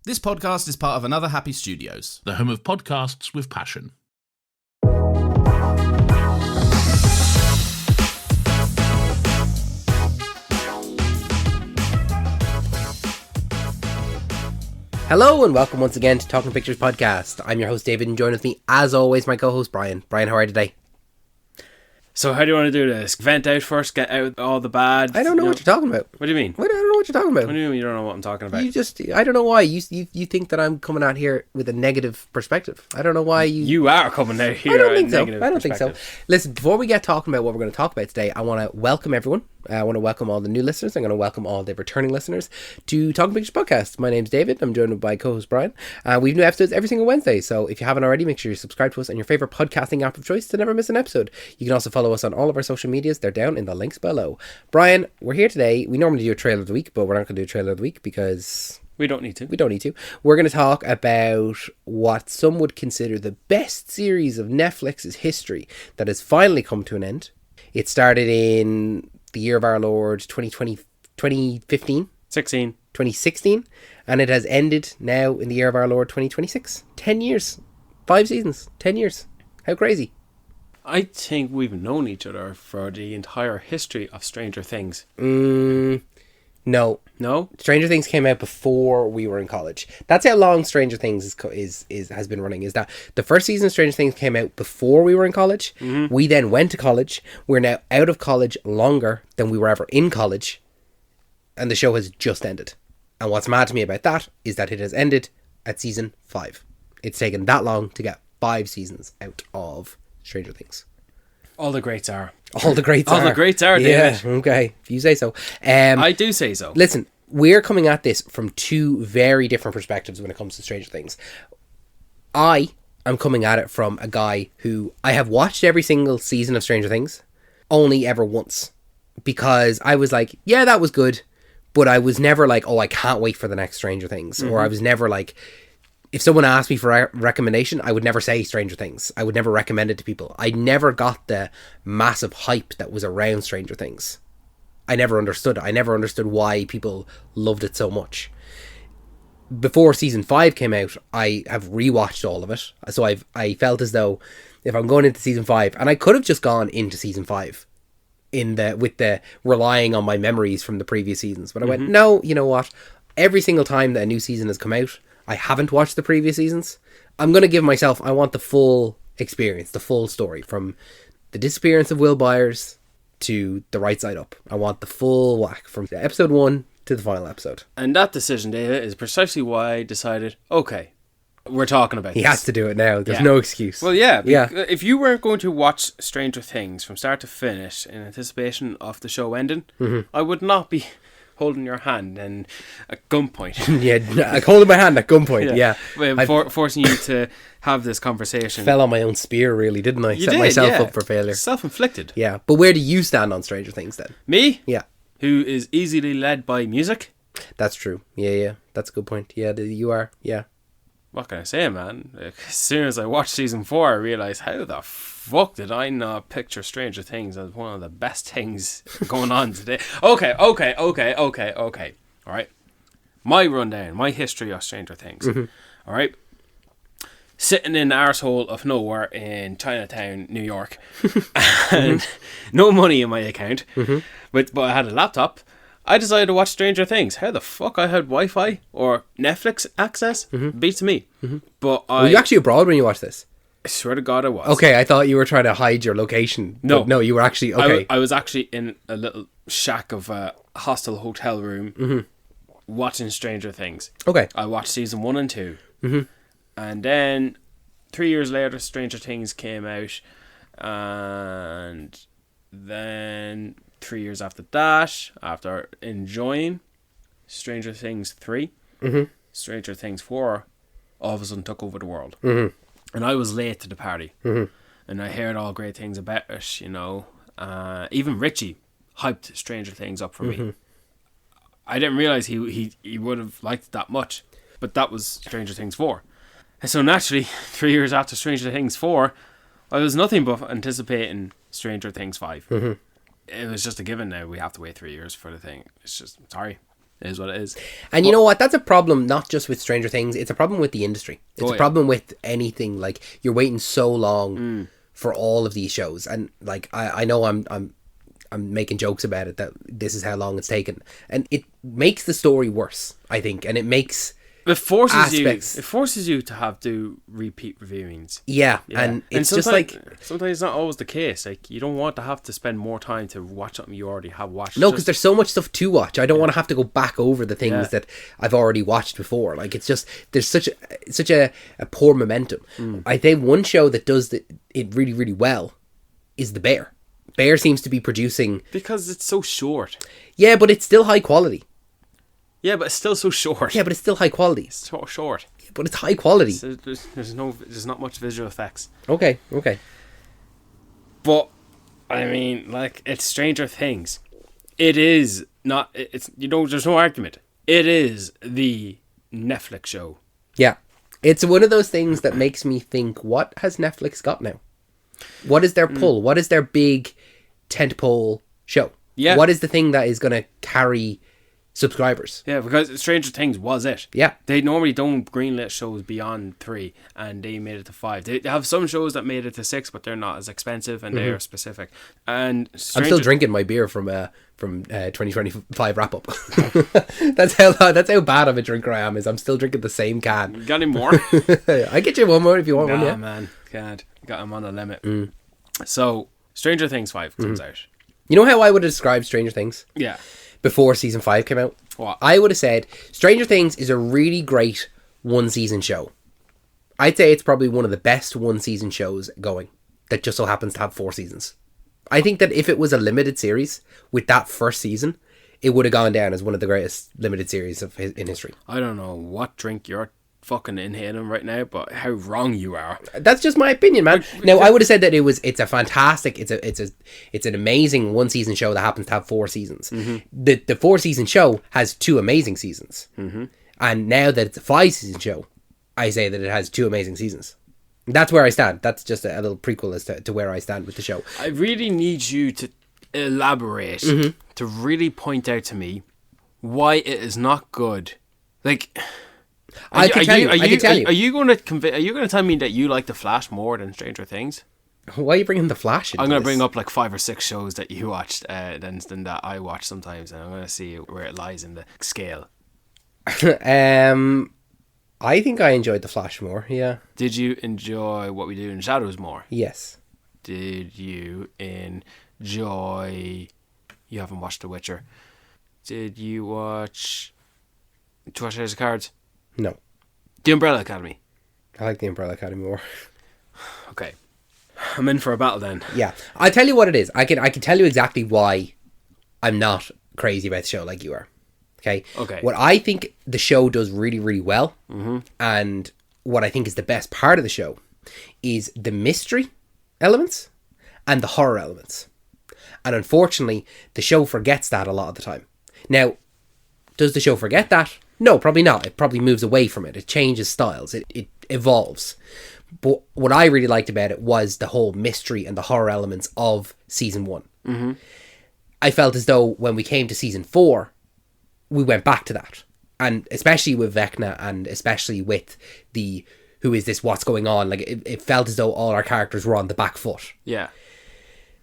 This podcast is part of Another Happy Studios, the home of podcasts with passion. Hello and welcome once again to Talking Pictures Podcast. I'm your host David and joined with me as always my co-host Brian. Brian, how are you today? So how do you want to do this? Vent out first, get out all the bad? I don't know what you're talking about. What do you mean? I don't know what you're talking about. What do you mean you don't know what I'm talking about? I don't know why. You think that I'm coming out here with a negative perspective. I don't know why you... You are coming out here I don't think with a so. I don't think so. Listen, before we get talking about what we're going to talk about today, I want to welcome everyone. I want to welcome all the new listeners. I'm going to welcome all the returning listeners to Talking Pictures Podcast. My name's David. I'm joined by co-host Brian. We have new episodes every single Wednesday. So if you haven't already, make sure you subscribe to us on your favourite podcasting app of choice to never miss an episode. You can also follow us on all of our social medias. They're down in the links below. Brian, we're here today. We normally do a trailer of the week, but we're not going to do a trailer of the week because... We don't need to. We're going to talk about what some would consider the best series of Netflix's history that has finally come to an end. It started in the year of our Lord 2016, and it has ended now in the year of our Lord 2026. 10 years. 5 seasons. 10 years. How crazy. I think we've known each other for the entire history of Stranger Things. No. No? Stranger Things came out before we were in college. That's how long Stranger Things has been running. Is that the first season of Stranger Things came out before we were in college. Mm-hmm. We then went to college. We're now out of college longer than we were ever in college. And the show has just ended. And what's mad to me about that is that it has ended at season 5. It's taken that long to get 5 seasons out of Stranger Things. All the greats are. All the greats are, David. Yeah, okay. If you say so. I do say so. Listen, we're coming at this from 2 very different perspectives when it comes to Stranger Things. I am coming at it from a guy who I have watched every single season of Stranger Things, only ever once. Because I was like, yeah, that was good. But I was never like, oh, I can't wait for the next Stranger Things. Mm-hmm. Or I was never like... If someone asked me for a recommendation, I would never say Stranger Things. I would never recommend it to people. I never got the massive hype that was around Stranger Things. I never understood it. I never understood why people loved it so much. Before season 5 came out, I have rewatched all of it. So I felt as though if I'm going into season 5, and I could have just gone into season 5 with the relying on my memories from the previous seasons. But I went, no, you know what? Every single time that a new season has come out, I haven't watched the previous seasons. I'm going to give myself, I want the full experience, the full story, from the disappearance of Will Byers to The Right Side Up. I want the full whack from episode 1 to the final episode. And that decision, David, is precisely why I decided, okay, we're talking about this. He has to do it now. There's no excuse. Well, yeah. If you weren't going to watch Stranger Things from start to finish in anticipation of the show ending, I would not be... holding your hand and at gunpoint. Yeah, holding my hand at gunpoint, yeah. Forcing you to have this conversation. Fell on my own spear, really, didn't I? Set myself up for failure. Self-inflicted. Yeah, but where do you stand on Stranger Things then? Me? Yeah. Who is easily led by music? That's true. Yeah. That's a good point. Yeah, you are. Yeah. What can I say, man? Like, as soon as I watched season 4, I realised how the fuck did I not picture Stranger Things as one of the best things going on today? Okay. Alright. My rundown, my history of Stranger Things. Alright. Sitting in the arsehole of nowhere in Chinatown, New York. And no money in my account. But I had a laptop. I decided to watch Stranger Things. How the fuck I had Wi-Fi or Netflix access beats me. But were you actually abroad when you watched this? I swear to God I was. Okay, I thought you were trying to hide your location. No, you were actually... Okay. I was actually in a little shack of a hostel hotel room watching Stranger Things. Okay. I watched season 1 and 2. And then 3 years later, Stranger Things came out. And then... 3 years after that, after enjoying Stranger Things 3, Stranger Things 4 all of a sudden took over the world. And I was late to the party. And I heard all great things about it, you know. Even Richie hyped Stranger Things up for me. I didn't realise he would have liked it that much. But that was Stranger Things 4. And so naturally, 3 years after Stranger Things 4, I was nothing but anticipating Stranger Things 5. It was just a given now. We have to wait 3 years for the thing. It's just, sorry. It is what it is. And you know what? That's a problem not just with Stranger Things. It's a problem with the industry. It's a problem with anything. Like, you're waiting so long for all of these shows, and like I know I'm making jokes about it that this is how long it's taken, and it makes the story worse, I think, and it makes It forces aspects. you. It forces you to have to repeat reviewings. Yeah, and it's just like sometimes it's not always the case. Like, you don't want to have to spend more time to watch something you already have watched. no, because there's so much stuff to watch. I don't want to have to go back over the things that I've already watched before. Like, it's just there's such a poor momentum. I think one show that does it really really well is The Bear. Bear seems to be producing because it's so short. Yeah, but it's still high quality. Yeah, but it's still so short. Yeah, but it's still high quality. It's so short. Yeah, but it's high quality. So there's not much visual effects. Okay. But I mean, like, it's Stranger Things. It is not. It's there's no argument. It is the Netflix show. Yeah, it's one of those things that makes me think: what has Netflix got now? What is their pull? What is their big tentpole show? Yeah. What is the thing that is going to carry subscribers? Yeah, because Stranger Things was it. Yeah. They normally don't greenlit shows beyond 3, and they made it to 5. They have some shows that made it to 6, but they're not as expensive, and they are specific. And I'm still drinking my beer from 2025 wrap up. that's how bad of a drinker I am. Is I'm still drinking the same can. You got any more? I get you one more if you want one. Yeah, Man, God, got him on the limit. So Stranger Things 5 comes out. You know how I would describe Stranger Things? Yeah. Before season 5 came out? What? I would have said Stranger Things is a really great one season show. I'd say it's probably one of the best one season shows going that just so happens to have 4 seasons. I think that if it was a limited series with that first season, it would have gone down as one of the greatest limited series in history. I don't know what drink you're fucking inhaling right now, but how wrong you are. That's just my opinion, man. Now, I would have said that it's a fantastic, it's an amazing one season show that happens to have 4 seasons. The 4 season show has 2 amazing seasons, and now that it's a 5 season show, I say that it has 2 amazing seasons. That's where I stand. That's just a little prequel as to where I stand with the show. I really need you to elaborate, to really point out to me why it is not good. Like, I can tell you. Are you going to tell me that you like The Flash more than Stranger Things? Why are you bringing The Flash into I'm going to this? bring up like 5 or 6 shows that you watched than that I watch sometimes, and I'm going to see where it lies in the scale. I think I enjoyed The Flash more, yeah. Did you enjoy What We Do in the Shadows more? Yes. Did you enjoy... You haven't watched The Witcher. Did you watch 12 House of Cards? No. The Umbrella Academy? I like The Umbrella Academy more. Okay. I'm in for a battle then. Yeah. I'll tell you what it is. I can tell you exactly why I'm not crazy about the show like you are. Okay? What I think the show does really, really well, and what I think is the best part of the show, is the mystery elements and the horror elements. And unfortunately, the show forgets that a lot of the time. Now, does the show forget that? No, probably not. It probably moves away from it. It changes styles. It evolves. But what I really liked about it was the whole mystery and the horror elements of season 1. I felt as though when we came to season 4, we went back to that. And especially with Vecna, and especially with the who is this, what's going on, like it felt as though all our characters were on the back foot. Yeah.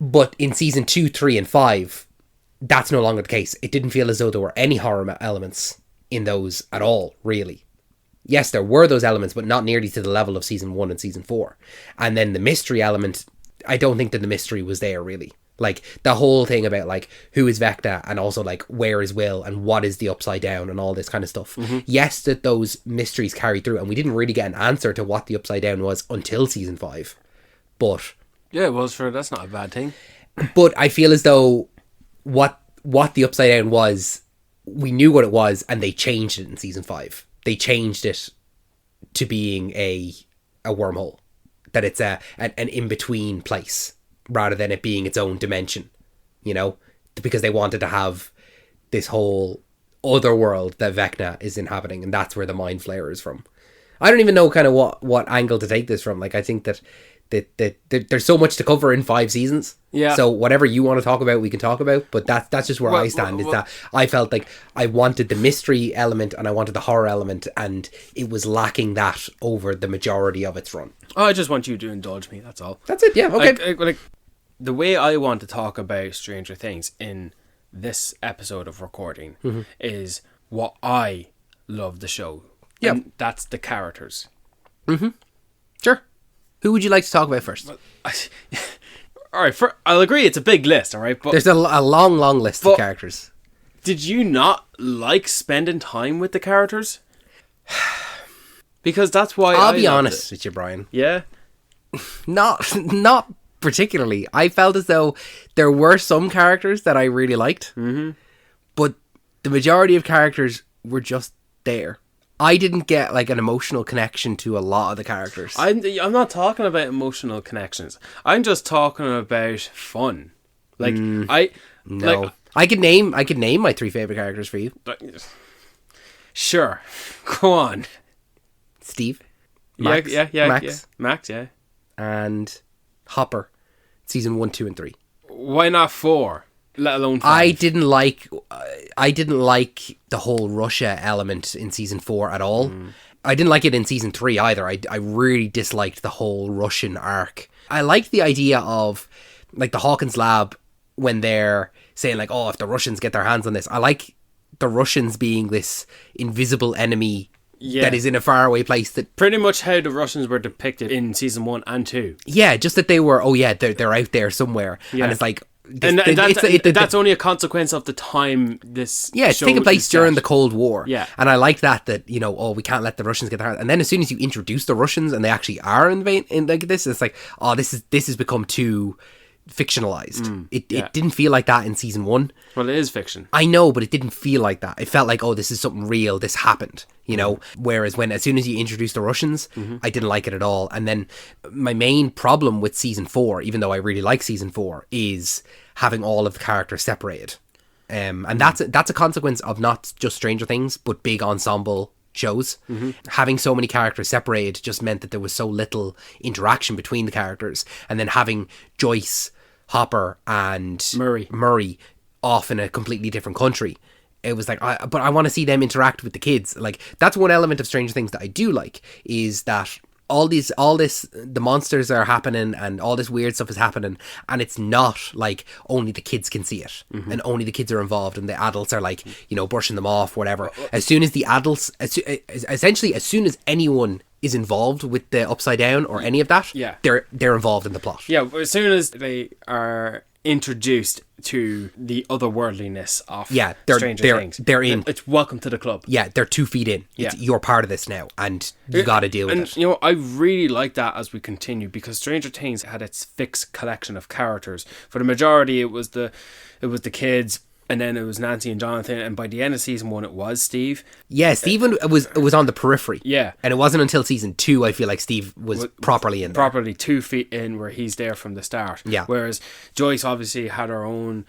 But in season 2, 3 and 5, that's no longer the case. It didn't feel as though there were any horror elements in those at all, really. Yes, there were those elements, but not nearly to the level of season 1 and season 4. And then the mystery element, I don't think that the mystery was there, really. Like, the whole thing about, like, who is Vecna, and also, like, where is Will, and what is the Upside Down, and all this kind of stuff. Yes, that those mysteries carried through, and we didn't really get an answer to what the Upside Down was until season 5. But... Yeah, well, sure, that's not a bad thing. But I feel as though what the Upside Down was, we knew what it was, and they changed it in season 5. They changed it to being a wormhole. That it's an in-between place, rather than it being its own dimension, you know? Because they wanted to have this whole other world that Vecna is inhabiting, and that's where the Mind Flayer is from. I don't even know kind of what angle to take this from. Like, I think that There's so much to cover in 5 seasons. Yeah. So whatever you want to talk about, we can talk about. But that's just where I stand. Is that I felt like I wanted the mystery element and I wanted the horror element, and it was lacking that over the majority of its run. Oh, I just want you to indulge me. That's all. That's it. Yeah. Okay. Like the way I want to talk about Stranger Things in this episode of recording is what I love the show. Yeah. And that's the characters. Sure. Who would you like to talk about first? All right, I'll agree it's a big list, all right? But There's a long list of characters. did you not like spending time with the characters? Because that's why I'll I be loved honest it. with you, Brian. Yeah? Not particularly. I felt as though there were some characters that I really liked, but the majority of characters were just there. I didn't get like an emotional connection to a lot of the characters. I'm not talking about emotional connections. I'm just talking about fun. Like No, like, I could name my 3 favorite characters for you. Sure, go on. Steve, Max, Max, yeah. and Hopper, season 1, 2, and 3. Why not 4? Let alone 5? I didn't like the whole Russia element in season 4 at all. I didn't like it in season 3 either. I really disliked the whole Russian arc. I liked the idea of like the Hawkins lab when they're saying like, oh, if the Russians get their hands on this. I like the Russians being this invisible enemy that is in a faraway place. That pretty much how the Russians were depicted in season 1 and 2. Yeah, just that they were, they're out there somewhere. Yeah. And it's like, that's only a consequence of the time this it's taking place during the Cold War. Yeah. And I like that we can't let the Russians get their hands. And then as soon as you introduce the Russians and they actually are in like this, it's like, oh, this has become too fictionalized. It didn't feel like that in season 1. Well, it is fiction. I know, but it didn't feel like that. It felt like, oh, this is something real. This happened, Whereas as soon as you introduce the Russians, I didn't like it at all. And then my main problem with season 4, even though I really like season 4, is having all of the characters separated. And that's a consequence of not just Stranger Things, but big ensemble shows. Having so many characters separated just meant that there was so little interaction between the characters. And then having Joyce, Hopper, and Murray off in a completely different country, it was like, but I want to see them interact with the kids. Like, that's one element of Stranger Things that I do like, is that the monsters are happening and all this weird stuff is happening, and it's not like only the kids can see it and only the kids are involved and the adults are like, brushing them off, whatever. As soon as the adults, essentially as soon as anyone is involved with the Upside Down or any of that, they're involved in the plot. Yeah, as soon as they are introduced to the otherworldliness of Stranger Things, they're in. It's welcome to the club. Yeah, they're 2 feet in. You're part of this now, and you got to deal with it. I really like that as we continue, because Stranger Things had its fixed collection of characters. For the majority, it was the kids. And then it was Nancy and Jonathan, and by the end of season 1, it was Steve. Yeah, Steve was on the periphery. Yeah, and it wasn't until season 2 I feel like Steve was properly in there. Properly 2 feet in, where he's there from the start. Yeah. Whereas Joyce obviously had her own.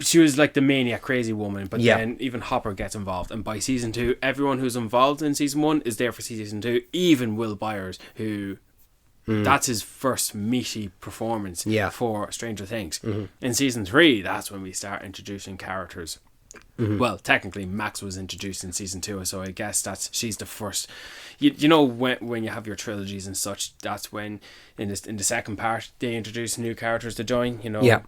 She was like the maniac, crazy woman, but then even Hopper gets involved, and by season 2, everyone who's involved in season 1 is there for season 2. Even Will Byers, who. That's his first meaty performance for Stranger Things. In season 3, that's when we start introducing characters. Well, technically Max was introduced in season 2, so I guess she's the first. When you have your trilogies and such, that's when in the second part they introduce new characters to join.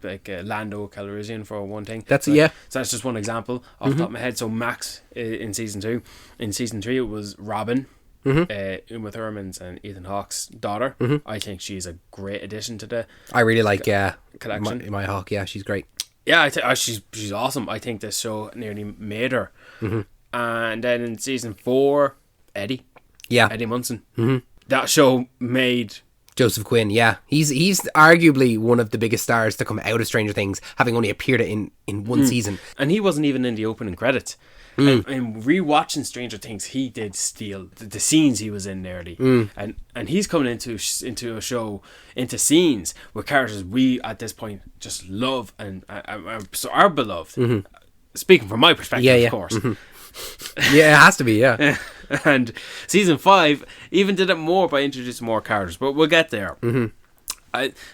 Like Lando Calrissian for one thing. So that's just one example off the top of my head. So Max in season 2. In season 3, it was Robin. Uma Thurman's and Ethan Hawke's daughter. I think she's a great addition to the. I really like collection. My Hawk. Yeah, she's great. Yeah, she's awesome. I think this show nearly made her. And then in season 4, Eddie Munson. That show made Joseph Quinn. Yeah, he's arguably one of the biggest stars to come out of Stranger Things, having only appeared in one season. And he wasn't even in the opening credits. And rewatching Stranger Things, he did steal the scenes he was in nearly, and he's coming into a show, into scenes with characters we at this point just love and so are beloved. Speaking from my perspective, of course. Yeah, it has to be. Yeah. And season 5 even did it more by introducing more characters, but we'll get there.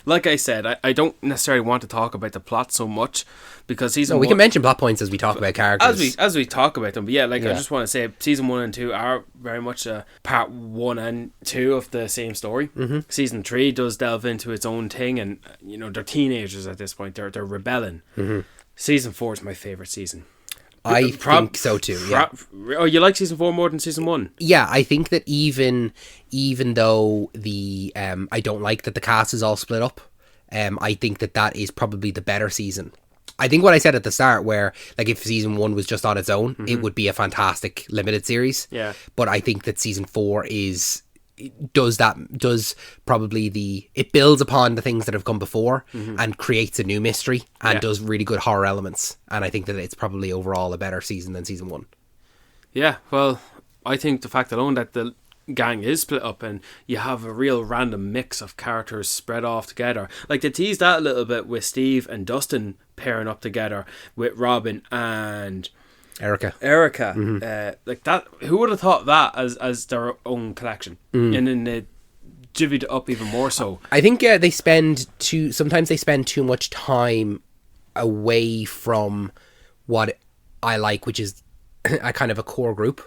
like I said, I don't necessarily want to talk about the plot so much because season No, we one, can mention plot points as we talk about characters. as we talk about them. But yeah, like Yeah. I just want to say, season 1 and 2 are very much part 1 and 2 of the same story. Mm-hmm. Season 3 does delve into its own thing, and you know they're teenagers at this point. They're rebelling. Mm-hmm. Season 4 is my favorite season. I think so too. Yeah. Oh, you like season 4 more than season 1? Yeah, I think that even though the I don't like that the cast is all split up, I think that is probably the better season. I think what I said at the start, where like if season 1 was just on its own, it would be a fantastic limited series. Yeah. But I think that season 4 it builds upon the things that have come before and creates a new mystery and does really good horror elements. And I think that it's probably overall a better season than season 1. Yeah, well, I think the fact alone that the gang is split up and you have a real random mix of characters spread off together. Like they teased that a little bit with Steve and Dustin pairing up together with Robin and Erica. Like that, who would have thought that as their own collection? And then they divvied it up even more so. I think sometimes they spend too much time away from what I like, which is a kind of a core group.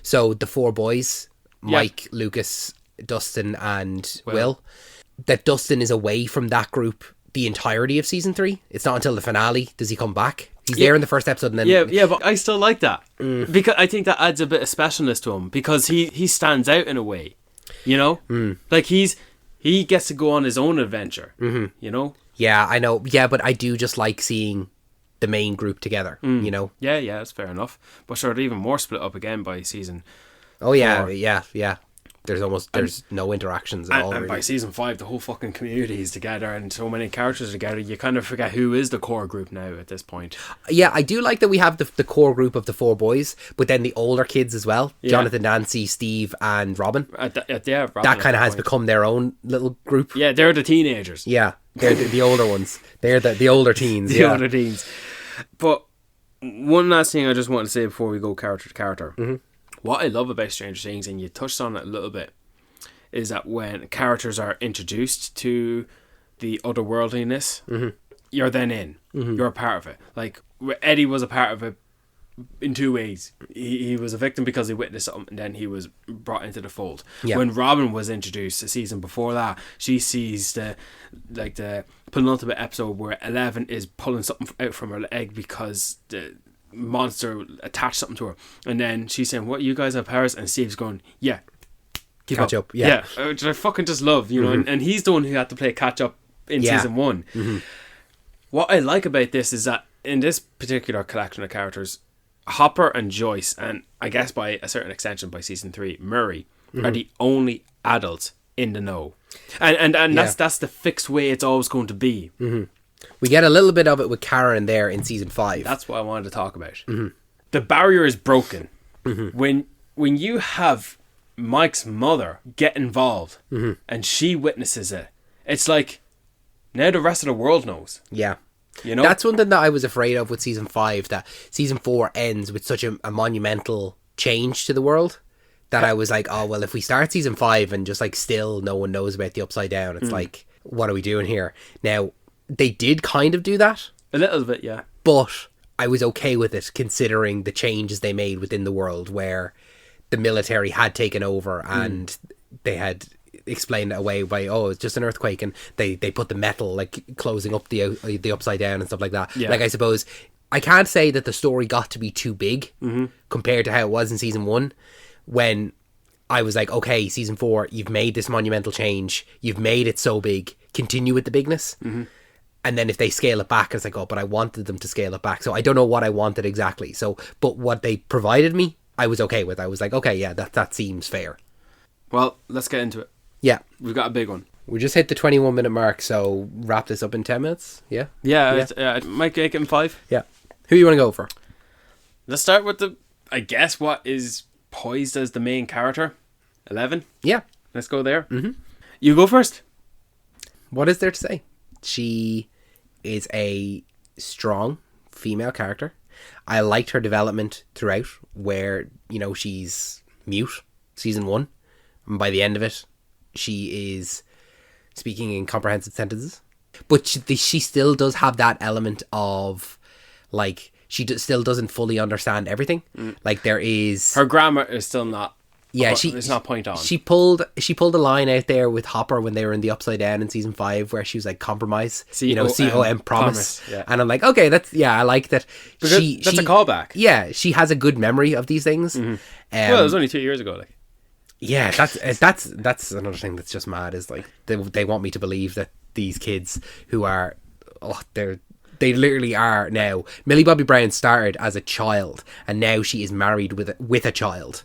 So the 4 boys, Mike, Lucas, Dustin and Will, that Dustin is away from that group the entirety of season 3. It's not until the finale does he come back. He's there in the first episode and then... but I still like that. Because I think that adds a bit of specialness to him because he stands out in a way, you know? Like he gets to go on his own adventure, you know? Yeah, I know. Yeah, but I do just like seeing the main group together, you know? Yeah, that's fair enough. But sure, they're even more split up again by season. Oh, yeah, yeah. There's no interactions at all. And really. by season 5, the whole fucking community is together and so many characters are together. You kind of forget who is the core group now at this point. Yeah, I do like that we have the core group of the 4 boys, but then the older kids as well. Yeah. Jonathan, Nancy, Steve, and Robin. Robin that kind of has become their own little group. Yeah, they're the teenagers. Yeah, they're the older ones. They're the older teens. The older teens. But one last thing I just want to say before we go character to character. What I love about Stranger Things, and you touched on it a little bit, is that when characters are introduced to the otherworldliness, you're then in. You're a part of it. Like, Eddie was a part of it in 2 ways. He was a victim because he witnessed something, and then he was brought into the fold. Yeah. When Robin was introduced a season before that, she sees the penultimate episode where 11 is pulling something out from her leg because the monster attached something to her, and then she's saying, "What, you guys have powers?" And Steve's going, "Yeah, Catch up. Yeah. which I fucking just love, you know. And he's the one who had to play catch up in season 1. What I like about this is that in this particular collection of characters, Hopper and Joyce, and I guess by a certain extension by season 3, Murray, are the only adults in the know, and that's the fixed way it's always going to be. We get a little bit of it with Karen there in season 5. That's what I wanted to talk about. The barrier is broken when you have Mike's mother get involved and she witnesses it. It's like now the rest of the world knows. Yeah. You know, That's something that I was afraid of with season 5, that season 4 ends with such a monumental change to the world that I was like, oh, well, if we start season 5 and just like still no one knows about the Upside Down, it's like, what are we doing here? Now, they did kind of do that. a little bit, yeah. But I was okay with it considering the changes they made within the world, where the military had taken over and they had explained it away by, oh, it's just an earthquake, and they put the metal like closing up the Upside Down and stuff like that. Yeah. Like, I suppose I can't say that the story got to be too big compared to how it was in season 1, when I was like, okay, season 4, you've made this monumental change, you've made it so big, continue with the bigness. And then if they scale it back, it's like, oh, but I wanted them to scale it back, so I don't know what I wanted exactly. So, but what they provided me, I was okay with. I was like, okay, yeah, that seems fair. Well, let's get into it. Yeah. We've got a big one. We just hit the 21-minute mark, so wrap this up in 10 minutes. Yeah? Yeah. I might make it in 5. Yeah. Who you want to go for? Let's start with I guess what is poised as the main character, 11. Yeah. Let's go there. You go first. What is there to say? She is a strong female character. I liked her development throughout, where, you know, she's mute, season 1, and by the end of it, she is speaking in comprehensive sentences. But she still does have that element of, like, still doesn't fully understand everything. Like, there is... Her grammar is still not... Yeah, it's not point on. She pulled a line out there with Hopper when they were in the Upside Down in season 5 where she was like, compromise, COM, promise. Yeah. And I'm like, okay, I like that. That's a callback. Yeah, she has a good memory of these things. Well, it was only 2 years ago, like. Yeah, that's another thing that's just mad, is like they want me to believe that these kids who are, they literally are now. Millie Bobby Brown started as a child and now she is married with a child.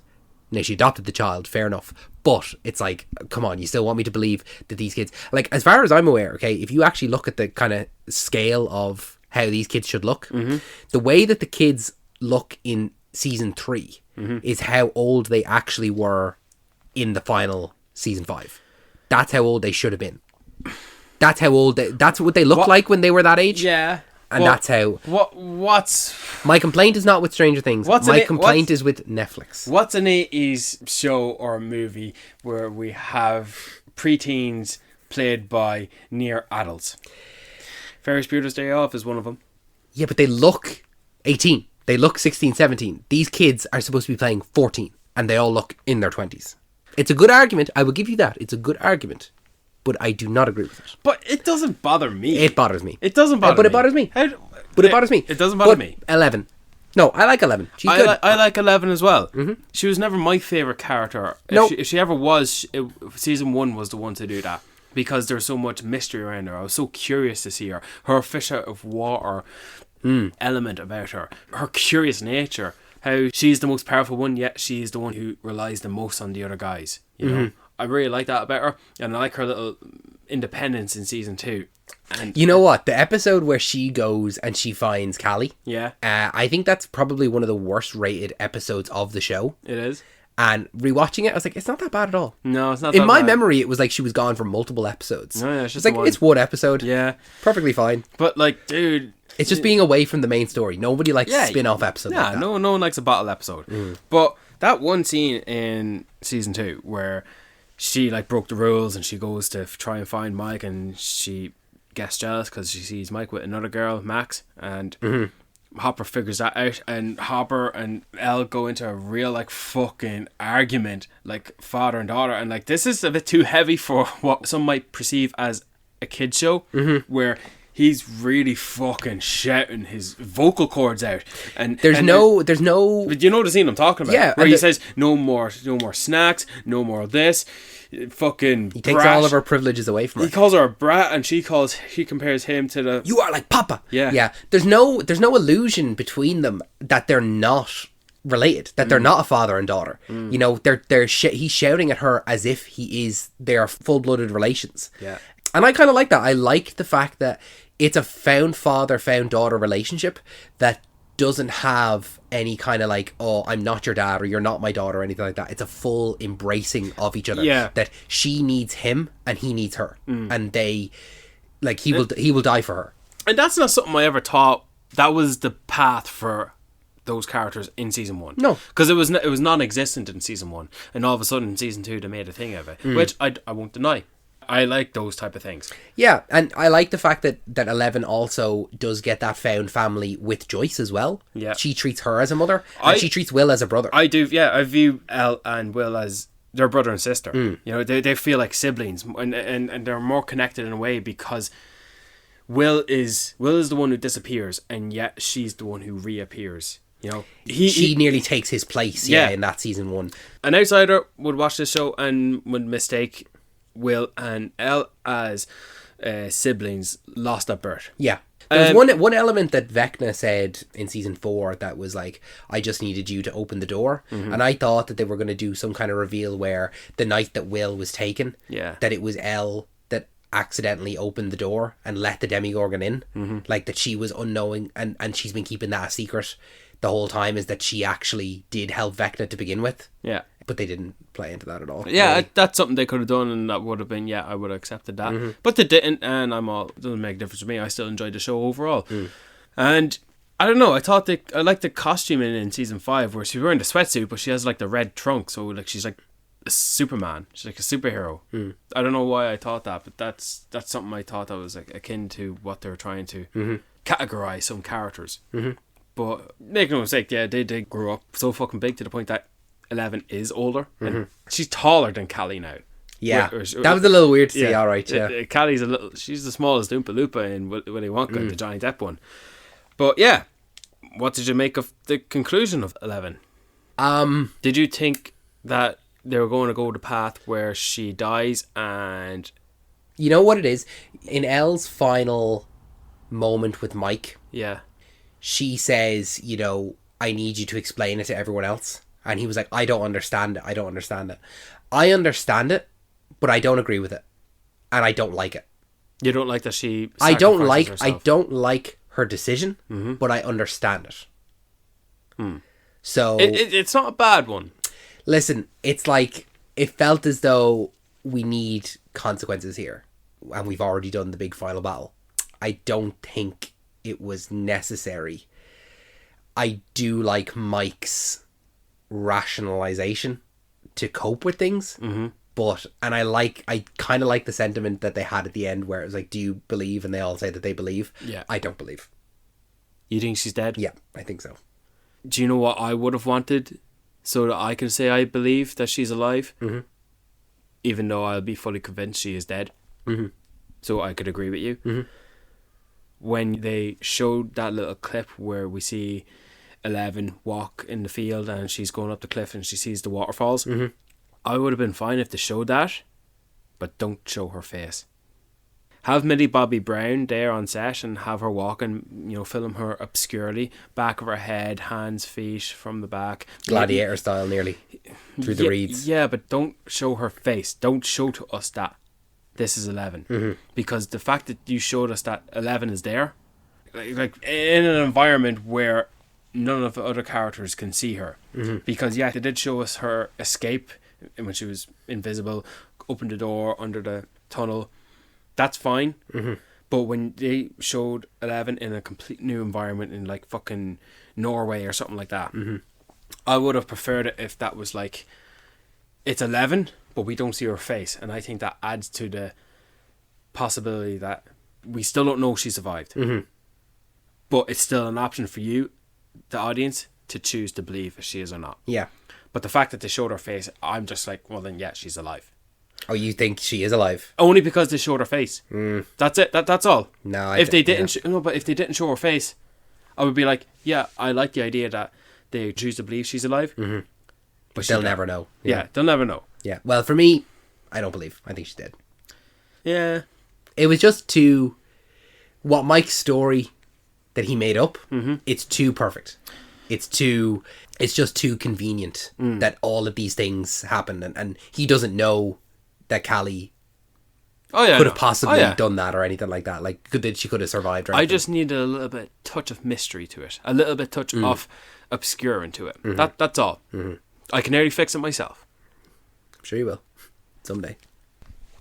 Now, she adopted the child, fair enough. But it's like, come on, you still want me to believe that these kids... Like, as far as I'm aware, okay, if you actually look at the kind of scale of how these kids should look, the way that the kids look in season 3 is how old they actually were in the final season 5. That's how old they should have been. That's how old that's what they look like when they were that age. Yeah. And that's how... What's... My complaint is not with Stranger Things. My complaint is with Netflix. What's an 80s show or movie where we have preteens played by near adults? Ferris Bueller's Day Off is one of them. Yeah, but they look 18. They look 16, 17. These kids are supposed to be playing 14. And they all look in their 20s. It's a good argument. I will give you that. It's a good argument. But I do not agree with it. But it doesn't bother me. It bothers me. It doesn't bother me. But it bothers me. It bothers me. It doesn't bother me. 11. No, I like 11. She's good. I like 11 as well. She was never my favourite character. If she ever was, season 1 was the one to do that. Because there's so much mystery around her. I was so curious to see her. Her fish out of water element about her. Her curious nature. How she's the most powerful one, yet she's the one who relies the most on the other guys. You know? I really like that about her, and I like her little independence in season 2. And you know what? The episode where she goes and she finds Callie. Yeah. I think that's probably one of the worst rated episodes of the show. It is. And rewatching it, I was like, it's not that bad at all. No, it's not. In that my bad. memory, it was like she was gone for multiple episodes. No, yeah, it's just like one. It's one episode. Yeah, perfectly fine. But like, dude, it's just being away from the main story. Nobody likes a spin-off episode. Yeah, like that. no one likes a bottle episode. But that one scene in season 2 where she like broke the rules and she goes to try and find Mike and she gets jealous because she sees Mike with another girl, Max, and Hopper figures that out, and Hopper and Elle go into a real like fucking argument, like father and daughter, and like this is a bit too heavy for what some might perceive as a kid's show, where he's really fucking shouting his vocal cords out, and there's no. But you know the scene I'm talking about, yeah, where he says no more snacks, no more of this. Fucking he takes brat. all of her privileges away from her. He calls her a brat, and she compares him to the... You are like Papa. Yeah. There's no illusion between them that they're not related, that they're not a father and daughter. You know, he's shouting at her as if they are full-blooded relations. Yeah. And I kind of like that. I like the fact that it's a found father, found daughter relationship that doesn't have any kind of like, oh, I'm not your dad or you're not my daughter or anything like that. It's a full embracing of each other. Yeah. That she needs him and he needs her. And they, like, he will die for her. And that's not something I ever thought that was the path for those characters in season 1. No. Because it was non-existent in season 1. And all of a sudden in season 2 they made a thing of it. Which I won't deny. I like those type of things. Yeah, and I like the fact that 11 also does get that found family with Joyce as well. Yeah. She treats her as a mother, and she treats Will as a brother. I do, yeah. I view Elle and Will as their brother and sister. You know, they feel like siblings, and they're more connected in a way because Will is the one who disappears, and yet she's the one who reappears. You know, she nearly takes his place. Yeah, in that season 1. An outsider would watch this show and would mistake Will and Elle as siblings lost at birth. Yeah. There was one element that Vecna said in season 4 that was like, I just needed you to open the door. And I thought that they were going to do some kind of reveal where the night that Will was taken, that it was Elle that accidentally opened the door and let the Demogorgon in. Like that she was unknowing and she's been keeping that a secret the whole time, is that she actually did help Vecna to begin with. Yeah. But they didn't play into that at all. Yeah, really. That's something they could have done, and that would have been, I would have accepted that. But they didn't, and it doesn't make a difference to me. I still enjoyed the show overall. And I don't know, I liked the costume in season 5 where she's wearing the sweatsuit, but she has like the red trunk, so like she's like a Superman. She's like a superhero. I don't know why I thought that, but that's something I thought that was like akin to what they're trying to categorize some characters. But make no mistake, yeah, they did grow up so fucking big to the point that 11 is older. And she's taller than Callie now. Yeah, that was a little weird to see. All right, yeah. Callie's she's the smallest Oompa Loompa in Willy Wonka, the Johnny Depp one. But yeah, what did you make of the conclusion of 11? Did you think that they were going to go the path where she dies and... You know what it is? In Elle's final moment with Mike, Yeah. she says, you know, I need you to explain it to everyone else. And he was like, I don't understand it. I don't understand it. I understand it, but I don't agree with it. And I don't like it. You don't like that she I don't herself. like her decision, but I understand it. So it's not a bad one. Listen, it's like it felt as though we need consequences here, and we've already done the big final battle. I don't think it was necessary. I do like Mike's rationalization to cope with things, but I kind of like the sentiment that they had at the end where it was like, do you believe? And they all say that they believe. Yeah. I don't believe. You think she's dead? Yeah, I think so. Do you know what I would have wanted so that I can say I believe that she's alive? Even though I'll be fully convinced she is dead. So I could agree with you. When they showed that little clip where we see 11 walk in the field and she's going up the cliff and she sees the waterfalls, I would have been fine if they showed that, but don't show her face. Have Millie Bobby Brown there on set and have her walking, you know, film her obscurely, back of her head, hands, feet from the back. Gladiator style nearly, through the reeds. Yeah, but don't show her face. Don't show to us that this is 11. Because the fact that you showed us that 11 is there, like in an environment where none of the other characters can see her. Because, yeah, they did show us her escape when she was invisible, open the door under the tunnel. That's fine. But when they showed 11 in a complete new environment in like fucking Norway or something like that, I would have preferred it if that was like, it's 11, but we don't see her face. And I think that adds to the possibility that we still don't know she survived. But it's still an option for you, the audience, to choose to believe if she is or not. Yeah. But the fact that they showed her face, I'm just like, well then, yeah, she's alive. Oh, you think she is alive? Only because they showed her face. That's it. That's all. No, if they didn't show her face, I would be like, yeah, I like the idea that they choose to believe she's alive. But they'll never know. Yeah, they'll never know. Yeah. Well, for me, I don't believe. I think she's dead. Yeah. It was just too... What Mike's story that he made up, it's too perfect. It's just too convenient that all of these things happen, and he doesn't know that Callie could have possibly done that or anything like that. Like, she could have survived. Or I just needed a little bit touch of mystery to it, a little bit touch of obscure into it. That's all. I can nearly fix it myself. I'm sure you will someday.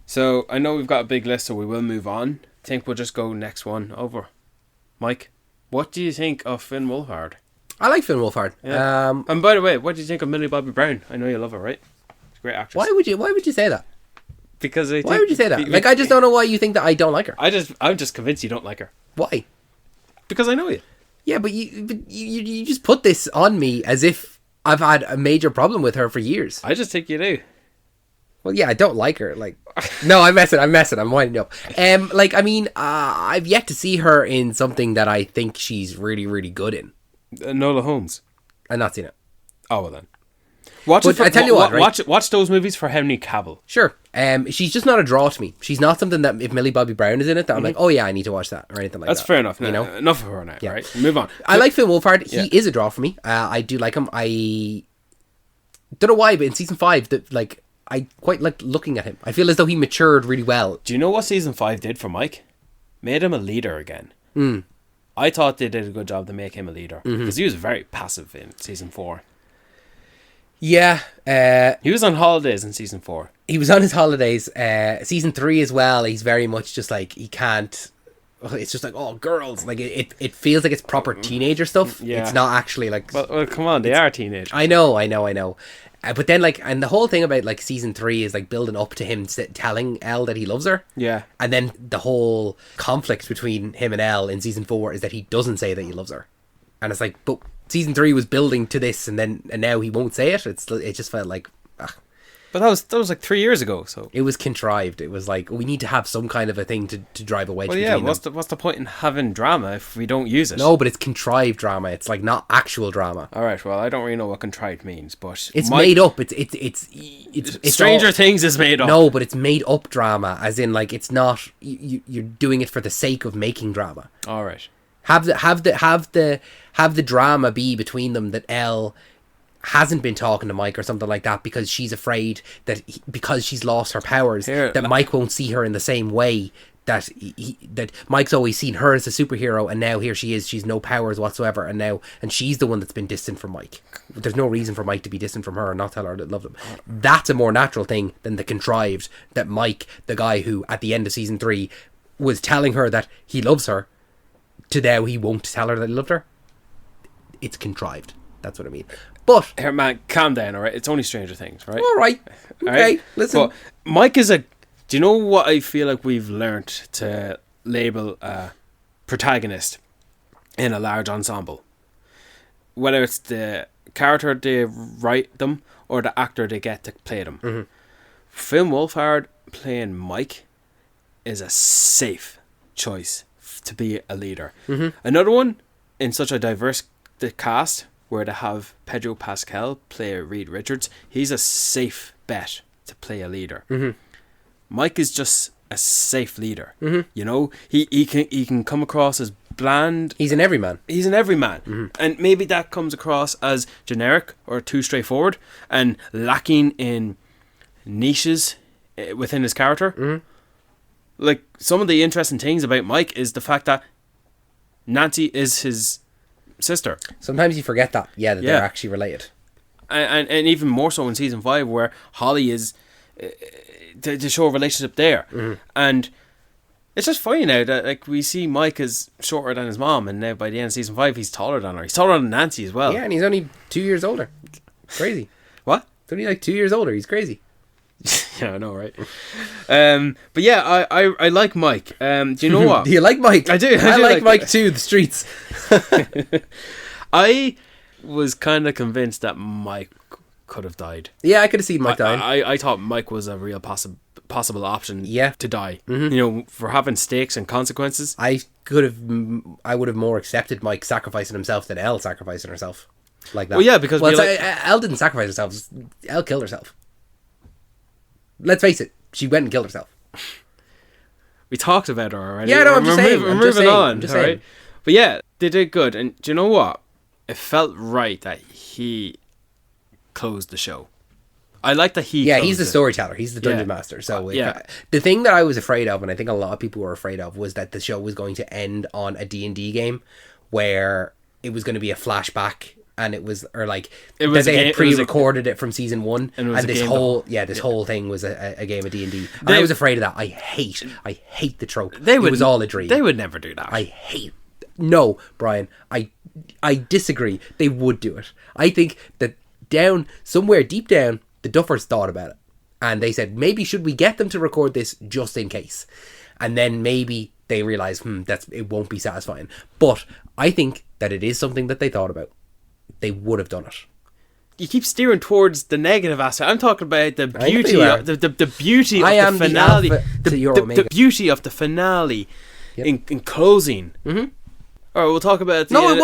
So I know we've got a big list, so we will move on. I think we'll just go next one over. Mike, what do you think of Finn Wolfhard? I like Finn Wolfhard. Yeah. And by the way, what do you think of Millie Bobby Brown? I know you love her, right? She's a great actress. Why would you say that? Because why would you say that? Like, I just don't know why you think that I don't like her. I'm just convinced you don't like her. Why? Because I know you. Yeah, but you just put this on me as if I've had a major problem with her for years. I just think you do. Well, yeah, I don't like her. Like, no, I'm messing. I'm winding up. Like, I mean, I've yet to see her in something that I think she's really, really good in. Nola Holmes. I've not seen it. Oh, well then. I tell you what, right? Watch those movies for Henry Cavill. Sure. She's just not a draw to me. She's not something that if Millie Bobby Brown is in it, that I'm like, oh yeah, I need to watch that or anything like that. That's fair enough. You know, enough of her now. Yeah. Right, move on. I like Finn Wolfhard. He is a draw for me. I do like him. I don't know why, but in season 5, I quite like looking at him. I feel as though he matured really well. Do you know what season 5 did for Mike? Made him a leader again. I thought they did a good job to make him a leader because he was very passive in season 4. Yeah. He was on holidays in season 4. He was on his holidays. Season 3 as well, he's very much just like, he can't... It's just like, oh, girls. Like, it feels like it's proper teenager stuff. Yeah. It's not actually like... Well, come on, they are teenagers. I know. But then, like, and the whole thing about, like, season 3 is, like, building up to him telling Elle that he loves her. Yeah. And then the whole conflict between him and Elle in season 4 is that he doesn't say that he loves her. And it's like, but season 3 was building to this, and now he won't say it. It just felt like, But that was like 3 years ago, so. it was contrived. It was like, we need to have some kind of a thing to drive a wedge Well, between yeah, them. what's the point in having drama if we don't use it? No, but it's contrived drama. It's like not actual drama. Alright, well, I don't really know what contrived means, but... It's made up. It's Stranger all, Things is made up. No, but it's made up drama, as in, like, it's not, you're doing it for the sake of making drama. Alright. Have the drama be between them that Elle hasn't been talking to Mike or something like that because she's afraid that because she's lost her powers that Mike won't see her in the same way that that Mike's always seen her as a superhero, and now here she is, she's no powers whatsoever, and she's the one that's been distant from Mike. There's no reason for Mike to be distant from her and not tell her that love him. That's a more natural thing than the contrived that Mike, the guy who at the end of season 3 was telling her that he loves her, to now he won't tell her that he loved her. It's contrived. That's what I mean. But Here, man, calm down, alright? It's only Stranger Things, right? alright. Okay, Alright? listen. But Mike is a... Do you know what I feel like we've learnt to label a protagonist in a large ensemble? Whether it's the character they write them or the actor they get to play them. Mm-hmm. Finn Wolfhard playing Mike is a safe choice to be a leader. Mm-hmm. Another one in such a diverse cast where they have Pedro Pascal play Reed Richards, he's a safe bet to play a leader. Mm-hmm. Mike is just a safe leader. Mm-hmm. You know, he can come across as bland. He's an everyman. He's an everyman. Mm-hmm. And maybe that comes across as generic or too straightforward and lacking in niches within his character. Mm-hmm. Like, some of the interesting things about Mike is the fact that Nancy is his sister. Sometimes you forget that. Yeah, that Yeah. they're actually related. And even more so in season 5 where Holly is to show a relationship there. Mm-hmm. And it's just funny now that, like, we see Mike as shorter than his mom, and now by the end of season 5 he's taller than her. He's taller than Nancy as well. Yeah, and he's only 2 years older. Crazy. What? He's only like 2 years older. He's crazy. Yeah, I know, right? But yeah, I like Mike. Do you know what? Do you like Mike? I do. I do like Mike too. The streets. I was kind of convinced that Mike could have died. Yeah, I could have seen Mike dying. I thought Mike was a real possible option Yeah. to die. Mm-hmm. You know, for having stakes and consequences. I would have more accepted Mike sacrificing himself than Elle sacrificing herself. Like that. Well, yeah, because Elle didn't sacrifice herself. Elle killed herself. Let's face it. She went and killed herself. we talked about her already. Yeah, no, I'm just saying. We're I'm just moving saying. on. I'm just all saying. right? But yeah, they did good. And do you know what? It felt right that he closed the show. I like that he. Yeah, closed he's the it. storyteller. He's the dungeon Yeah. master. So Yeah. the thing that I was afraid of, and I think a lot of people were afraid of, was that the show was going to end on a D&D game where it was going to be a flashback, and it was, or like It was that a they game- had pre-recorded it from season 1, and it was and a this game whole that- whole thing was a game of D&D. And They- I was afraid of that. I hate the trope. It was all a dream. They would never do that. I hate. No, Brian, I disagree. They would do it. I think that somewhere deep down, the Duffers thought about it, and they said, maybe should we get them to record this just in case, and then maybe they realized it won't be satisfying. But I think that it is something that they thought about. They would have done it. You keep steering towards the negative aspect. I'm talking about the I know beauty, you are. the beauty I of am the finale, the alpha to your the omega. beauty of the finale in closing. Mm-hmm. All right, we'll talk about. No, it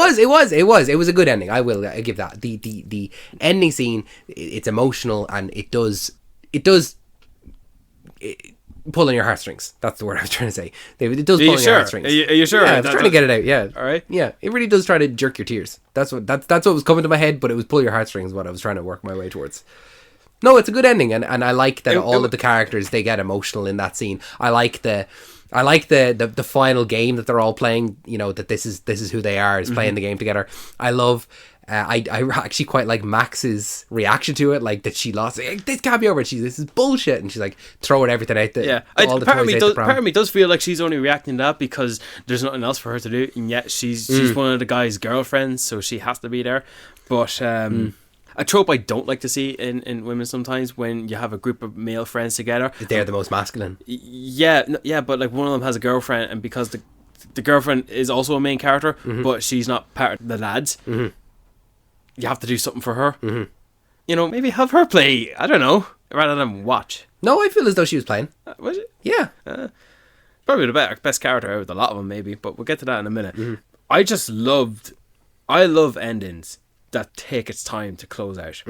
was a good ending. I will give that. The ending scene, it's emotional, and it does pull on your heartstrings. That's the word I was trying to say. It does pull on your heartstrings. Are you sure? Yeah, I was trying to get it out. Yeah. All right. Yeah, it really does try to jerk your tears. That's what was coming to my head, but it was pull your heartstrings. What I was trying to work my way towards. No, it's a good ending, and I like that all of the characters, they get emotional in that scene. I like the final game that they're all playing. You know, that this is who they are, is playing the game together. I love. I actually quite like Max's reaction to it, like that she lost. Like, this can't be over. This is bullshit, and she's like throwing everything out there. Yeah, part of me does feel like she's only reacting to that because there's nothing else for her to do, and yet she's one of the guy's girlfriends, so she has to be there. But A trope I don't like to see in women sometimes, when you have a group of male friends together. They're the most masculine. Yeah, but like one of them has a girlfriend, and because the girlfriend is also a main character, but she's not part of the lads, you have to do something for her. You know, maybe have her play, I don't know, rather than watch. No, I feel as though she was playing. Was it? Yeah. Probably the best character out of a lot of them, maybe, but we'll get to that in a minute. I love endings that take its time to close out.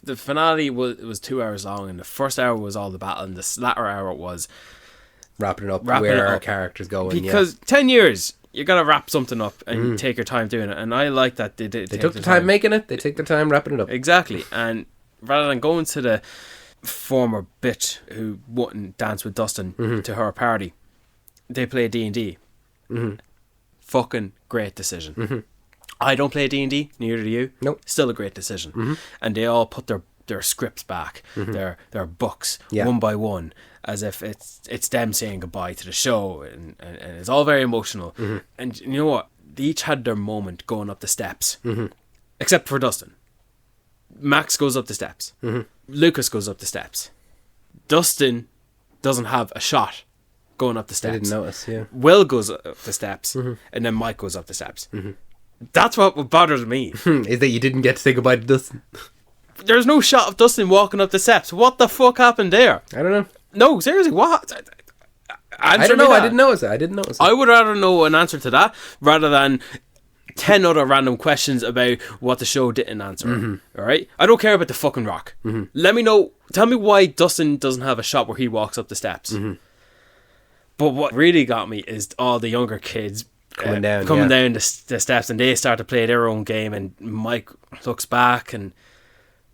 The finale was 2 hours long, and the first hour was all the battle, and the latter hour was Wrapping it up where our characters going. Because 10 years, you gotta wrap something up and take your time doing it, and I like that they took the time making it, they take their time wrapping it up. Exactly. And rather than going to the former bitch who wouldn't dance with Dustin to her party, they play D&D. Fucking great decision. I don't play D&D, neither do you. Nope. Still a great decision. And they all put their scripts back, their books, one by one, as if it's them saying goodbye to the show, and it's all very emotional. And you know what? They each had their moment going up the steps, except for Dustin. Max goes up the steps. Lucas goes up the steps. Dustin doesn't have a shot going up the steps. I didn't notice, yeah. Will goes up the steps, and then Mike goes up the steps. That's what bothers me. Is that you didn't get to say goodbye to Dustin. There's no shot of Dustin walking up the steps. What the fuck happened there? I don't know. No, seriously, what? I don't know. I didn't notice it. I would rather know an answer to that rather than 10 other random questions about what the show didn't answer. Alright? I don't care about the fucking rock. Let me know. Tell me why Dustin doesn't have a shot where he walks up the steps. But what really got me is all the younger kids coming down the steps, and they start to play their own game, and Mike looks back, and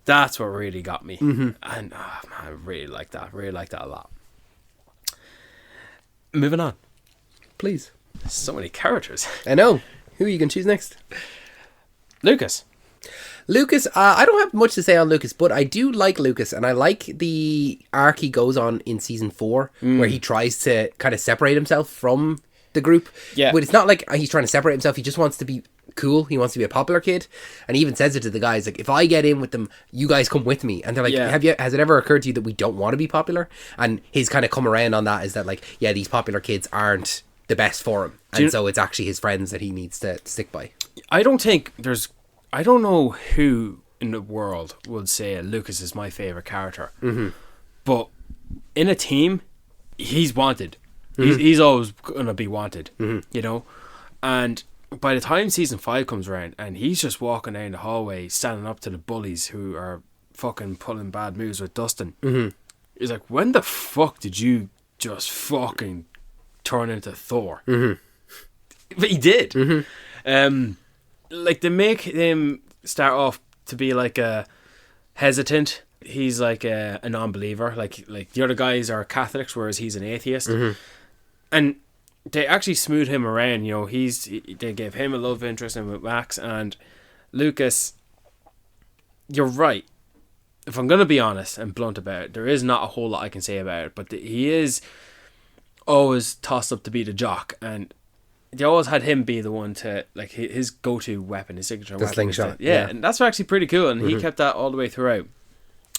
that's what really got me. And I really like that a lot. Moving on, please. So many characters. I know. Who are you going to choose next? Lucas, I don't have much to say on Lucas, but I do like Lucas, and I like the arc he goes on in season 4, where he tries to kind of separate himself from the group. Yeah. But it's not like he's trying to separate himself. He just wants to be cool. He wants to be a popular kid, and he even says it to the guys, like, if I get in with them, you guys come with me. And they're like, has it ever occurred to you that we don't want to be popular? And his kind of come around on that is that, like, yeah, these popular kids aren't the best for him, and so it's actually his friends that he needs to stick by. I don't know who in the world would say Lucas is my favourite character. But in a team, he's wanted. He's always going to be wanted, you know? And by the time season 5 comes around, and he's just walking down the hallway, standing up to the bullies who are fucking pulling bad moves with Dustin, he's like, when the fuck did you just fucking turn into Thor? But he did. Like, they make him start off to be like a hesitant. He's like a non-believer. Like the other guys are Catholics, whereas he's an atheist. And they actually smooth him around. You know, they gave him a love interest in with Max and Lucas. You're right. If I'm gonna be honest and blunt about it, there is not a whole lot I can say about it. But he is always tossed up to be the jock, and they always had him be the one to, like, his go-to weapon, his signature weapon. The slingshot. Yeah, and that's actually pretty cool, and he kept that all the way throughout.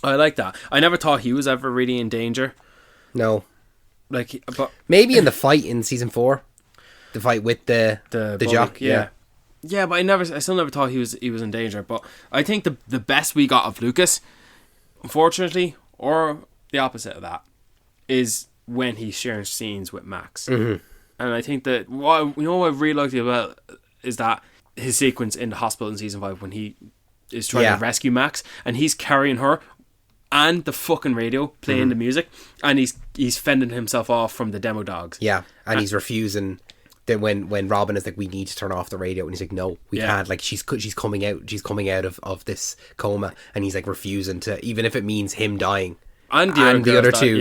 I like that. I never thought he was ever really in danger. No. Like, but maybe in the fight in season 4, the fight with the jock. Yeah, but I still never thought he was in danger. But I think the best we got of Lucas, unfortunately, or the opposite of that, is when he's sharing scenes with Max. And I think that what I really liked about is that his sequence in the hospital in season 5 when he is trying to rescue Max, and he's carrying her and the fucking radio playing the music, and he's fending himself off from the demo dogs. Yeah, and he's refusing. Then when Robin is like, we need to turn off the radio, and he's like, no, we can't. Like, she's coming out of this coma, and he's like refusing to, even if it means him dying. And the other two,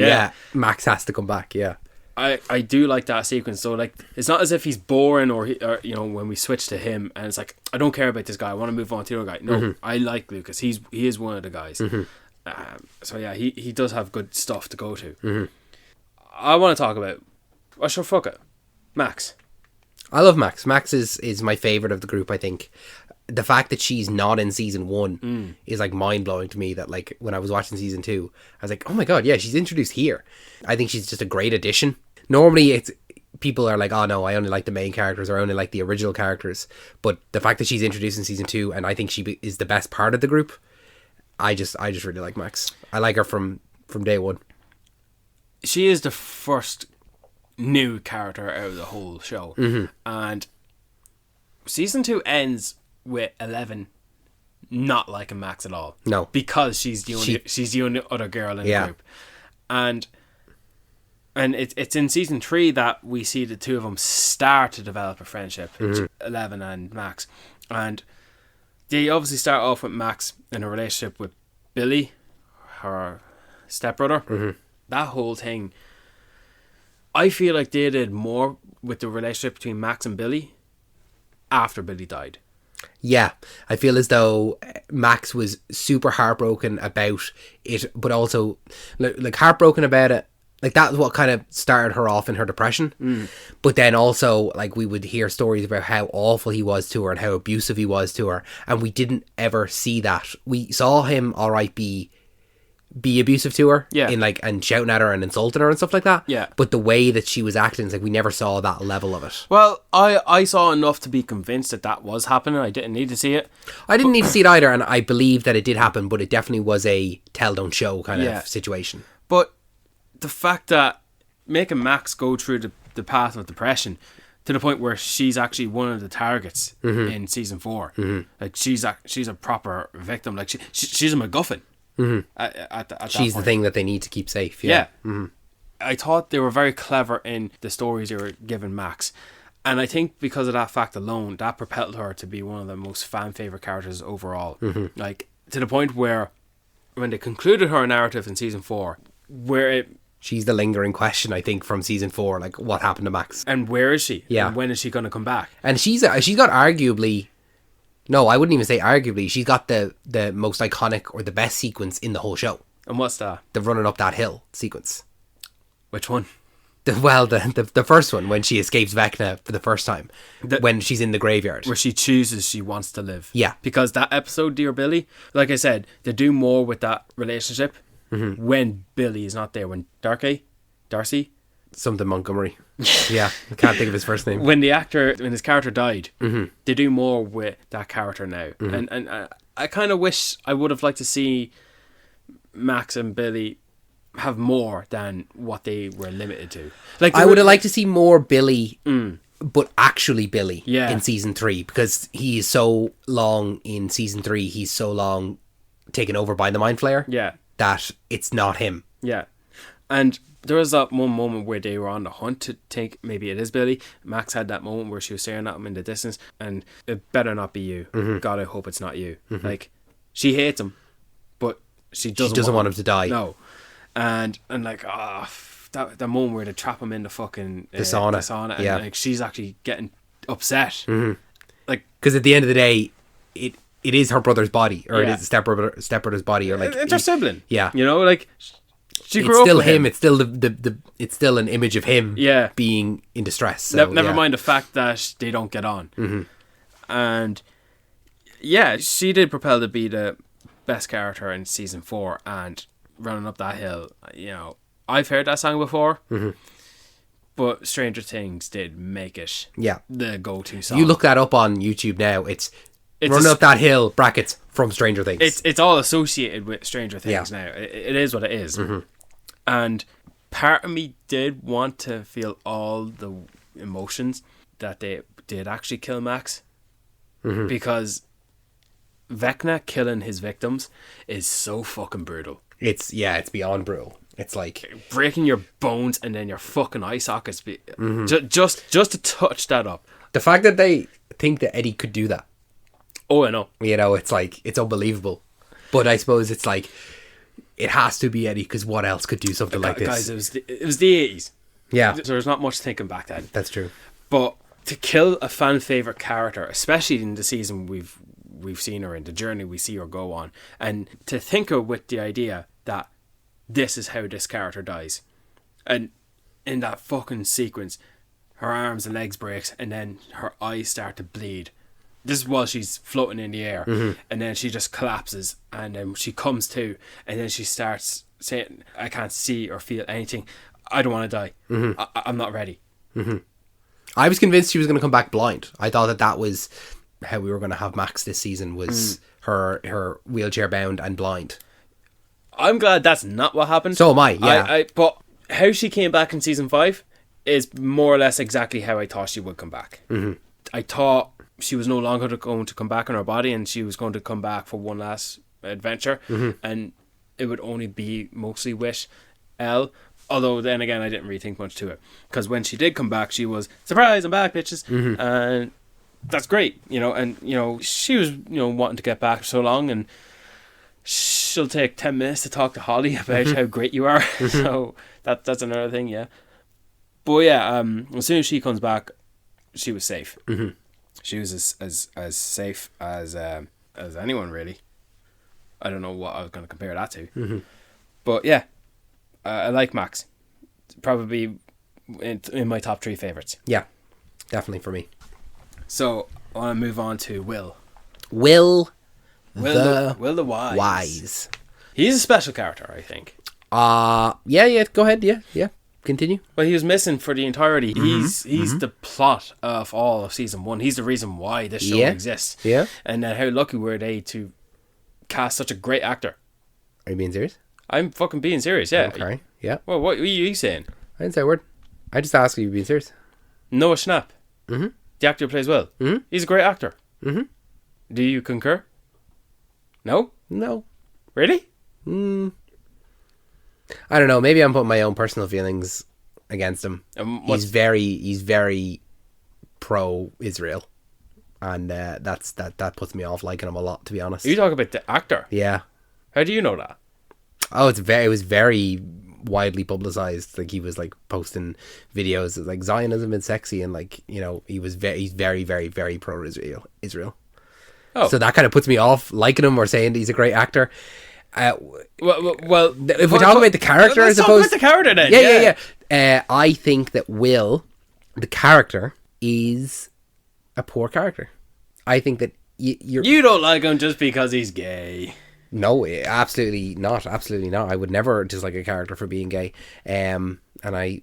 Max has to come back. Yeah. I do like that sequence. So, like, it's not as if he's boring or you know, when we switch to him and it's like, I don't care about this guy, I want to move on to the other guy. No, I like Lucas. He is one of the guys. So yeah, he does have good stuff to go to. I want to talk about, fuck it, Max. I love Max. Max is my favourite of the group, I think. the fact that she's not in season 1 is like mind-blowing to me. That like when I was watching season 2, I was like, oh my god, yeah, she's introduced here. I think she's just a great addition. Normally it's people are like, oh no, I only like the main characters, or I only like the original characters, but the fact that she's introduced in season 2, and I think she is the best part of the group. I just really like Max. I like her from day one. She is the first new character out of the whole show. And season 2 ends with 11 not liking Max at all. No. Because she's the only other girl in the group. And it's in season 3 that we see the two of them start to develop a friendship, 11 and Max. And they obviously start off with Max in a relationship with Billy, her stepbrother. That whole thing, I feel like they did more with the relationship between Max and Billy after Billy died. Yeah, I feel as though Max was super heartbroken about it, but also like heartbroken about it. Like that's what kind of started her off in her depression. But then also like we would hear stories about how awful he was to her and how abusive he was to her, and we didn't ever see that. We saw him all right be abusive to her, in like, and shouting at her and insulting her and stuff like that. Yeah. But the way that she was acting, it's like we never saw that level of it. Well, I saw enough to be convinced that was happening. I didn't need to see it. I didn't need to see it either, and I believe that it did happen, but it definitely was a tell don't show kind of situation. But the fact that making Max go through the path of depression to the point where she's actually one of the targets in season 4, like she's a proper victim. Like she's a MacGuffin. At She's the thing that they need to keep safe. Yeah. I thought they were very clever in the stories they were giving Max, and I think because of that fact alone, that propelled her to be one of the most fan favorite characters overall. Like to the point where when they concluded her narrative in season 4, where she's the lingering question, I think, from season 4, like what happened to Max and where is she? Yeah, and when is she going to come back? And she's got arguably. No, I wouldn't even say arguably. She's got the most iconic or the best sequence in the whole show. And what's that? The running up that hill sequence. Which one? The first one, when she escapes Vecna for the first time. When she's in the graveyard. Where she chooses she wants to live. Yeah. Because that episode, Dear Billy, like I said, they do more with that relationship when Billy is not there. When Darcy? Something Montgomery. Yeah, I can't think of his first name. When his character died, they do more with that character now, and I kind of wish I would have liked to see Max and Billy have more than what they were limited to. Like I would have liked to see more Billy, but actually Billy in season 3, because he is so long in season 3. He's so long taken over by the Mind Flayer. Yeah, that it's not him. Yeah, and there was that one moment where they were on the hunt to think maybe it is Billy. Max had that moment where she was staring at him in the distance, and it better not be you. God, I hope it's not you. Like, she hates him, but she doesn't want him to die. No, and like that moment where they trap him in the fucking the sauna, and like she's actually getting upset. Like, because at the end of the day, it is her brother's body, or it is stepbrother's body, or like it's her sibling. Yeah, you know, like. She it's grew still up with him. It's still it's still an image of him being in distress. So, never mind the fact that they don't get on. And yeah, she did propel to be the best character in season 4, and running up that hill, you know, I've heard that song before, but Stranger Things did make it the go-to song. You look that up on YouTube now, it's running up that hill, brackets, from Stranger Things. It's all associated with Stranger Things now. It is what it is. And part of me did want to feel all the emotions that they did actually kill Max. Because Vecna killing his victims is so fucking brutal. It's beyond brutal. It's like breaking your bones and then your fucking eye sockets. Just to touch that up. The fact that they think that Eddie could do that. Oh, I know. You know, it's like, it's unbelievable. But I suppose it's like, it has to be Eddie, because what else could do something like this? Guys, it was the 80s. Yeah. So there's not much thinking back then. That's true. But to kill a fan favourite character, especially in the season we've seen her in, the journey we see her go on, and to think her with the idea that this is how this character dies. And in that fucking sequence, her arms and legs breaks, and then her eyes start to bleed. This is while she's floating in the air, and then she just collapses, and then she comes to, and then she starts saying, "I can't see or feel anything. I don't want to die. I'm not ready." I was convinced she was going to come back blind. I thought that was how we were going to have Max this season, was her wheelchair bound and blind. I'm glad that's not what happened. So am I, yeah. But how she came back in season 5 is more or less exactly how I thought she would come back. I thought she was no longer going to come back in her body, and she was going to come back for one last adventure, and it would only be mostly with Elle. Although then again, I didn't really think much to it, because when she did come back, she was, "Surprise, I'm back, bitches," and that's great, And she was wanting to get back for so long, and she'll take 10 minutes to talk to Holly about how great you are. So that's another thing, yeah. But yeah, as soon as she comes back, she was safe. She was as safe as anyone, really. I don't know what I was going to compare that to. But yeah, I like Max. Probably in my top 3 favourites. Yeah, definitely for me. So I want to move on to Will. Will the Wise. Wise. He's a special character, I think. Yeah, go ahead, yeah. Continue. Well, he was missing for the entirety. He's the plot of all of season 1. He's the reason why this show exists. Yeah. And how lucky were they to cast such a great actor. Are you being serious? I'm fucking being serious, yeah. Okay, yeah. Well, what are you saying? I didn't say a word. I just asked you being serious. Noah Schnapp. The actor who plays Will. He's a great actor. Do you concur? No? No. Really? I don't know. Maybe I'm putting my own personal feelings against him. He's very pro-Israel. And that puts me off liking him a lot, to be honest. Are you talking about the actor? Yeah. How do you know that? Oh, it was very widely publicized. Like, he was like posting videos of like Zionism and sexy, and like, he's very, very, very pro Israel. Oh. So that kind of puts me off liking him or saying he's a great actor. Well, if we're talking about the character, I suppose. Let's talk about the character then. Yeah. I think that Will, the character, is a poor character. I think that you don't like him just because he's gay. No, absolutely not. Absolutely not. I would never dislike a character for being gay. And I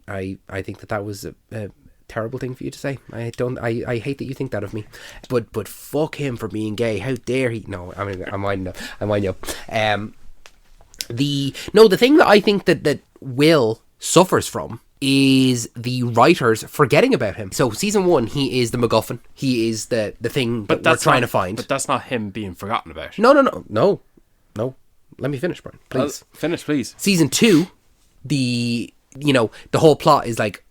think that was a terrible thing for you to say. I hate that you think that of me. But fuck him for being gay. How dare he? No, I mean, I'm winding up. The thing that I think that Will suffers from is the writers forgetting about him. So season 1, he is the MacGuffin. He is the thing that we're trying to find. But that's not him being forgotten about. No. Let me finish, Brian. Please. Finish, please. Season 2, the whole plot is like,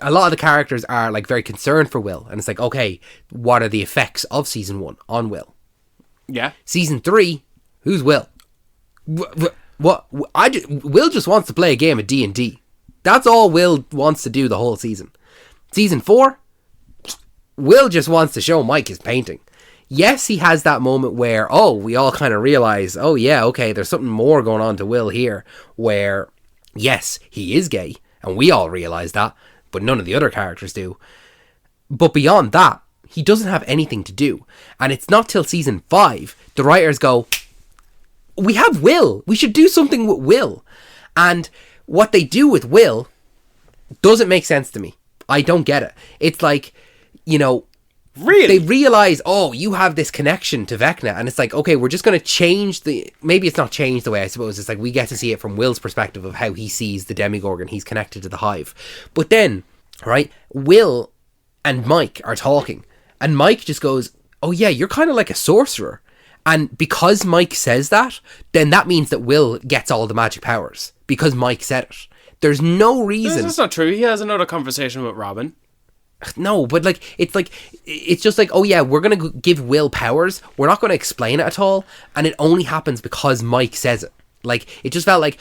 a lot of the characters are like very concerned for Will, and it's like, okay, what are the effects of season 1 on Will? Yeah. Season 3, who's Will? Will just wants to play a game of D&D. That's all Will wants to do the whole season. Season 4, Will just wants to show Mike his painting. Yes, he has that moment where, we all kind of realize, there's something more going on to Will here, where, yes, he is gay, and we all realize that, but none of the other characters do. But beyond that, he doesn't have anything to do. And it's not till season 5, the writers go, we have Will, we should do something with Will. And what they do with Will doesn't make sense to me. I don't get it. It's like, really? They realize, you have this connection to Vecna, and it's like, okay, we're just going to change maybe it's not changed the way, I suppose. It's like we get to see it from Will's perspective of how he sees the Demigorgon. He's connected to the Hive. But then, right, Will and Mike are talking, and Mike just goes, oh yeah, you're kind of like a sorcerer. And because Mike says that, then that means that Will gets all the magic powers, because Mike said it. There's no reason. That's not true. He has another conversation with Robin. No, but it's just like, we're going to give Will powers. We're not going to explain it at all. And it only happens because Mike says it. Like, it just felt like,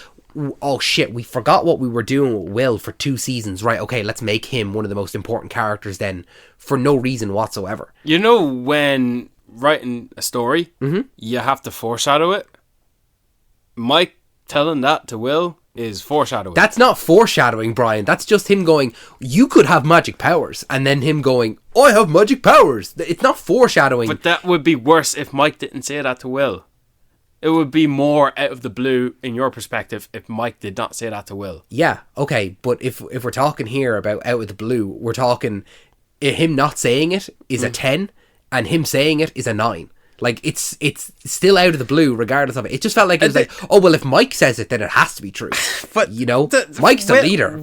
oh shit, we forgot what we were doing with Will for 2 seasons. Right, okay, let's make him one of the most important characters then, for no reason whatsoever. When writing a story, you have to foreshadow it. Mike telling that to Will is foreshadowing. That's not foreshadowing, Brian. That's just him going, you could have magic powers. And then him going, I have magic powers. It's not foreshadowing. But that would be worse if Mike didn't say that to Will. It would be more out of the blue, in your perspective, if Mike did not say that to Will. Yeah, okay. But if we're talking here about out of the blue, we're talking him not saying it is a 10 and him saying it is a 9. Like, it's still out of the blue, regardless of it. It just felt like it was like, oh, well, if Mike says it, then it has to be true. But you know, Mike's the leader.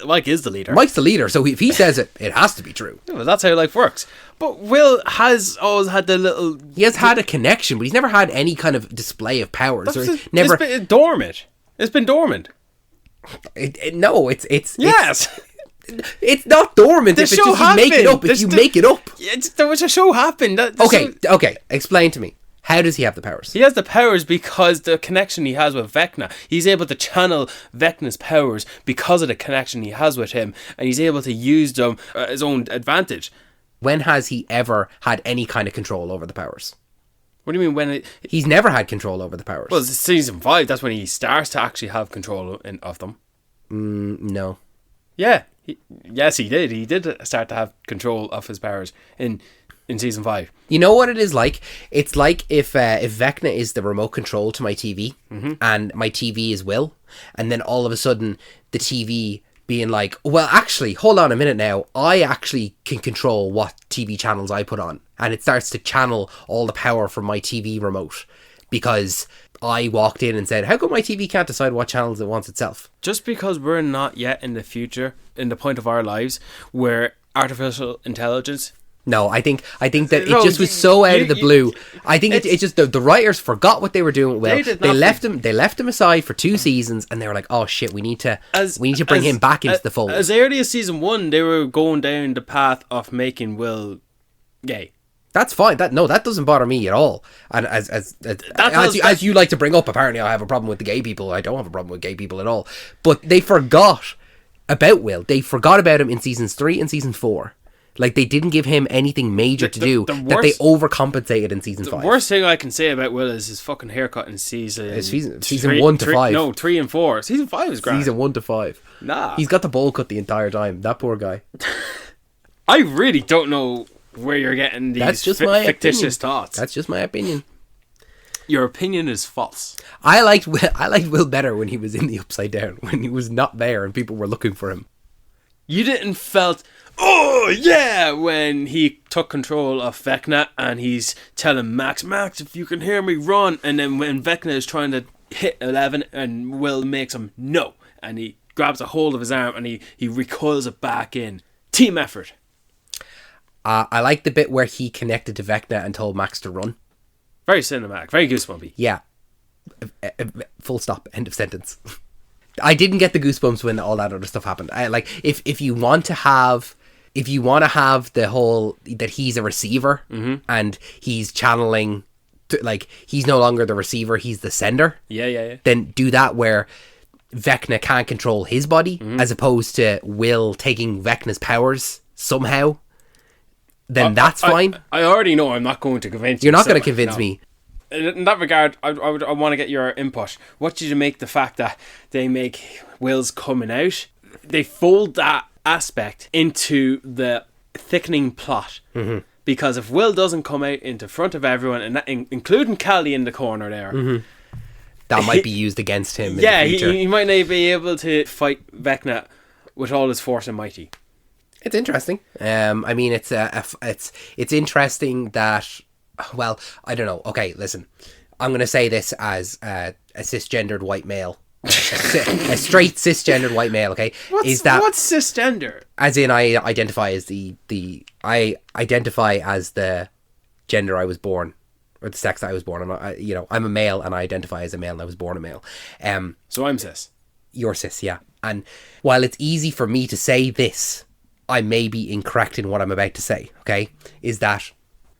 Mike is the leader. Mike's the leader, so if he says it, it has to be true. Yeah, well, that's how life works. But Will has always had the little... He has had a connection, but he's never had any kind of display of powers. Never. It's been dormant. It's been dormant. No, it's Yes. It's not dormant. The If it's show just you make it up. If you make it up. There was a show happened. Okay. Explain to me. How does he have the powers? He has the powers because the connection he has with Vecna. He's able to channel Vecna's powers because of the connection he has with him, and he's able to use them at his own advantage. When has he ever had any kind of control over the powers? What do you mean He's never had control over the powers. Well, it's season 5. That's when he starts to actually have control of them. No. Yeah. Yes, he did. He did start to have control of his powers in season 5. You know what it is like? It's like if Vecna is the remote control to my TV, and my TV is Will, and then all of a sudden the TV being like, well, actually, hold on a minute now, I actually can control what TV channels I put on, and it starts to channel all the power from my TV remote, because I walked in and said, how come my TV can't decide what channels it wants itself? Just because we're not yet in the future, in the point of our lives, where artificial intelligence... No, I think that it just was so out of the blue. I think it just the writers forgot what they were doing. Well, they left him aside for 2 seasons, and they were like, "Oh shit, we need to bring him back into the fold." As early as season 1, they were going down the path of making Will gay. That's fine. That doesn't bother me at all. And as you like to bring up, apparently I have a problem with the gay people. I don't have a problem with gay people at all. But they forgot about Will. They forgot about him in seasons 3 and season 4. Like, they didn't give him anything major to do, that they overcompensated in season 5. The worst thing I can say about Will is his fucking haircut in season 1 to 5. No, 3 and 4. Season 5 is grand. Season 1 to 5. Nah. He's got the bowl cut the entire time. That poor guy. I really don't know where you're getting these fictitious thoughts. That's just my opinion. Your opinion is false. I liked Will better when he was in the Upside Down, when he was not there and people were looking for him. You didn't felt, oh yeah, when he took control of Vecna and he's telling Max, if you can hear me, run. And then when Vecna is trying to hit 11 and Will makes him no, and he grabs a hold of his arm and he recoils it back in. Team effort. I like the bit where he connected to Vecna and told Max to run. Very cinematic, very goosebumpy. Yeah. Full stop. End of sentence. I didn't get the goosebumps when all that other stuff happened. I like if you want to have the whole that he's a receiver and he's channeling, like, he's no longer the receiver, he's the sender. Yeah. Then do that where Vecna can't control his body, as opposed to Will taking Vecna's powers somehow. Then that's fine. I already know I'm not going to convince you. You're not going to convince me. In that regard, I want to get your input. What did you make the fact that they make Will's coming out? They fold that aspect into the thickening plot. Mm-hmm. Because if Will doesn't come out into front of everyone, and that, including Callie in the corner there, that might be used against him. Yeah, in the future. He might not be able to fight Vecna with all his force and mighty. It's interesting. I mean, it's interesting that. Well, I don't know. Okay, listen. I'm going to say this as a cisgendered white male. A straight cisgendered white male, okay? What's cisgender? As in, I identify as I identify as the gender I was born, or the sex that I was born. I'm a male and I identify as a male and I was born a male. So I'm cis. You're cis, yeah. And while it's easy for me to say this, I may be incorrect in what I'm about to say, okay? Is that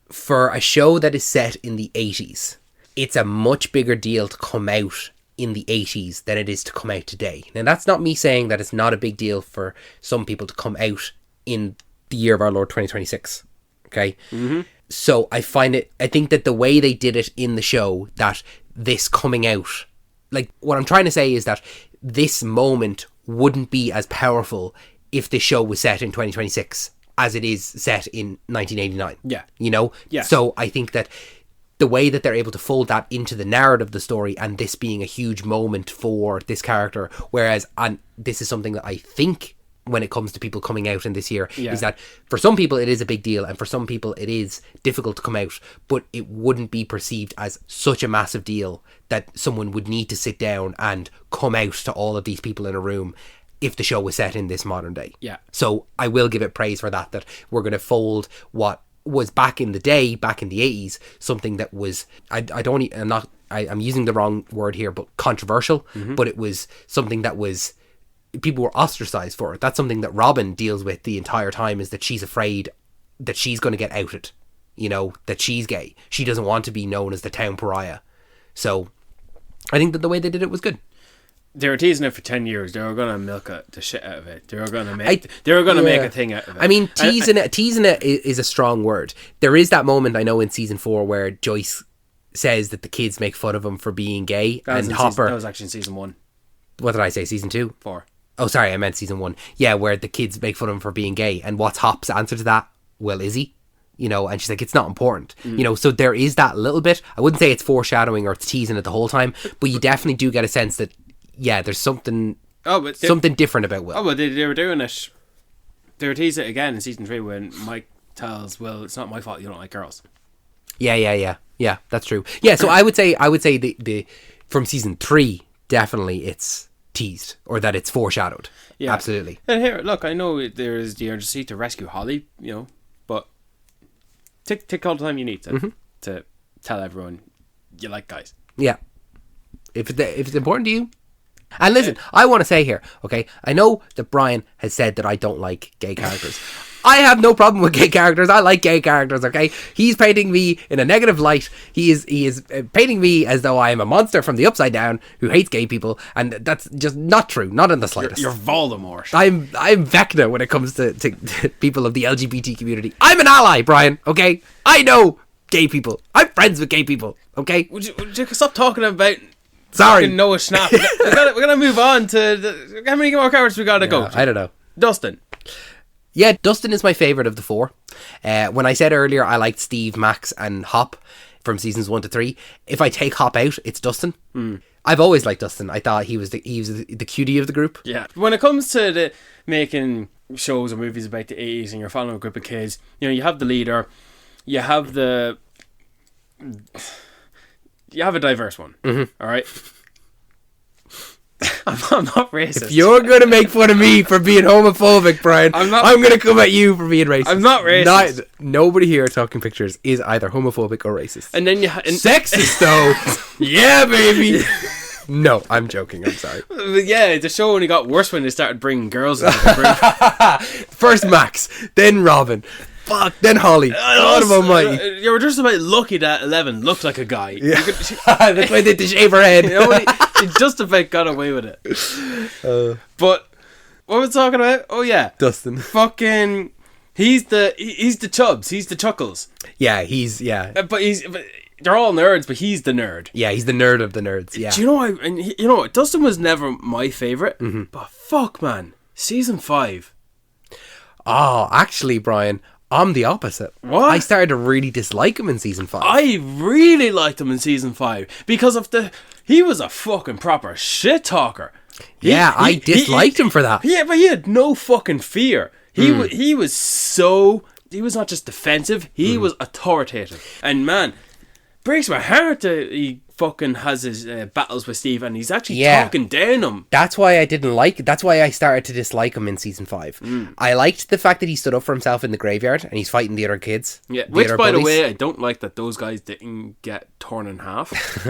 for a show that is set in the 80s, it's a much bigger deal to come out in the 80s than it is to come out today. Now, that's not me saying that it's not a big deal for some people to come out in the year of our Lord 2026, okay? Mm-hmm. So I think that the way they did it in the show, that this coming out, like, what I'm trying to say is that this moment wouldn't be as powerful if the show was set in 2026 as it is set in 1989. Yeah. You know? Yeah. So I think that the way that they're able to fold that into the narrative of the story, and this being a huge moment for this character, whereas, and this is something that I think when it comes to people coming out in this year, is that for some people it is a big deal, and for some people it is difficult to come out, but it wouldn't be perceived as such a massive deal that someone would need to sit down and come out to all of these people in a room if the show was set in this modern day. Yeah. So I will give it praise for that we're going to fold what was back in the day, back in the 80s, something that was, I'm using the wrong word here, but controversial, but it was something that was, people were ostracized for it. That's something that Robin deals with the entire time, is that she's afraid that she's going to get outed, you know, that she's gay. She doesn't want to be known as the town pariah. So I think that the way they did it was good. They were teasing it for 10 years. They were going to milk the shit out of it. They were going to make a thing out of it. I mean, teasing it is a strong word. There is that moment, I know, in season 4 where Joyce says that the kids make fun of him for being gay, and Hopper... that was actually in season 1. What did I say? Season 2? 4. Oh, sorry, I meant season 1. Yeah, where the kids make fun of him for being gay. And what's Hop's answer to that? Well, is he? You know, and she's like, it's not important. You know, so there is that little bit. I wouldn't say it's foreshadowing or it's teasing it the whole time, but you definitely do get a sense that, yeah, there's something different about Will. Oh, but they were doing it. They were teasing it again in season 3 when Mike tells Will, it's not my fault you don't like girls. Yeah, that's true. Yeah, so I would say the from season 3, definitely it's teased, or that it's foreshadowed. Yeah, absolutely. And here, look, I know there's the urgency to rescue Holly, you know, but take all the time you need to tell everyone you like guys. Yeah, if it's important to you. And listen, I want to say here, okay, I know that Brian has said that I don't like gay characters. I have no problem with gay characters. I like gay characters, okay? He's painting me in a negative light. He is painting me as though I am a monster from the upside down who hates gay people, and that's just not true, not in the slightest. You're Voldemort. I'm Vecna when it comes to people of the LGBT community. I'm an ally, Brian, okay? I know gay people. I'm friends with gay people, okay? Would you stop talking about... Sorry. Noah Schnapp. We're gonna move on to... How many more characters we gotta go? I don't know. Dustin. Yeah, Dustin is my favourite of the 4. When I said earlier I liked Steve, Max and Hop from seasons 1 to 3, if I take Hop out, it's Dustin. I've always liked Dustin. I thought he was the cutie of the group. Yeah. When it comes to the making shows or movies about the 80s and you're following a group of kids, you know, you have the leader, you have a diverse one. All right. I'm not racist. If you're going to make fun of me for being homophobic, Brian, I'm going to come at you for being racist. I'm not racist. Nobody here at Talking Pictures is either homophobic or racist. And then sexist though. Yeah, baby. No, I'm joking. I'm sorry. Yeah, the show only got worse when they started bringing girls into the group. First Max, then Robin. Fuck, then Holly. God almighty. You were just about lucky that 11 looked like a guy. Yeah. That's why they had to shave her head. You know, he just about got away with it. But what was I talking about? Oh yeah, Dustin. Fucking, he's the chubs. He's the chuckles. Yeah, But they're all nerds, but he's the nerd. Yeah, he's the nerd of the nerds. Yeah. Do you know? You know, Dustin was never my favorite. But fuck, man, season 5. Oh, actually, Brian, I'm the opposite. What? I started to really dislike him in season 5. I really liked him in season 5 because of he was a fucking proper shit talker. I disliked him for that. Yeah, but he had no fucking fear. He was not just defensive, he was authoritative. And man, breaks my heart that he fucking has his battles with Steve and he's actually talking down him. That's why I started to dislike him in season 5. I liked the fact that he stood up for himself in the graveyard and he's fighting the other kids. Yeah, which by the way, I don't like that those guys didn't get torn in half.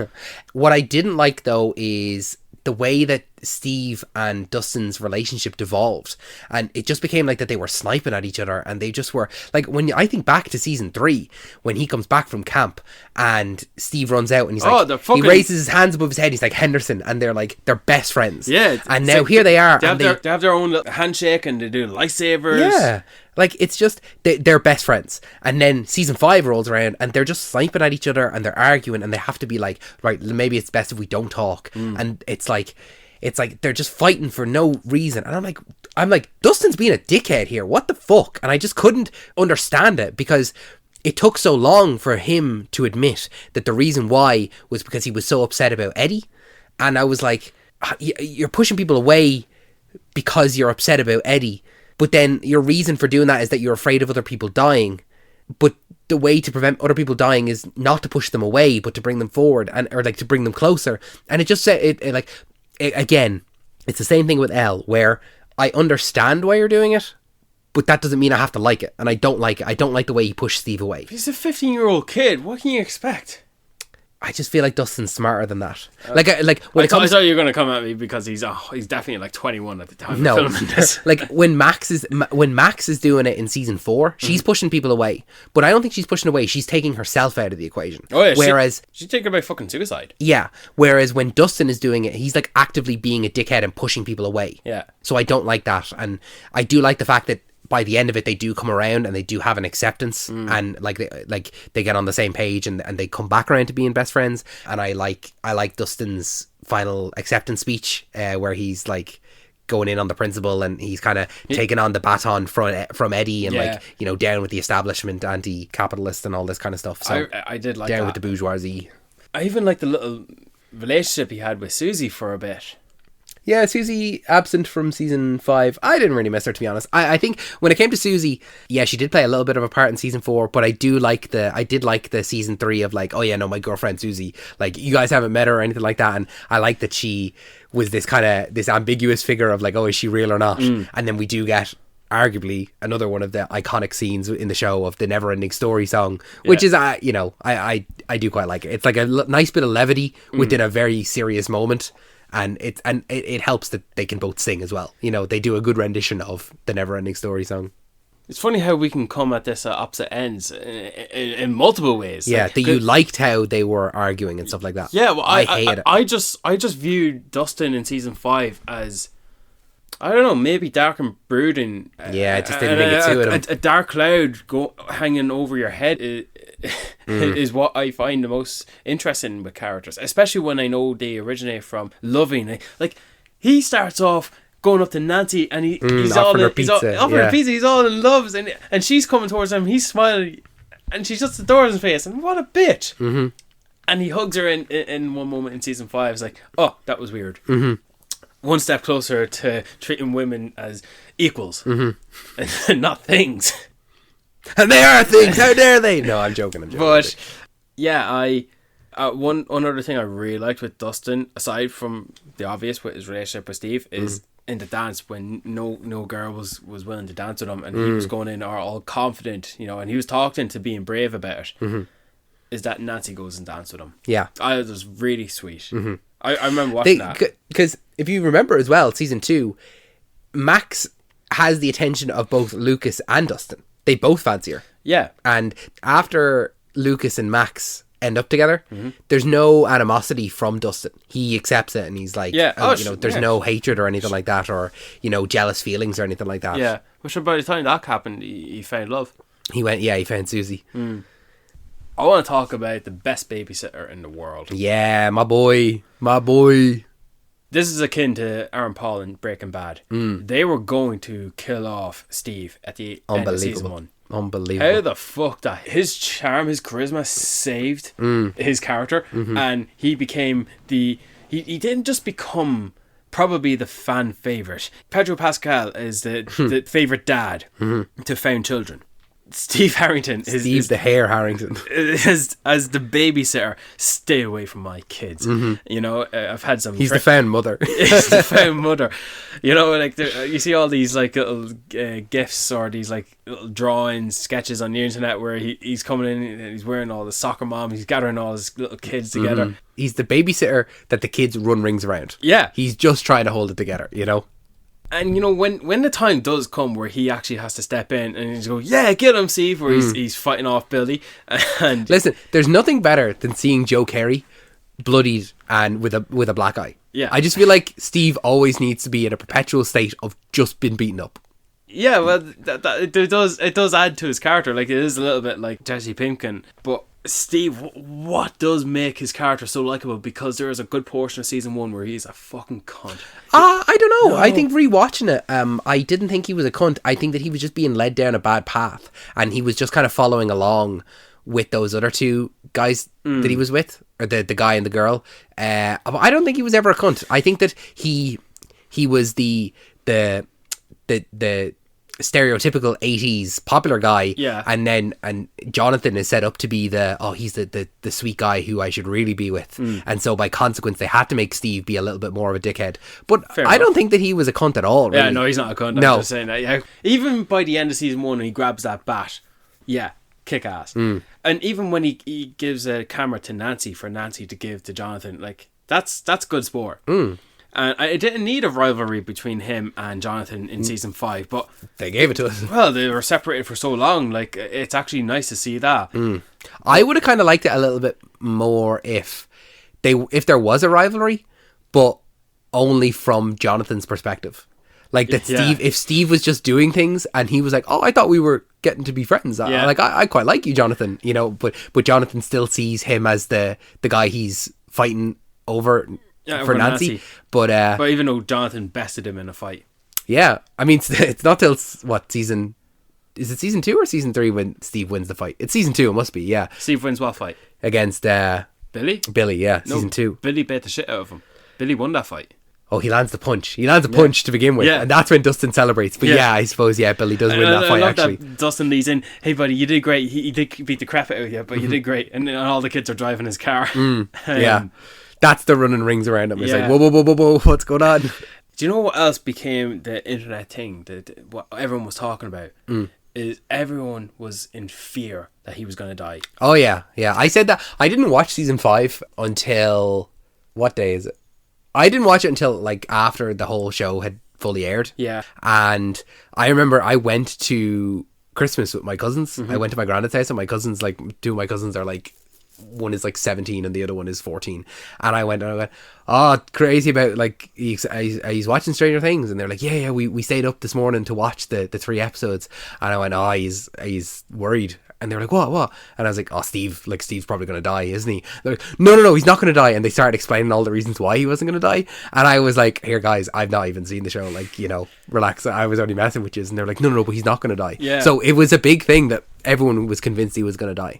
What I didn't like though is the way that Steve and Dustin's relationship devolved, and it just became like that they were sniping at each other, and they just were like, when I think back to season 3 when he comes back from camp and Steve runs out and he's he raises his hands above his head, he's like Henderson, and they're best friends. Yeah, and now here they are, they have their own little handshake and they do lightsabers. Yeah, like it's just they're best friends. And then season 5 rolls around and they're just sniping at each other and they're arguing and they have to be like, right, maybe it's best if we don't talk. And it's like, it's like they're just fighting for no reason. And I'm like, Dustin's being a dickhead here. What the fuck? And I just couldn't understand it because it took so long for him to admit that the reason why was because he was so upset about Eddie. And I was like, you're pushing people away because you're upset about Eddie. But then your reason for doing that is that you're afraid of other people dying. But the way to prevent other people dying is not to push them away, but to bring them forward or like to bring them closer. And it just said again, it's the same thing with Elle, where I understand why you're doing it, but that doesn't mean I have to like it. And I don't like it. I don't like the way he pushed Steve away. He's a 15-year-old kid. What can you expect? I just feel like Dustin's smarter than that. When I thought you were going to come at me because he's definitely like 21 at the time of filming this. Like when Max is doing it in season 4, she's pushing people away, but I don't think she's pushing away. She's taking herself out of the equation. Oh yeah, whereas she's thinking about fucking suicide. Yeah, whereas when Dustin is doing it, he's like actively being a dickhead and pushing people away. Yeah. So I don't like that, and I do like the fact that by the end of it, they do come around and they do have an acceptance, and they get on the same page and they come back around to being best friends. And I like Dustin's final acceptance speech, where he's like going in on the principal and he's kind of taking on the baton from Eddie and like, you know, down with the establishment, anti-capitalist and all this kind of stuff. So I did like down that. with the bourgeoisie. I even like the little relationship he had with Susie for a bit. Yeah, Susie, absent from season 5. I didn't really miss her, to be honest. I think when it came to Susie, yeah, she did play a little bit of a part in season 4, but I did like the season 3 of like, oh yeah, no, my girlfriend Susie, like, you guys haven't met her or anything like that, and I like that she was this ambiguous figure of like, oh, is she real or not? And then we do get arguably another one of the iconic scenes in the show of the Never Ending Story song, which is I do quite like it. It's like a nice bit of levity within a very serious moment. And it helps that they can both sing as well. You know, they do a good rendition of the Never Ending Story song. It's funny how we can come at this at opposite ends in multiple ways. Yeah, like, that you liked how they were arguing and stuff like that. Yeah, well, I hate it. I just viewed Dustin in season 5 as, I don't know, maybe dark and brooding. Yeah, I just didn't think it suited him. A dark cloud hanging over your head is what I find the most interesting with characters, especially when I know they originate from loving. Like he starts off going up to Nancy and he's offering her pizza. He's all in love, and she's coming towards him. He's smiling, and she shuts the door in his face. And what a bitch! Mm-hmm. And he hugs her in one moment in season 5. It's like, oh, that was weird. Mm-hmm. One step closer to treating women as equals and not things. And they are things. How dare they? No, I'm joking. But yeah, one other thing I really liked with Dustin, aside from the obvious with his relationship with Steve, is in the dance when no girl was willing to dance with him, and he was going in all confident, you know, and he was talking to being brave about it. Is that Nancy goes and dances with him? Yeah, it was really sweet. I remember watching that because if you remember as well, season 2, Max has the attention of both Lucas and Dustin. They both fancy her. Yeah. And after Lucas and Max end up together, there's no animosity from Dustin. He accepts it and he's like, there's no hatred or anything like that, or, you know, jealous feelings or anything like that. Yeah. But sure, by the time that happened, he found love. He found Susie. I want to talk about the best babysitter in the world. Yeah, my boy. This is akin to Aaron Paul in Breaking Bad. They were going to kill off Steve at the end of season 1. Unbelievable. How the fuck that his charm, his charisma saved his character, and he became he didn't just become probably the fan favorite. Pedro Pascal is the favorite dad to found children. Steve Harrington is the hair Harrington is as the babysitter. Stay away from my kids. You know, I've had some. He's the found mother. He's the found mother. You know, like you see all these like little gifs or these like little drawings, sketches on the internet where he's coming in and he's wearing all the soccer mom. He's gathering all his little kids together. He's the babysitter that the kids run rings around. Yeah, he's just trying to hold it together. You know. And you know, when the time does come where he actually has to step in and he's go, yeah, get him, Steve, where he's fighting off Billy. And listen, there's nothing better than seeing Joe Carey bloodied and with a black eye. Yeah, I just feel like Steve always needs to be in a perpetual state of just being beaten up. Yeah, well, it does add to his character. Like, it is a little bit like Jesse Pinkman, but Steve, what does make his character so likable? Because there is a good portion of season 1 where he's a fucking cunt. I don't know. No. I think rewatching it, I didn't think he was a cunt. I think that he was just being led down a bad path, and he was just kind of following along with those other two guys that he was with, or the guy and the girl. I don't think he was ever a cunt. I think that he was the stereotypical 80s popular guy, and Jonathan is set up to be he's the sweet guy who I should really be with, and so by consequence they had to make Steve be a little bit more of a dickhead. But I don't think that he was a cunt at all, really. Yeah, no, he's not a cunt. I'm just saying that. Yeah, even by the end of season 1 when he grabs that bat, kick ass. And even when he gives a camera to Nancy for Nancy to give to Jonathan, like that's good sport. And I didn't need a rivalry between him and Jonathan in season 5, but they gave it to us. Well, they were separated for so long. Like, it's actually nice to see that. I would have kind of liked it a little bit more if there was a rivalry, but only from Jonathan's perspective. Like that, if Steve was just doing things and he was like, "Oh, I thought we were getting to be friends. I quite like you, Jonathan." You know, but Jonathan still sees him as the guy he's fighting over. For Nancy. But even though Jonathan bested him in a fight. Yeah. I mean, it's not till season... Is it season 2 or season 3 when Steve wins the fight? It's season 2, it must be, yeah. Steve wins what fight? Against... Billy? Billy, yeah. No, season 2. Billy beat the shit out of him. Billy won that fight. Oh, he lands the punch. He lands a punch to begin with. Yeah. And that's when Dustin celebrates. But I suppose, Billy does win that fight, actually. That Dustin leads in, "Hey, buddy, you did great. He did beat the crap out of you, but you did great." And then all the kids are driving his car. Yeah. That's the running rings around him. It's like, whoa, what's going on? Do you know what else became the internet thing? What everyone was talking about is everyone was in fear that he was going to die. Oh, yeah. I said that. I didn't watch season 5 until... What day is it? I didn't watch it until, like, after the whole show had fully aired. Yeah. And I remember I went to Christmas with my cousins. I went to my granddad's house, and my cousins, like, two of my cousins are, like... One is like 17 and the other one is 14, and I went, "Oh, crazy about like he's watching Stranger Things," and they're like, yeah, we stayed up this morning to watch the 3 episodes, and I went, "Oh, he's worried," and they're like, what, and I was like, "Oh, Steve's probably gonna die, isn't he?" They're like, no, he's not gonna die, and they started explaining all the reasons why he wasn't gonna die, and I was like, "Here, guys, I've not even seen the show, like, you know, relax, I was only messing with you," and they're like, no, but he's not gonna die. So it was a big thing that everyone was convinced he was gonna die.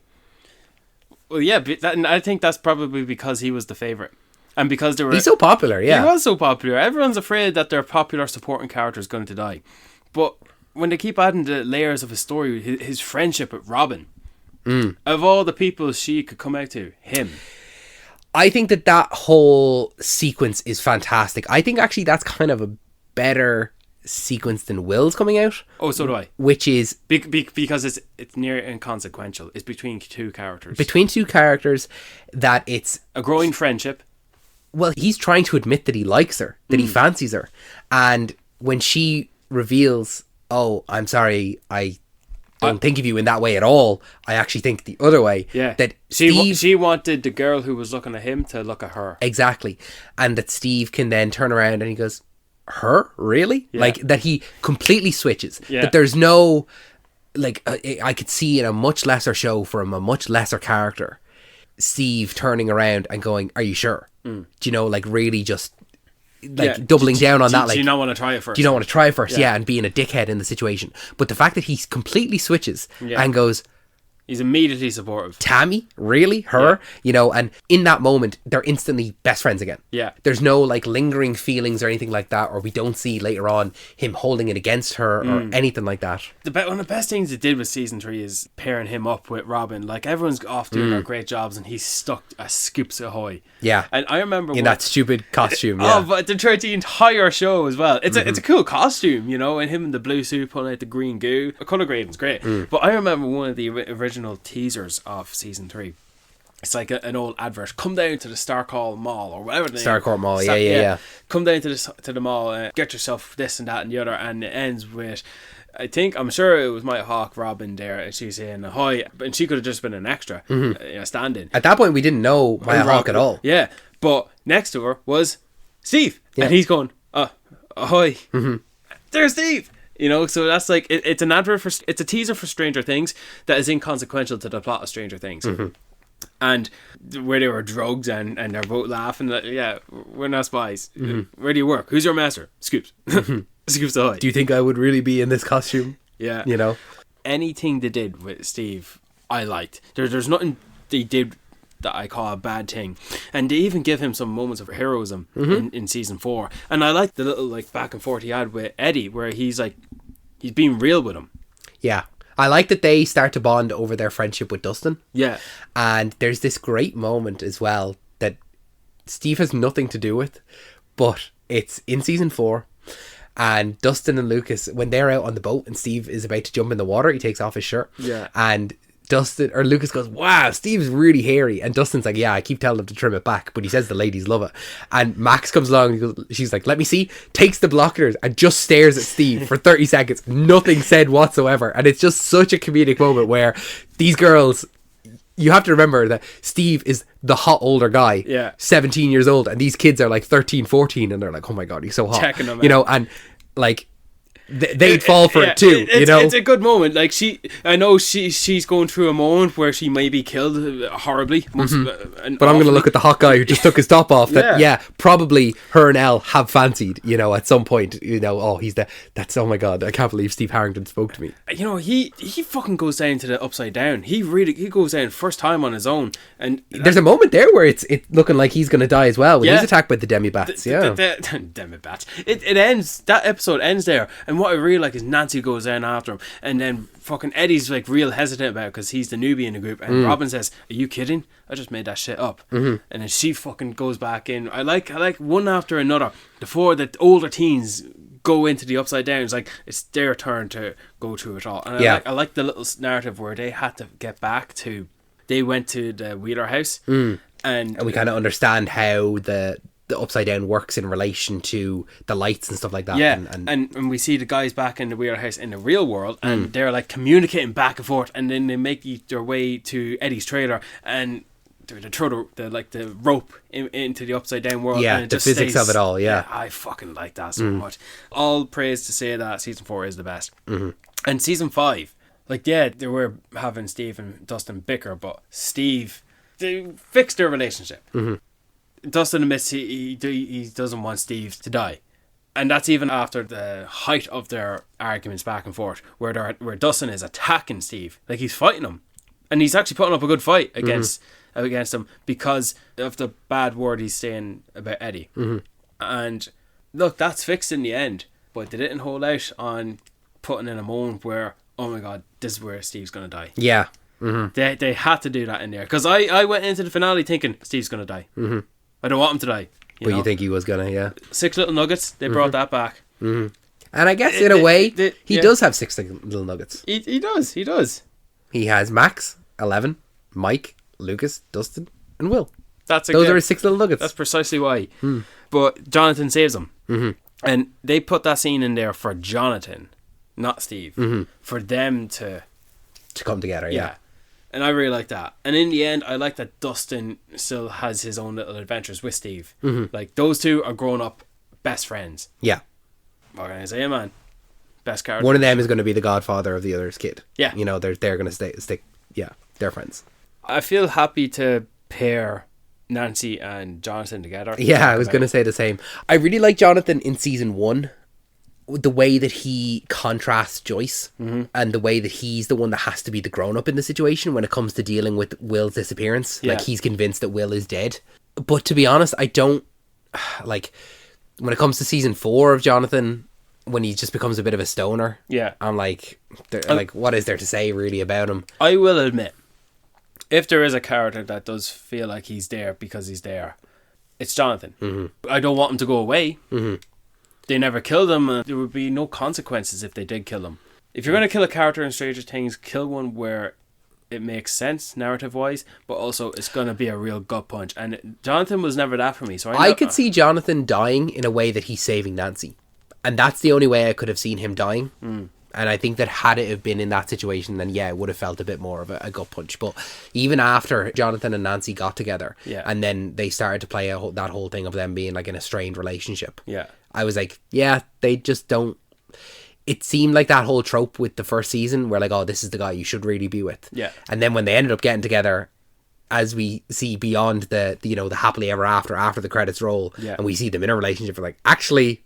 Well, yeah, but I think that's probably because he was the favourite. And because he's so popular, yeah. He was so popular. Everyone's afraid that their popular supporting character is going to die. But when they keep adding the layers of his story, his friendship with Robin, of all the people she could come out to, him. I think that whole sequence is fantastic. I think actually that's kind of a better sequence than Will's coming out. Oh, so do I. Which is... because it's near inconsequential. It's between two characters. That it's... a growing friendship. Well, he's trying to admit that he likes her, that he fancies her. And when she reveals, "Oh, I'm sorry, I don't think of you in that way at all. I actually think the other way." Yeah. That she wanted the girl who was looking at him to look at her. Exactly. And that Steve can then turn around and he goes, "Her? Really?" Yeah. Like, that he completely switches. Yeah. That there's no... Like, I could see in a much lesser show from a much lesser character, Steve turning around and going, "Are you sure?" Do you know, like, really just... like, doubling down on that, like, do you not want to try it first? Do you not want to try it first? Yeah, and being a dickhead in the situation. But the fact that he completely switches and goes... He's immediately supportive. "Tammy? Really? Her?" Yeah. You know, and in that moment, they're instantly best friends again. Yeah. There's no, like, lingering feelings or anything like that, or we don't see later on him holding it against her or anything like that. One of the best things they did with season 3 is pairing him up with Robin. Like, everyone's off doing their great jobs and he's stuck as Scoops Ahoy. Yeah. And I remember... in that stupid costume, yeah. Oh, but throughout the entire show as well. It's a cool costume, you know, and him in the blue suit pulling out the green goo. The colour grading's great. But I remember one of the original teasers of season 3. It's like an old advert. "Come down to the Starcourt Mall," or whatever. Starcourt Mall, yeah. "Come down to the mall, get yourself this and that and the other," and it ends with, I'm sure it was Maya Hawke, Robin there, and she's saying "Ahoy," and she could have just been an extra, stand-in. At that point, we didn't know Maya Hawke at all. Yeah, but next to her was Steve, and he's going, "Ahoy!" There's Steve. You know, so that's like it's an advert it's a teaser for Stranger Things that is inconsequential to the plot of Stranger Things. And where they were drugs and they're both laughing. Like, yeah, we're not spies. Where do you work? Who's your master? Scoops. Scoops Ahoy. Do you think I would really be in this costume? Yeah. You know? Anything they did with Steve, I liked. There's nothing they did that I call a bad thing. And they even give him some moments of heroism in season 4. And I like the little like back and forth he had with Eddie, where he's being real with him. Yeah. I like that they start to bond over their friendship with Dustin. Yeah. And there's this great moment as well that Steve has nothing to do with, but it's in season 4. And Dustin and Lucas, when they're out on the boat and Steve is about to jump in the water, he takes off his shirt. Yeah. And Lucas goes, wow, Steve's really hairy. And Dustin's like, yeah, I keep telling him to trim it back, but he says the ladies love it. And Max comes along and she's like, let me see, takes the blockers and just stares at Steve for 30 seconds. Nothing said whatsoever. And it's just such a comedic moment where these girls, you have to remember that Steve is the hot older guy, 17 years old, and these kids are like 13, 14, and they're like, oh my God, he's so hot. Checking him out. Know, and like, they'd fall for it too, you know. It's a good moment. Like I know she's going through a moment where she may be killed horribly. But I'm going to look at the hot guy who just took his top off. That probably her and Elle have fancied, you know, at some point. You know, oh, that's oh my God, I can't believe Steve Harrington spoke to me. You know, he fucking goes down to the upside down. He goes down first time on his own, and there's a moment there where it's looking like he's going to die as well when he's attacked by the demi-bats. Demi-bats. It ends. That episode ends there. And what I really like is Nancy goes in after him, and then fucking Eddie's like real hesitant about it because he's the newbie in the group, and Robin says, "Are you kidding? I just made that shit up." And then she fucking goes back in. I like one after another. Before the older teens go into the upside down, it's like it's their turn to go through it all. And I like the little narrative where they had to get back to. They went to the Wheeler house, and we kind of understand how the upside down works in relation to the lights and stuff like that. Yeah, and we see the guys back in the Wheeler house in the real world, and they're like communicating back and forth, and then they make their way to Eddie's trailer, and they throw the rope into the upside down world. Yeah, and it the just physics of it all. Yeah, I fucking like that so much. All praise to say that season 4 is the best. And season 5, they were having Steve and Dustin bicker, but they fixed their relationship. Dustin admits he doesn't want Steve to die, and that's even after the height of their arguments back and forth, where Dustin is attacking Steve, like he's fighting him, and he's actually putting up a good fight against him because of the bad word he's saying about Eddie. And look, that's fixed in the end, but they didn't hold out on putting in a moment where, oh my God, this is where Steve's gonna die. Yeah. They had to do that in there, because I went into the finale thinking Steve's gonna die. I don't want him to die. You think he was gonna, yeah. 6 little nuggets, they brought that back. And I guess in a way, he does have 6 little nuggets. He does. He has Max, 11, Mike, Lucas, Dustin, and Will. Those are his 6 little nuggets. That's precisely why. But Jonathan saves them. And they put that scene in there for Jonathan, not Steve. For them to come together, yeah. And I really like that. And in the end, I like that Dustin still has his own little adventures with Steve. Like, those two are grown up best friends. Yeah. What can I say, man? Best character. One of them is going to be the godfather of the other's kid. Yeah. You know, they're going to stick. Yeah, they're friends. I feel happy to pair Nancy and Jonathan together. Yeah, I was going to say the same. I really like Jonathan in season 1. The way that he contrasts Joyce and the way that he's the one that has to be the grown-up in the situation when it comes to dealing with Will's disappearance. Like, he's convinced that Will is dead. But to be honest, I don't... Like, when it comes to season 4 of Jonathan, when he just becomes a bit of a stoner, I'm like, what is there to say really about him? I will admit, if there is a character that does feel like he's there because he's there, it's Jonathan. I don't want him to go away. They never killed him, and there would be no consequences if they did kill him. If you're going to kill a character in Stranger Things, kill one where it makes sense narrative wise, but also it's going to be a real gut punch. And Jonathan was never that for me. So I could see Jonathan dying in a way that he's saving Nancy, and that's the only way I could have seen him dying. And I think that had it have been in that situation, then it would have felt a bit more of a gut punch. But even after Jonathan and Nancy got together, and then they started to play that whole thing of them being like in a strained relationship, I was like, they just don't. It seemed like that whole trope with the first season where like, oh, this is the guy you should really be with. And then when they ended up getting together, as we see beyond the the happily ever after the credits roll, Yeah. and we see them in a relationship, we're like, actually,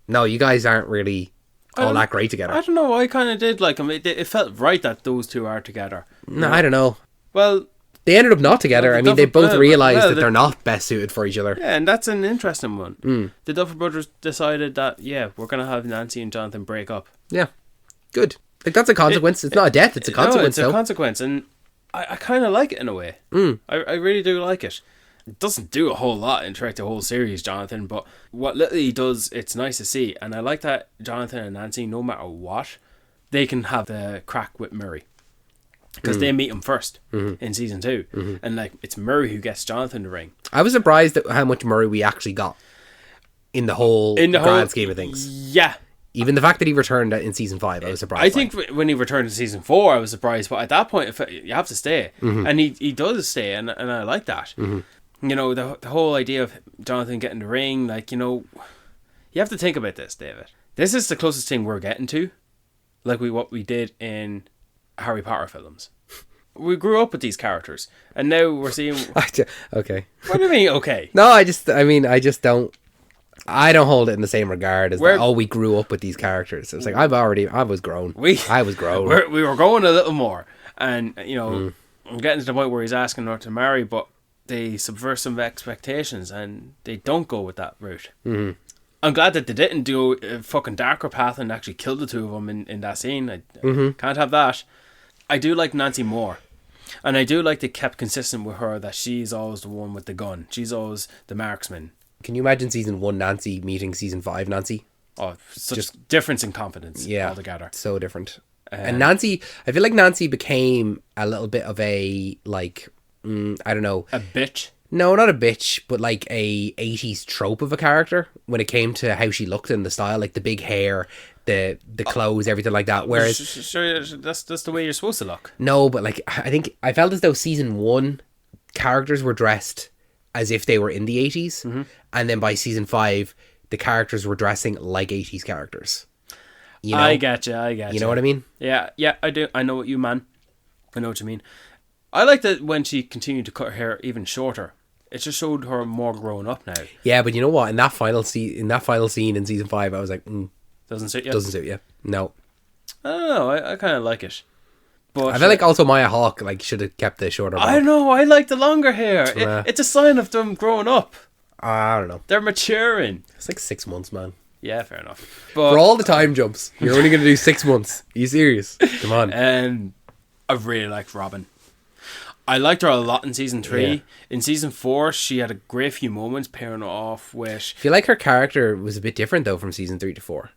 no, you guys aren't really all that great together. I don't know. I kind of did like them. It felt right that those two are together. No, I don't know. Well, They ended up not together. Well, I mean, they both realized that the- they're not best suited for each other. yeah, and that's an interesting one. Mm. The Duffer Brothers decided that, yeah, we're going to have Nancy and Jonathan break up. Yeah, good. Like, that's a consequence. It's not a death. It's a consequence. No, it's a though. consequence, and I kind of like it in a way. Mm. I really do like it. It doesn't do a whole lot in throughout the whole series, Jonathan, but what little he does, it's nice to see. And I like that Jonathan and Nancy, no matter what, they can have the crack with Murray. Because they meet him first in season 2. And like it's Murray who gets Jonathan the ring. I was surprised at how much Murray we actually got in the whole grand scheme of things. Yeah. Even the fact that he returned in season 5, I was surprised. I think when he returned in season 4, I was surprised. But at that point, you have to stay. And he does stay, and I like that. You know, the whole idea of Jonathan getting the ring, like, you know, you have to think about this, David. This is the closest thing we're getting to, like what we did in Harry Potter films. We grew up with these characters, and now we're seeing... Okay. What do you mean, okay? No, I just don't... I don't hold it in the same regard as we grew up with these characters. It's like, I was grown. I was grown. We were going a little more, and, you know, I'm getting to the point where he's asking her to marry, but they subvert some expectations, and they don't go with that route. I'm glad that they didn't do a fucking darker path and actually kill the two of them in that scene. I can't have that. I do like Nancy more. And I do like they kept consistent with her that she's always the one with the gun. She's always the marksman. Can you imagine season 1 Nancy meeting season 5 Nancy? Oh, such difference in confidence altogether. So different. And Nancy, I feel like Nancy became a little bit of a, like, I don't know. A bitch? No, not a bitch, but like a 80s trope of a character when it came to how she looked and the style, like the big hair, the clothes, everything like that. Whereas sure, that's the way you're supposed to look. No, but like I felt as though season 1 characters were dressed as if they were in the 80s, and then by season 5 the characters were dressing like 80s characters. You know? I get you. You know what I mean? Yeah, I do. I know what you mean. I know what you mean. I like that when she continued to cut her hair even shorter. It just showed her more grown up now. Yeah, but you know what? In that final scene in season 5, I was like, doesn't suit you. Doesn't suit you. No. I don't know. I kind of like it. But I feel like also Maya Hawke like should have kept the shorter. I know. I like the longer hair. It's a sign of them growing up. I don't know. They're maturing. It's like 6 months, man. Yeah, fair enough. But for all the time jumps, you're only going to do 6 months. Are you serious? Come on. I really liked Robin. I liked her a lot in season 3. Yeah. In season 4, she had a great few moments pairing off with... I feel like her character was a bit different though from season 3 to 4.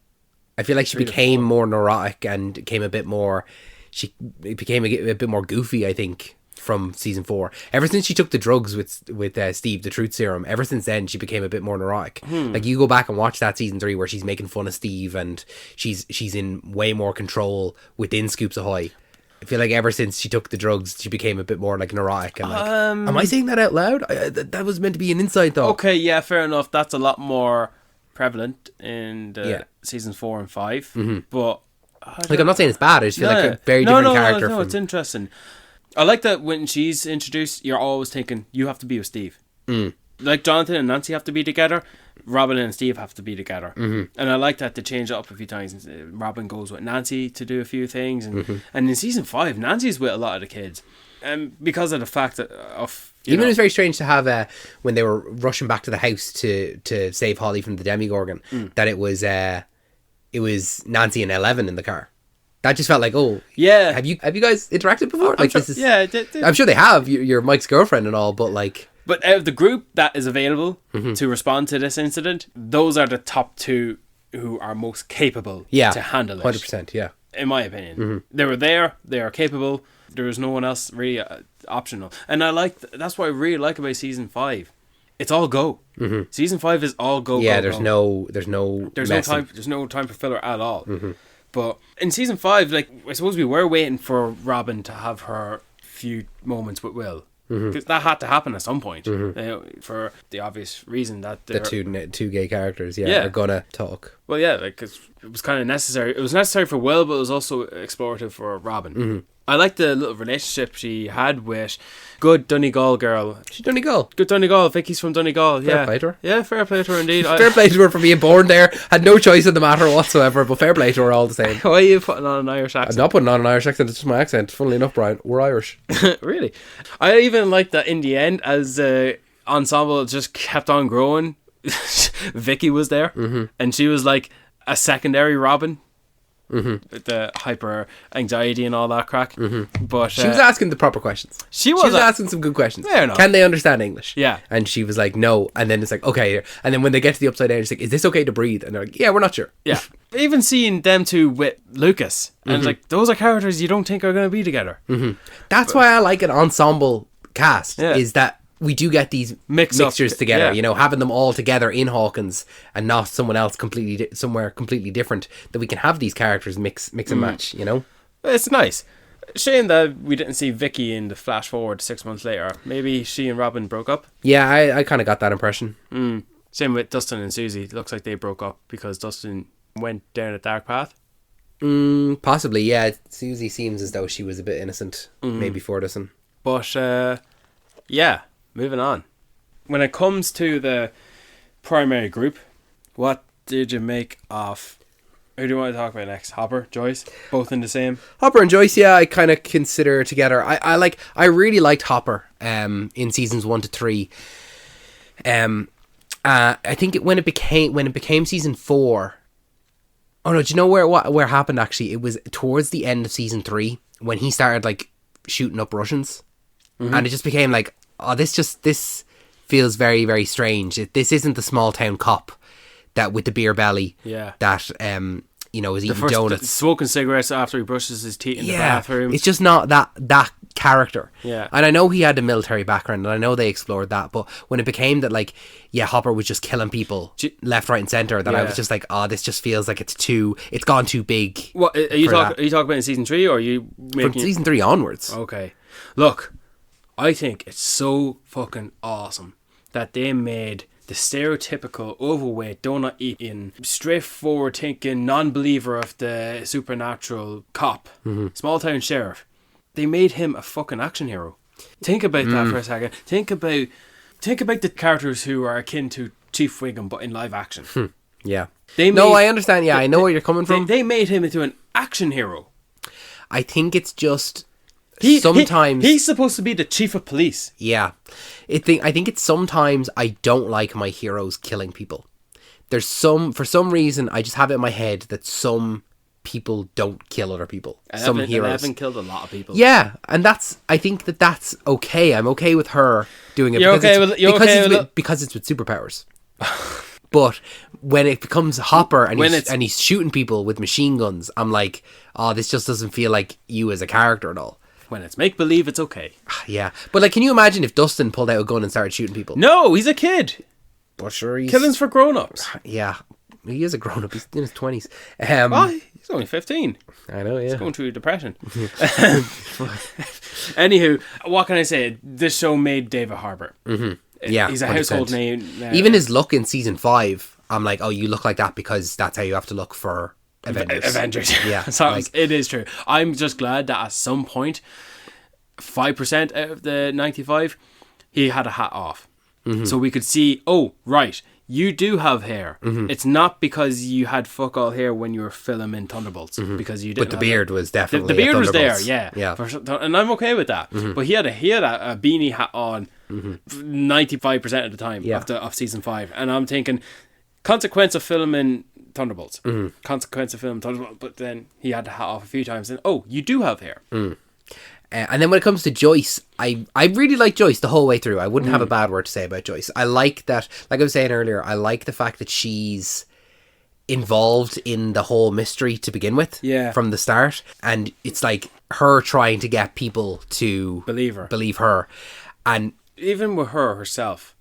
I feel like she became more neurotic and became a bit more... She became a bit more goofy, I think, from season 4. Ever since she took the drugs with Steve, the truth serum, ever since then she became a bit more neurotic. Like you go back and watch that season 3 where she's making fun of Steve and she's in way more control within Scoops Ahoy. I feel like ever since she took the drugs, she became a bit more like neurotic and like. Am I saying that out loud? That was meant to be an insight, though. Okay, yeah, fair enough. That's a lot more prevalent in the seasons 4 and 5. But like, I'm not saying it's bad. I just feel like a very different character. No, it's interesting. I like that when she's introduced, you're always thinking you have to be with Steve. Like Jonathan and Nancy have to be together. Robin and Steve have to be together. And I like that they change it up a few times. Robin goes with Nancy to do a few things. And in season 5, Nancy's with a lot of the kids. And because of the fact that it was very strange to have when they were rushing back to the house to save Holly from the Demogorgon, that it was Nancy and 11 in the car. That just felt like, oh yeah. Have you guys interacted before? I'm sure, this is they I'm sure they have. You're Mike's girlfriend and all, but like. But out of the group that is available to respond to this incident, those are the top 2 who are most capable to handle it. 100%, yeah. In my opinion. They were there, they are capable, there was no one else really optional. And that's what I really like about season 5. It's all go. Season 5 is all go. Yeah, go, there's go. there's no time. There's no time for filler at all. But in season 5, like, I suppose we were waiting for Robin to have her few moments with Will. Because that had to happen at some point, for the obvious reason that the two gay characters, are gonna talk. Well, yeah, like it was kind of necessary. It was necessary for Will, but it was also explorative for Robin. I like the little relationship she had with good Donegal girl. She's Donegal. Good Donegal. Vicky's from Donegal. Fair play to her. Yeah, fair play to her indeed. Fair play to her for being born there. Had no choice in the matter whatsoever, but fair play to her all the same. Why are you putting on an Irish I'm accent? not putting on an Irish accent, it's just my accent. Funnily enough, Brian, we're Irish. Really? I even like that in the end, as ensemble just kept on growing. Vicky was there, and she was like a secondary Robin. With the hyper anxiety and all that crack. But She was asking the proper questions. She was asking some good questions. Fair enough. Can they understand English? Yeah. And she was like, no. And then it's like, okay. And then when they get to the upside down, she's like, is this okay to breathe? And they're like, yeah, we're not sure. Yeah. Even seeing them two with Lucas, and it's like, those are characters you don't think are going to be together. That's why I like an ensemble cast, Yeah. is that we do get these mixtures together, yeah. you know, having them all together in Hawkins and not someone else somewhere completely different, that we can have these characters mix and match, you know? It's nice. Shame that we didn't see Vicky in the flash forward 6 months later. Maybe she and Robin broke up. Yeah, I kind of got that impression. Same with Dustin and Susie. It looks like they broke up because Dustin went down a dark path. Possibly, yeah. Susie seems as though she was a bit innocent, maybe for this one. But, yeah, moving on. When it comes to the primary group, what did you make of... Who do you want to talk about next? Hopper, Joyce? Both in the same? Hopper and Joyce, yeah, I kind of consider together. I really liked Hopper in seasons 1 to 3. I think when it became season 4... Oh no, do you know where happened actually? It was towards the end of season 3 when he started like shooting up Russians. And it just became like, oh, this feels very, very strange. This isn't the small town cop that with the beer belly. Yeah. That you know, is eating donuts, smoking cigarettes after he brushes his teeth in the bathroom. It's just not that character. Yeah. And I know he had a military background, and I know they explored that, but when it became that, like, yeah, Hopper was just killing people left, right, and centre, that I was just like, oh, this just feels like it's gone too big. What are you talking about in season 3, or are you making from season 3 onwards? Okay, look, I think it's so fucking awesome that they made the stereotypical overweight, donut eating, straightforward thinking, non-believer of the supernatural cop, small town sheriff. They made him a fucking action hero. Think about that for a second. Think about the characters who are akin to Chief Wiggum, but in live action. Yeah. I understand. Yeah, I know where you're coming from. They made him into an action hero. I think it's just sometimes he's supposed to be the chief of police. Yeah, I think it's sometimes I don't like my heroes killing people. For some reason I just have it in my head that some people don't kill other people. Some heroes. Eleven killed a lot of people. Yeah, and I think that's okay. I'm okay with her doing it because it's with superpowers. But when it becomes Hopper and he's shooting people with machine guns, I'm like, oh, this just doesn't feel like you as a character at all. When it's make-believe, it's okay. Yeah. But, like, can you imagine if Dustin pulled out a gun and started shooting people? No, he's a kid. But sure, killing's for grown-ups. Yeah. He is a grown-up. He's in his 20s. He's only 15. I know, yeah. He's going through depression. Anywho, what can I say? This show made David Harbour. Yeah, he's a 100%. Household name now. Even his look in season 5, I'm like, oh, you look like that because that's how you have to look for Avengers. Yeah, it is true. I'm just glad that at some point, 5% out of the 95, he had a hat off. So we could see, oh, right, you do have hair. It's not because you had fuck all hair when you were filming Thunderbolts, because you didn't. But the beard was definitely the beard was there, yeah. Yeah. And I'm okay with that. But he had a beanie hat on 95% of the time of season 5, and I'm thinking, consequence of filming Thunderbolts. Consequence of filming Thunderbolts, but then he had the hat off a few times, and oh, you do have hair. And then when it comes to Joyce, I really like Joyce the whole way through. I wouldn't have a bad word to say about Joyce. I like that, like I was saying earlier, I like the fact that she's involved in the whole mystery to begin with, from the start, and it's like her trying to get people to believe her, and even with herself,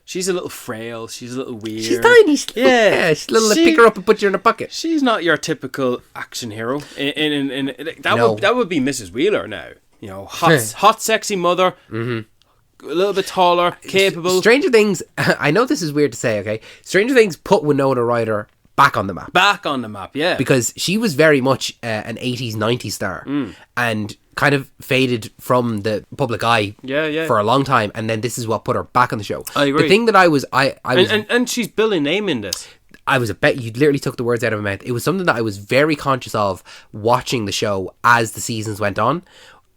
she's a little frail, she's a little weird, she's tiny, she's a little, pick her up and put you in a bucket. She's not your typical action hero. That would be Mrs. Wheeler now, you know, hot sexy mother, a little bit taller, capable. Stranger Things, I know this is weird to say, okay, Stranger Things put Winona Ryder back on the map. Back on the map, yeah. Because she was very much an 80s, 90s star and kind of faded from the public eye for a long time. And then this is what put her back on the show. I agree. The thing that I was... And she's building name in this. I was a bet you literally took the words out of my mouth. It was something that I was very conscious of watching the show as the seasons went on.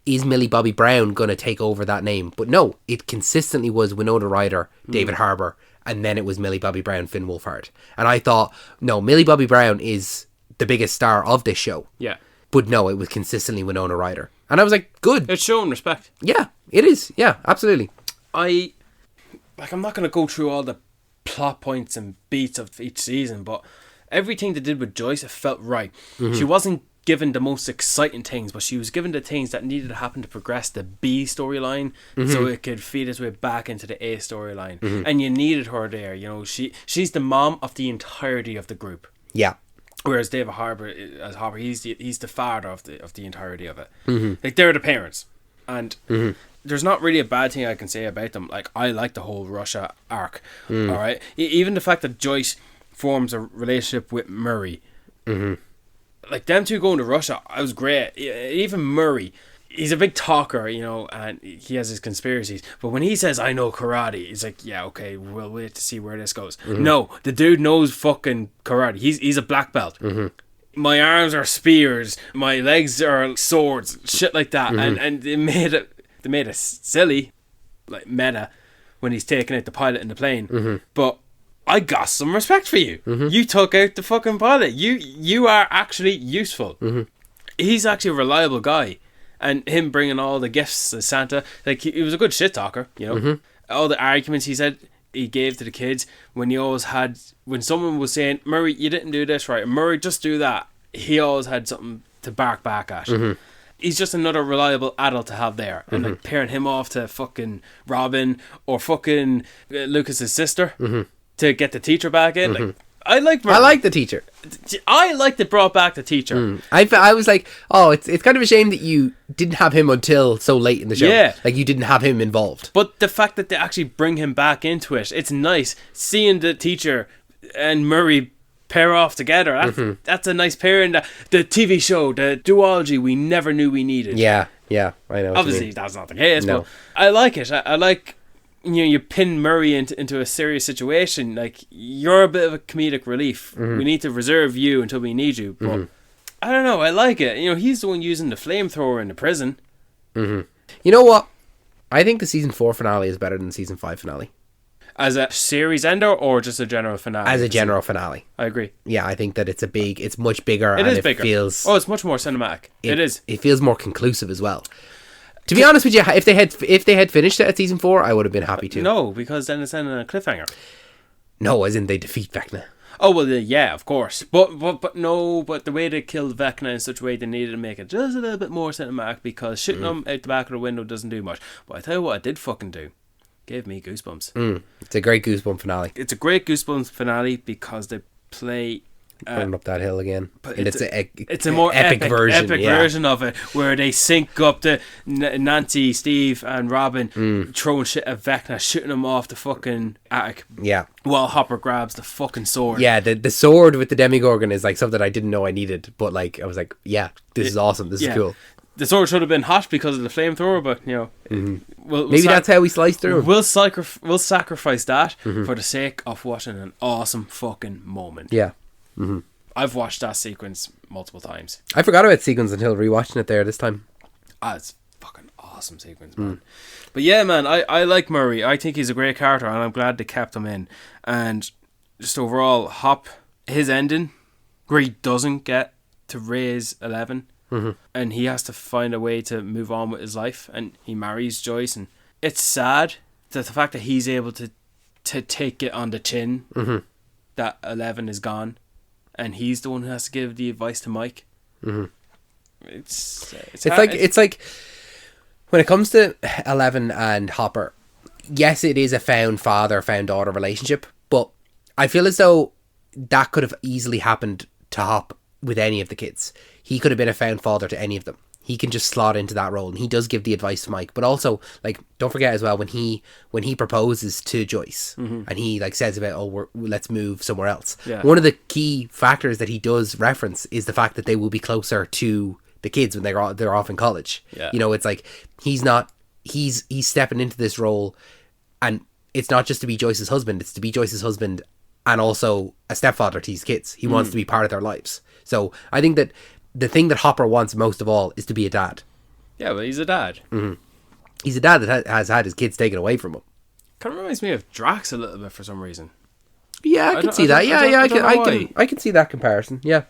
Is Millie Bobby Brown going to take over that name? But no, it consistently was Winona Ryder, David Harbour, and then it was Millie Bobby Brown, Finn Wolfhard. And I thought, no, Millie Bobby Brown is the biggest star of this show. Yeah. But no, it was consistently Winona Ryder. And I was like, good. It's showing respect. Yeah, it is. Yeah, absolutely. I'm not going to go through all the plot points and beats of each season, but everything they did with Joyce, it felt right. She wasn't given the most exciting things, but she was given the things that needed to happen to progress the B storyline so it could feed its way back into the A storyline. And you needed her there. You know, she's the mom of the entirety of the group. Yeah. Whereas David Harbour, he's the father of the entirety of it. Like, they're the parents. And there's not really a bad thing I can say about them. Like, I like the whole Russia arc. All right, even the fact that Joyce forms a relationship with Murray. Like, them two going to Russia, I was great. Even Murray, he's a big talker, you know, and he has his conspiracies. But when he says, I know karate, he's like, yeah, okay, we'll wait to see where this goes. No, the dude knows fucking karate. He's a black belt. My arms are spears. My legs are swords. Shit like that. And they made it silly, like meta, when he's taking out the pilot in the plane. But I got some respect for you. You took out the fucking pilot. You are actually useful. He's actually a reliable guy. And him bringing all the gifts to Santa, like, he was a good shit talker, you know. All the arguments he gave to the kids, when someone was saying, Murray, you didn't do this right, Murray, just do that, he always had something to bark back at. He's just another reliable adult to have there. And like, pairing him off to fucking Robin or fucking Lucas's sister to get the teacher back in, like, I like Murray. I like the teacher. I like they brought back the teacher. I was like, oh, it's kind of a shame that you didn't have him until so late in the show. Yeah. Like, you didn't have him involved. But the fact that they actually bring him back into it, it's nice. Seeing the teacher and Murray pair off together, that's a nice pairing. The TV show, the duology we never knew we needed. Yeah, I know. Obviously, that's not the case, No. but I like it. I like... You know, you pin Murray into a serious situation. Like, you're a bit of a comedic relief. We need to reserve you until we need you. But I don't know. I like it. You know, he's the one using the flamethrower in the prison. You know what? I think the season 4 finale is better than the season 5 finale. As a series ender or just a general finale? As a general finale. I agree. Yeah, I think that it's much bigger. It bigger. Feels... Oh, it's much more cinematic. It is. It feels more conclusive as well. To be honest with you, if they had finished it at season 4, I would have been happy too. No, because then it's ending on a cliffhanger. No, as in they defeat Vecna. Oh well, yeah, of course. But the way they killed Vecna in such a way, they needed to make it just a little bit more cinematic, because shooting him out the back of the window doesn't do much. But I tell you what, it did fucking do. Gave me goosebumps. It's a great goosebump finale. It's a great goosebumps finale because they play. Running up that hill again, and it's a more epic version of it, where they sync up to Nancy, Steve, and Robin throwing shit at Vecna, shooting him off the fucking attic. Yeah, while Hopper grabs the fucking sword. Yeah, the sword with the Demigorgon is like something I didn't know I needed, but like I was like, yeah, this is awesome. This is cool. The sword should have been hot because of the flamethrower, but you know, maybe that's how we sliced through. We'll sacrifice that for the sake of watching an awesome fucking moment. Yeah. I've watched that sequence multiple times. I forgot about sequence until rewatching it there this time. It's fucking awesome sequence, man. But yeah, man, I like Murray. I think he's a great character, and I'm glad they kept him in. And just overall, Hop, his ending, where he doesn't get to raise 11, and he has to find a way to move on with his life, and he marries Joyce, and it's sad that the fact that he's able to take it on the chin that 11 is gone, and he's the one who has to give the advice to Mike. It's like when it comes to 11 and Hopper, yes, it is a found father, found daughter relationship, but I feel as though that could have easily happened to Hop with any of the kids. He could have been a found father to any of them. he can just slot into that role, and he does give the advice to Mike. But also, like, don't forget as well when he proposes to Joyce, and he like says about, let's move somewhere else. Yeah. One of the key factors that he does reference is the fact that they will be closer to the kids when they're off in college. Yeah. You know, it's like he's stepping into this role, and it's not just to be Joyce's husband; it's to be Joyce's husband and also a stepfather to his kids. He wants to be part of their lives. So I think that the thing that Hopper wants most of all is to be a dad. Yeah, but he's a dad. He's a dad that has had his kids taken away from him. Kind of reminds me of Drax a little bit for some reason. Yeah, I can see that. Yeah, I can see that comparison. Yeah.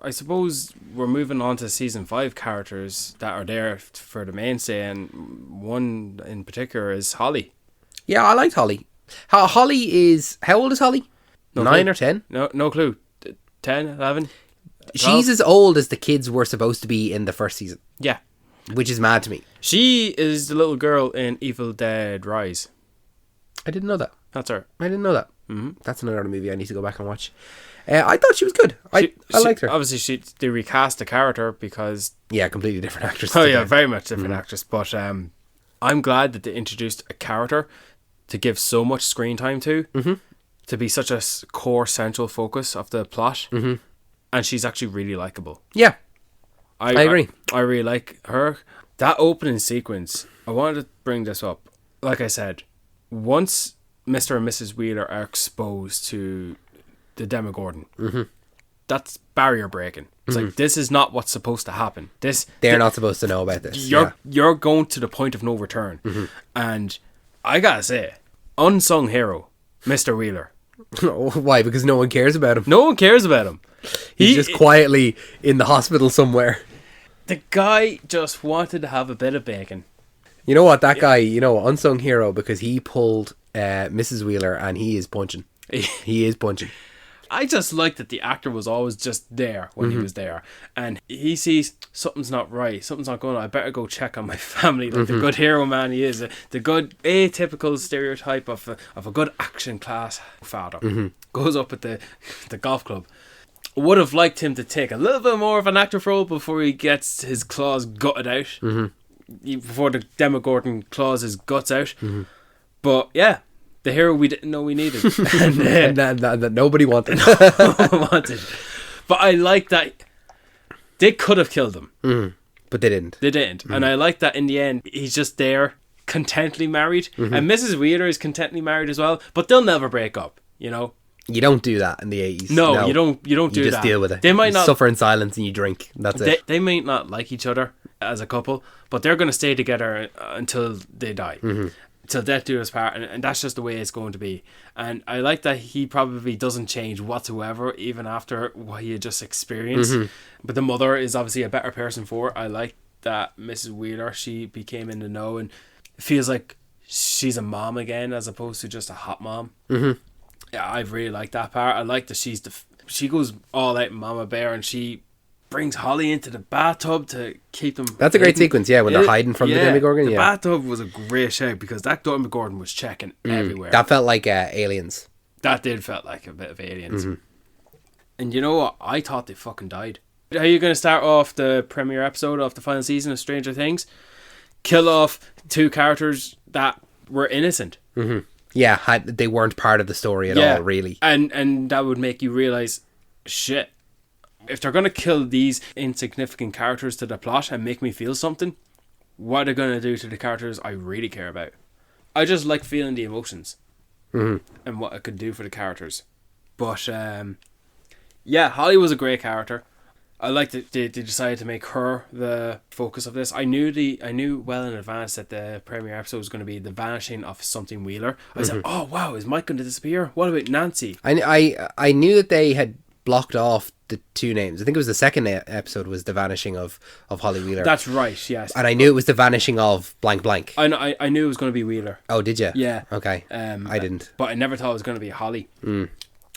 I suppose we're moving on to season 5 characters that are there for the mainstay, and one in particular is Holly. Yeah, I liked Holly. Holly is... How old is Holly? No 9 clue. or 10? No clue. 10, 11? 12? She's as old as the kids were supposed to be in the first season, Yeah. which is mad to me. She is the little girl in Evil Dead Rise. I didn't know that. That's her. I didn't know that. That's another movie I need to go back and watch. I thought she was good. I liked her. Obviously, they recast the character because... Yeah, completely different actress. Oh, yeah, very much different actress. But I'm glad that they introduced a character to give so much screen time to be such a core central focus of the plot. And she's actually really likable. Yeah, I agree. I really like her. That opening sequence, I wanted to bring this up. Like I said, once Mr. and Mrs. Wheeler are exposed to the Demogorgon, that's barrier breaking. It's like, this is not what's supposed to happen. They're not supposed to know about this. You're going to the point of no return. And I gotta say, unsung hero, Mr. Wheeler. Why? Because no one cares about him. No one cares about him. He's just quietly in the hospital somewhere. The guy just wanted to have a bit of bacon. You know what? That guy, unsung hero, because he pulled Mrs. Wheeler and he is punching. He is punching. I just like that the actor was always just there when he was there. And he sees something's not right, something's not going on. I better go check on my family. Like the good hero man he is. The good atypical stereotype of a good action class father. Goes up at the golf club. Would have liked him to take a little bit more of an active role before he gets his claws gutted out. Before the Demogorgon claws his guts out. But yeah, the hero we didn't know we needed. And that nobody wanted. no one wanted. But I like that they could have killed him. But they didn't. They didn't. And I like that in the end, he's just there, contently married. And Mrs. Wheeler is contently married as well. But they'll never break up, You don't do that in the 80s. No, you don't do that. You just deal with it. They might you not suffer in silence and you drink. That's it. They might not like each other as a couple, but they're going to stay together until they die. Till death do us part, and that's just the way it's going to be. And I like that he probably doesn't change whatsoever, even after what he had just experienced. But the mother is obviously a better person for it. I like that Mrs. Wheeler, she became in the know and feels like she's a mom again as opposed to just a hot mom. Yeah, I really like that part. I like that she goes all out mama bear, and she brings Holly into the bathtub to keep them. That's a great sequence, yeah, when they're hiding from the Demogorgon. The bathtub was a great shout because that Demogorgon was checking everywhere. That felt like Aliens. That did felt like a bit of Aliens. And you know what? I thought they fucking died. How are you going to start off the premiere episode of the final season of Stranger Things? Kill off 2 characters that were innocent. Yeah, they weren't part of the story at all, really. And that would make you realise, shit, if they're going to kill these insignificant characters to the plot and make me feel something, what are they going to do to the characters I really care about? I just like feeling the emotions and what it could do for the characters. But, yeah, Holly was a great character. I like that they decided to make her the focus of this. I knew well in advance that the premiere episode was going to be the vanishing of something Wheeler. I was like, oh wow, is Mike going to disappear? What about Nancy? I knew that they had blocked off the 2 names. I think it was the second episode was the vanishing of Holly Wheeler. That's right, yes. And I knew it was the vanishing of blank blank. I knew it was going to be Wheeler. Oh, did you? Yeah. Okay. I didn't. But I never thought it was going to be Holly.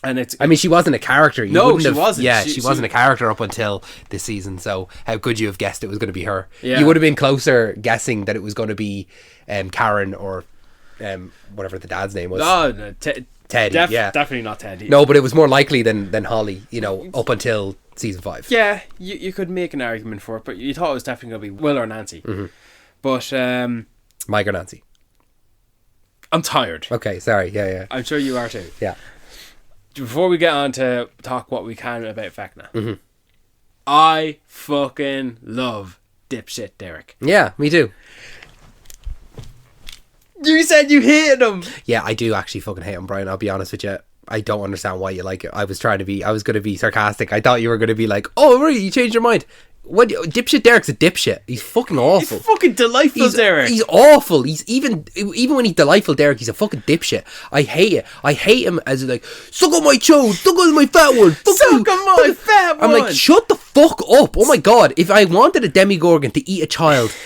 And I mean, she wasn't a character. She wasn't. Yeah, she wasn't a character up until this season. So how could you have guessed it was going to be her? Yeah. You would have been closer guessing that it was going to be Karen or whatever the dad's name was. Oh, no, Teddy, yeah. Definitely not Teddy. No, but it was more likely than Holly, up until season 5. Yeah, you could make an argument for it, but you thought it was definitely going to be Will or Nancy. Mm-hmm. But Mike or Nancy. I'm tired. Okay, sorry. Yeah. I'm sure you are too. Yeah. Before we get on to talk what we can about Vecna, Mm-hmm. I fucking love dipshit Derek. Yeah, me too. You said you hated him. Yeah, I do actually fucking hate him, Brian. I'll be honest with you. I don't understand why you like it. I was going to be sarcastic. I thought you were going to be like, oh, really? You changed your mind? What? Dipshit Derek's a dipshit. He's fucking awful. He's fucking delightful, Derek. He's awful. He's even when he's delightful, Derek, he's a fucking dipshit. I hate it. I hate him as like, suck on my chode, suck on my fat one, suck on my fat one. I'm like, shut the fuck up. Oh my god, if I wanted a Demogorgon to eat a child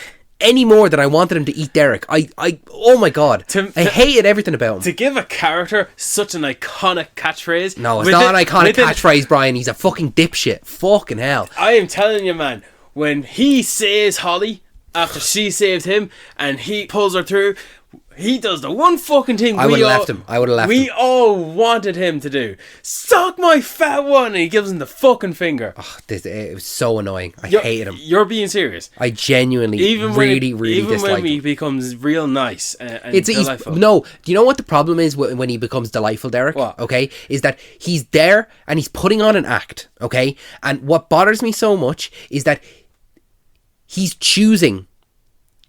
any more than I wanted him to eat Derek, oh my god, I hated everything about him. To give a character such an iconic catchphrase. No, it's not an iconic catchphrase, Brian. He's a fucking dipshit. Fucking hell. I am telling you, man, when he saves Holly after she saved him and he pulls her through, he does the one fucking thing I would have left him. We all wanted him to do. Suck my fat one, and he gives him the fucking finger. Oh, it was so annoying. I hated him. You're being serious. I genuinely, really disliked him. When he becomes real nice and delightful. No, do you know what the problem is when he becomes delightful, Derek? What? Okay, is that he's there and he's putting on an act. Okay, and what bothers me so much is that he's choosing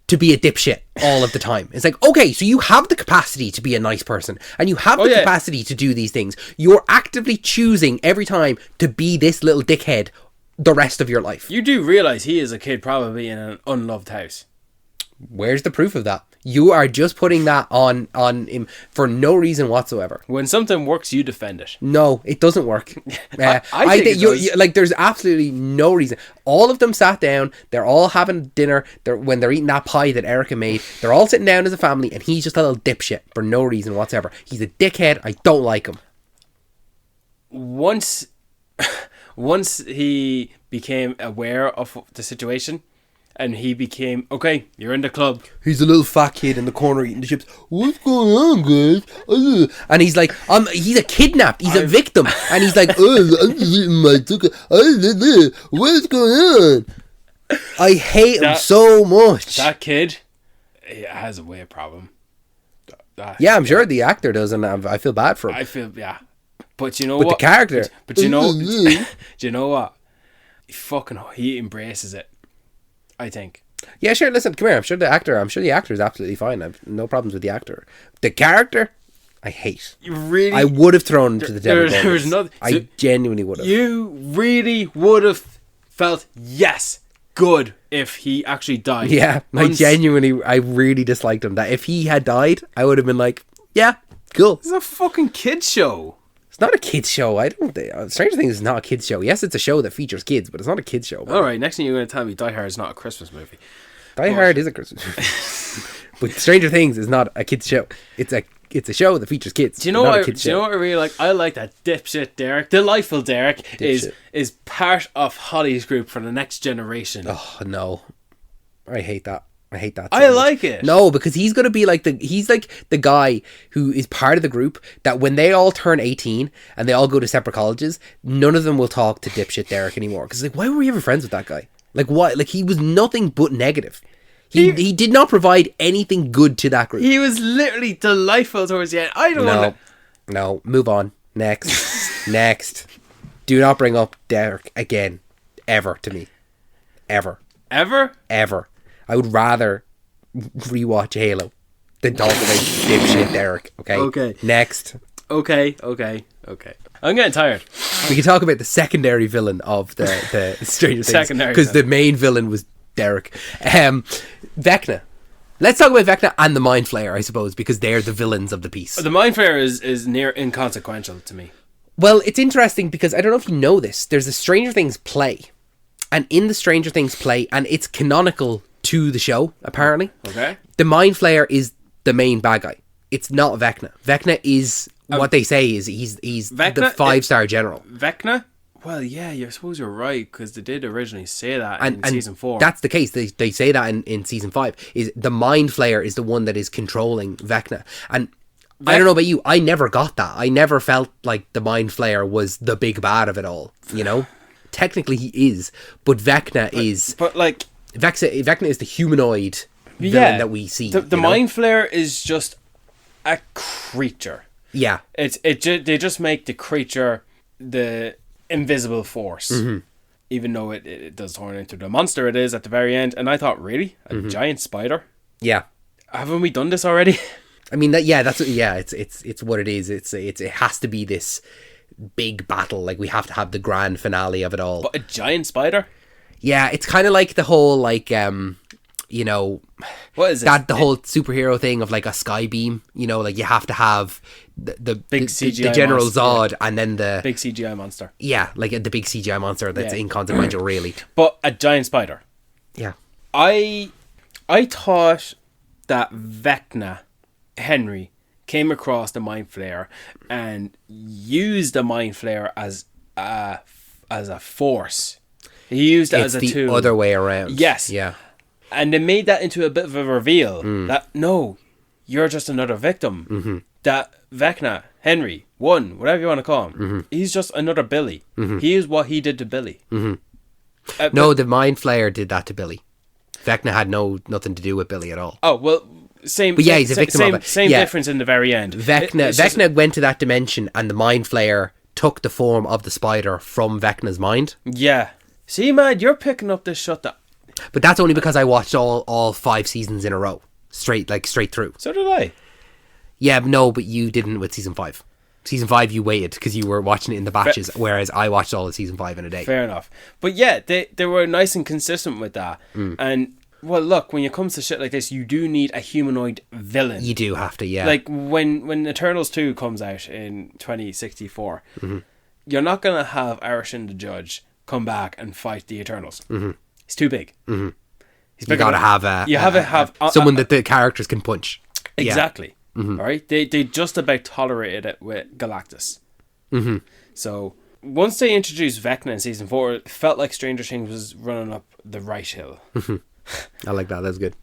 to be a dipshit all of the time. It's like, okay, so you have the capacity to be a nice person and you have the capacity to do these things. You're actively choosing every time to be this little dickhead the rest of your life. You do realise he is a kid probably in an unloved house. Where's the proof of that? You are just putting that on him for no reason whatsoever. When something works, you defend it. No, it doesn't work. I think it does. There's absolutely no reason. All of them sat down. They're all having dinner. When they're eating that pie that Erica made, they're all sitting down as a family, and he's just a little dipshit for no reason whatsoever. He's a dickhead. I don't like him. Once he became aware of the situation, and he became, okay, you're in the club. He's a little fat kid in the corner eating the chips. What's going on, guys? And he's like, he's a kidnapped. He's a victim. And he's like, I'm just eating my tucker. What's going on? I hate him so much. That kid has a weight problem. Yeah, I'm sure the actor does, and I feel bad for him. I feel, yeah. But you know what? But the character. But you know, do you know what? He embraces it. I think. Yeah, sure. Listen, come here. I'm sure the actor is absolutely fine. I've no problems with the actor. The character, I hate. You really? I would have thrown him to the devil. There was nothing. I genuinely would have. You really would have felt good if he actually died. Yeah, I really disliked him. That if he had died, I would have been like, yeah, cool. It's a fucking kids show. It's not a kids show. Stranger Things is not a kids show. Yes, it's a show that features kids, but it's not a kids show. All right, next thing you're going to tell me Die Hard is not a Christmas movie. Die Hard is a Christmas movie. But Stranger Things is not a kids show. It's a show that features kids. Do you know what I really like? I like that dipshit Derek, delightful Derek, is part of Holly's group for the next generation. Oh no, I hate that. I like it. No, because he's gonna be like the guy who is part of the group that when they all turn 18 and they all go to separate colleges, none of them will talk to dipshit Derek anymore. Because like, why were you ever friends with that guy? Like, why? Like, he was nothing but negative. He did not provide anything good to that group. He was literally delightful towards the end. I don't want to. No, move on. Next. Next. Do not bring up Derek again. Ever to me. Ever. Ever? I would rather rewatch Halo than talk about dipshit Derek. Okay. Next. Okay. I'm getting tired. We can talk about the secondary villain of the Stranger Things. Because the main villain was Derek. Vecna. Let's talk about Vecna and the Mind Flayer, I suppose, because they're the villains of the piece. The Mind Flayer is near inconsequential to me. Well, it's interesting because I don't know if you know this. There's a Stranger Things play. And in the Stranger Things play, and it's canonical to the show, apparently. Okay. The Mind Flayer is the main bad guy. It's not Vecna. Vecna is what they say is he's Vecna, the 5-star general. Vecna? Well, yeah, I suppose you're right, because they did originally say that in And season 4. that's the case. They say that in season 5. Is the Mind Flayer is the one that is controlling Vecna. And I don't know about you, I never got that. I never felt like the Mind Flayer was the big bad of it all, you know? Technically he is, but Vecna is... But, like... Vecna is the humanoid villain that we see. The Mind Flayer is just a creature. Yeah. They just make the creature the invisible force. Mm-hmm. Even though it does turn into the monster it is at the very end. And I thought, really? A giant spider? Yeah. Haven't we done this already? I mean, it's what it is. It has to be this big battle. Like, we have to have the grand finale of it all. But a giant spider? Yeah, it's kind of like the whole, like, you know... What is it? The whole superhero thing of, like, a sky beam. You know, like, you have to have the big CGI the General monster, Zod and then the... Big CGI monster. Yeah, like the big CGI monster that's inconsequential, really. But a giant spider. Yeah. I thought that Vecna, Henry, came across the Mind Flayer and used the Mind Flayer as a force. He used it as a tool. It's the other way around. Yes. Yeah. And they made that into a bit of a reveal that, no, you're just another victim. Mm-hmm. That Vecna, Henry, whatever you want to call him, he's just another Billy. Mm-hmm. He is what he did to Billy. Mm-hmm. No, the Mind Flayer did that to Billy. Vecna had nothing to do with Billy at all. Oh, well, same. But yeah, he's a victim of it. Same difference in the very end. Vecna went to that dimension and the Mind Flayer took the form of the spider from Vecna's mind. Yeah. See, man, you're picking up this shot that... But that's only because I watched all 5 seasons in a row. Straight through. So did I. Yeah, no, but you didn't with season 5. Season 5 you waited because you were watching it in the batches, whereas I watched all of season 5 in a day. Fair enough. But yeah, they were nice and consistent with that. And, well, look, when it comes to shit like this, you do need a humanoid villain. You do have to, yeah. Like, when Eternals 2 comes out in 2064, you're not going to have Arishin the Judge come back and fight the Eternals. He's too big. He's you gotta have someone that the characters can punch. Exactly. All right, they just about tolerated it with Galactus. So once they introduced Vecna in season 4, it felt like Stranger Things was running up the right hill. I like that. That's good.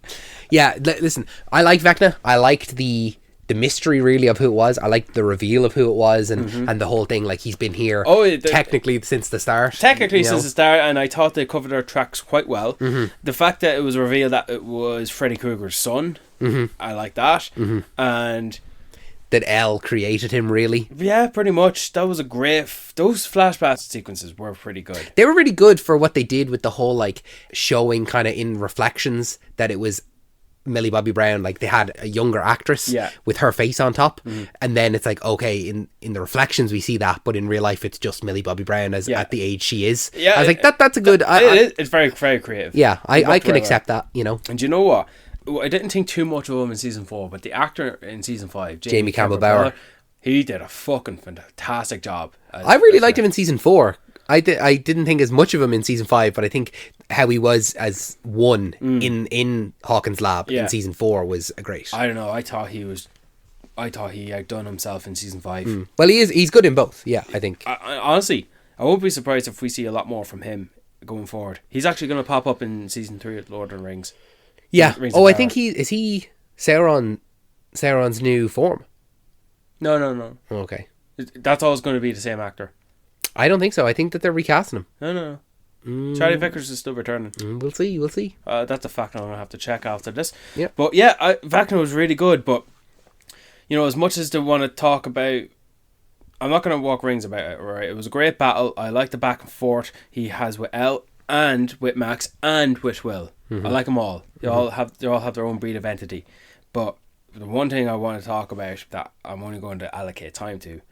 Yeah, listen, I like Vecna. I liked the mystery really of who it was. I liked the reveal of who it was and the whole thing, like he's been here technically since the start. Since the start, and I thought they covered their tracks quite well. The fact that it was revealed that it was Freddy Krueger's son, I like that. And that Elle created him, really. Yeah, pretty much. That was a great... Those flashback sequences were pretty good. They were really good for what they did with the whole, like, showing kind of in reflections that it was Millie Bobby Brown. Like, they had a younger actress with her face on top, and then it's like, okay, in the reflections we see that, but in real life it's just Millie Bobby Brown at the age she is. Yeah, I was like, that's a good... It's very, very creative. Yeah, I can accept that, you know. And you know what? I didn't think too much of him in season 4, but the actor in season 5, Jamie Campbell Bower, he did a fucking fantastic job. I really liked him in season 4. I didn't think as much of him in season 5, but I think how he was as one in Hawkins' lab in season 4 was great. I don't know. I thought he outdone himself in season 5. Well, he's good in both. Yeah, I think. Honestly, I won't be surprised if we see a lot more from him going forward. He's actually going to pop up in season 3 of Lord of the Rings. Yeah. I think he Sauron's new form. No. Okay. That's always going to be the same actor. I don't think so. I think that they're recasting him. No. Charlie Vickers is still returning. We'll see. That's a fact I'm going to have to check after this. Yeah. But yeah, Vecna was really good, but you know, as much as they want to talk about, I'm not going to walk rings about it, right? It was a great battle. I like the back and forth he has with Elle and with Max and with Will. I like them all. They all have their own breed of entity. But the one thing I want to talk about that I'm only going to allocate time to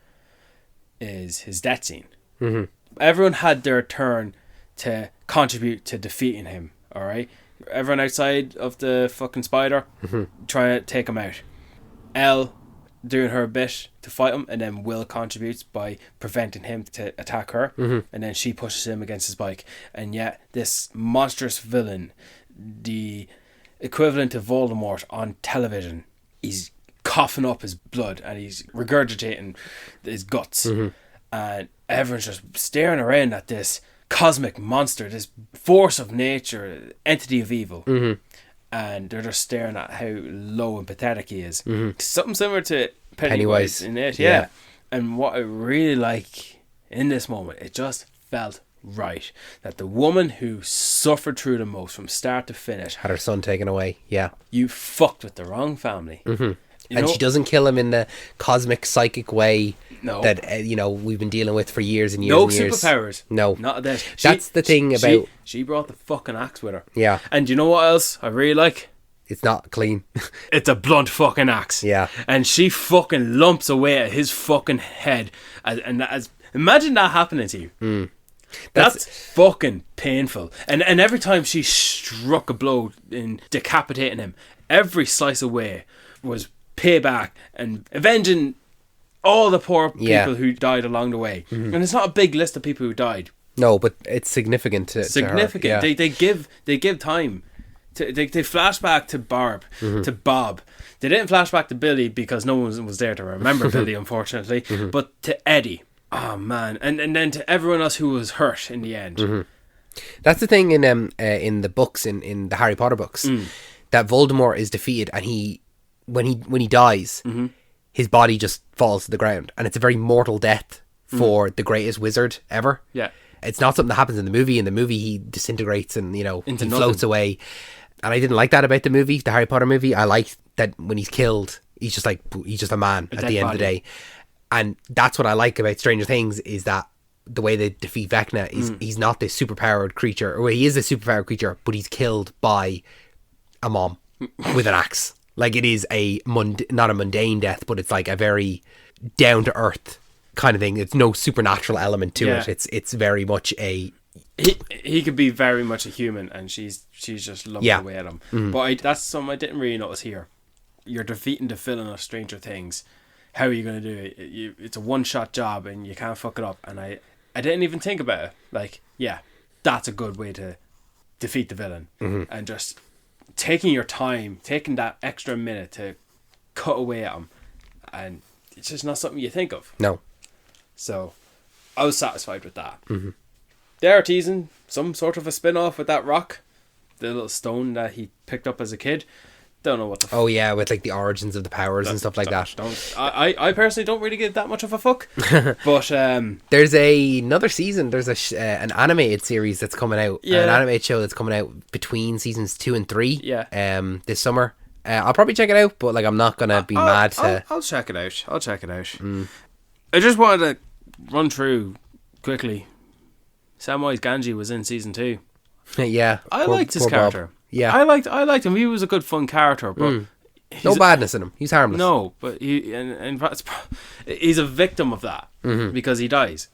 is his death scene. Everyone had their turn to contribute to defeating him. All right, everyone outside of the fucking spider trying to take him out. Elle doing her bit to fight him, and then Will contributes by preventing him to attack her, and then she pushes him against his bike. And yet this monstrous villain, the equivalent of Voldemort on television, he's coughing up his blood and he's regurgitating his guts, and everyone's just staring around at this cosmic monster, this force of nature, entity of evil. And they're just staring at how low and pathetic he is. Something similar to Pennywise in it, yeah. And what I really like in this moment, it just felt right that the woman who suffered through the most from start to finish Had her son taken away. Yeah. you fucked with the wrong family. And she doesn't kill him in the cosmic psychic way No. that we've been dealing with for years and years No and years. superpowers. No. Not a bit. That's the thing about... She brought the fucking axe with her. Yeah. And you know what else I really like? It's not clean. It's a blunt fucking axe. Yeah. And she fucking lumps away at his fucking head. Imagine that happening to you. That's fucking painful. And every time she struck a blow in decapitating him, every slice away was payback and avenging all the poor people who died along the way. And it's not a big list of people who died. No, but it's significant to Significant. her. Yeah. They give time. They flash back to to Bob. They didn't flash back to Billy because no one was there to remember Billy, unfortunately. But to Eddie, oh man, and then to everyone else who was hurt in the end. That's the thing in the books, in the Harry Potter books, that Voldemort is defeated, and when he dies, his body just falls to the ground, and it's a very mortal death for the greatest wizard ever. Yeah. It's not something that happens in the movie. In the movie, he disintegrates and he nothing. floats away. And I didn't like that about the movie, the Harry Potter movie. I liked that when he's killed, he's just a man at the end of the day. And that's what I like about Stranger Things, is that the way they defeat Vecna is he's not this superpowered creature, or he is a superpowered creature, but he's killed by a mom with an axe. Like, it is not a mundane death, but it's like a very down to earth kind of thing. It's no supernatural element to it. It's very much a... He could be very much a human, and she's just lumped away at him. But that's something I didn't really notice here. You're defeating the villain of Stranger Things. How are you going to do it? It's a one-shot job, and you can't fuck it up. And I didn't even think about it. Like, yeah, that's a good way to defeat the villain. And just taking your time, taking that extra minute to cut away at him, and it's just not something you think of. No. So I was satisfied with that. They are teasing some sort of a spin-off with that rock, the little stone that he picked up as a kid. Don't know what the Oh yeah, with like the origins of the powers and stuff like that. I personally don't really give that much of a fuck. But there's another season. There's an animated series that's coming out. Yeah. An animated show that's coming out between seasons 2 and 3. Yeah. This summer. I'll probably check it out, but like I'm not gonna be mad to. I'll check it out. I just wanted to run through quickly. Samwise Gamgee was in season 2. Yeah. I liked his character. Bob. Yeah. I liked him. He was a good fun character, but no badness in him. He's harmless. No, but he's a victim of that because he dies.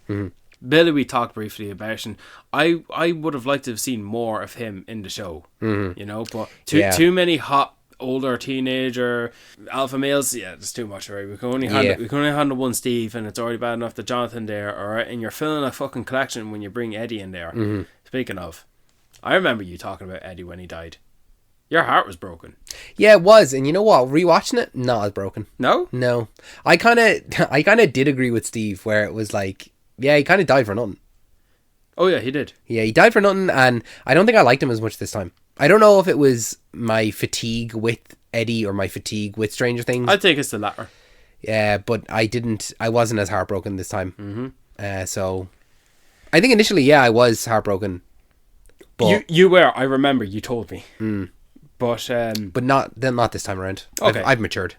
Billy, we talked briefly about, and I would have liked to have seen more of him in the show. But too many hot older teenager alpha males. Yeah, it's too much. Right, we can only handle one Steve, and it's already bad enough that Jonathan there. All right, and you're filling a fucking collection when you bring Eddie in there. Speaking of, I remember you talking about Eddie when he died. Your heart was broken. Yeah, it was, and you know what? Rewatching it, not as broken. No. I kind of did agree with Steve, where it was like, yeah, he kind of died for nothing. Oh yeah, he did. Yeah, he died for nothing, and I don't think I liked him as much this time. I don't know if it was my fatigue with Eddie or my fatigue with Stranger Things. I think it's the latter. Yeah, but I wasn't as heartbroken this time. So I think initially, yeah, I was heartbroken. But you were. I remember you told me. But not this time around. Okay. I've matured.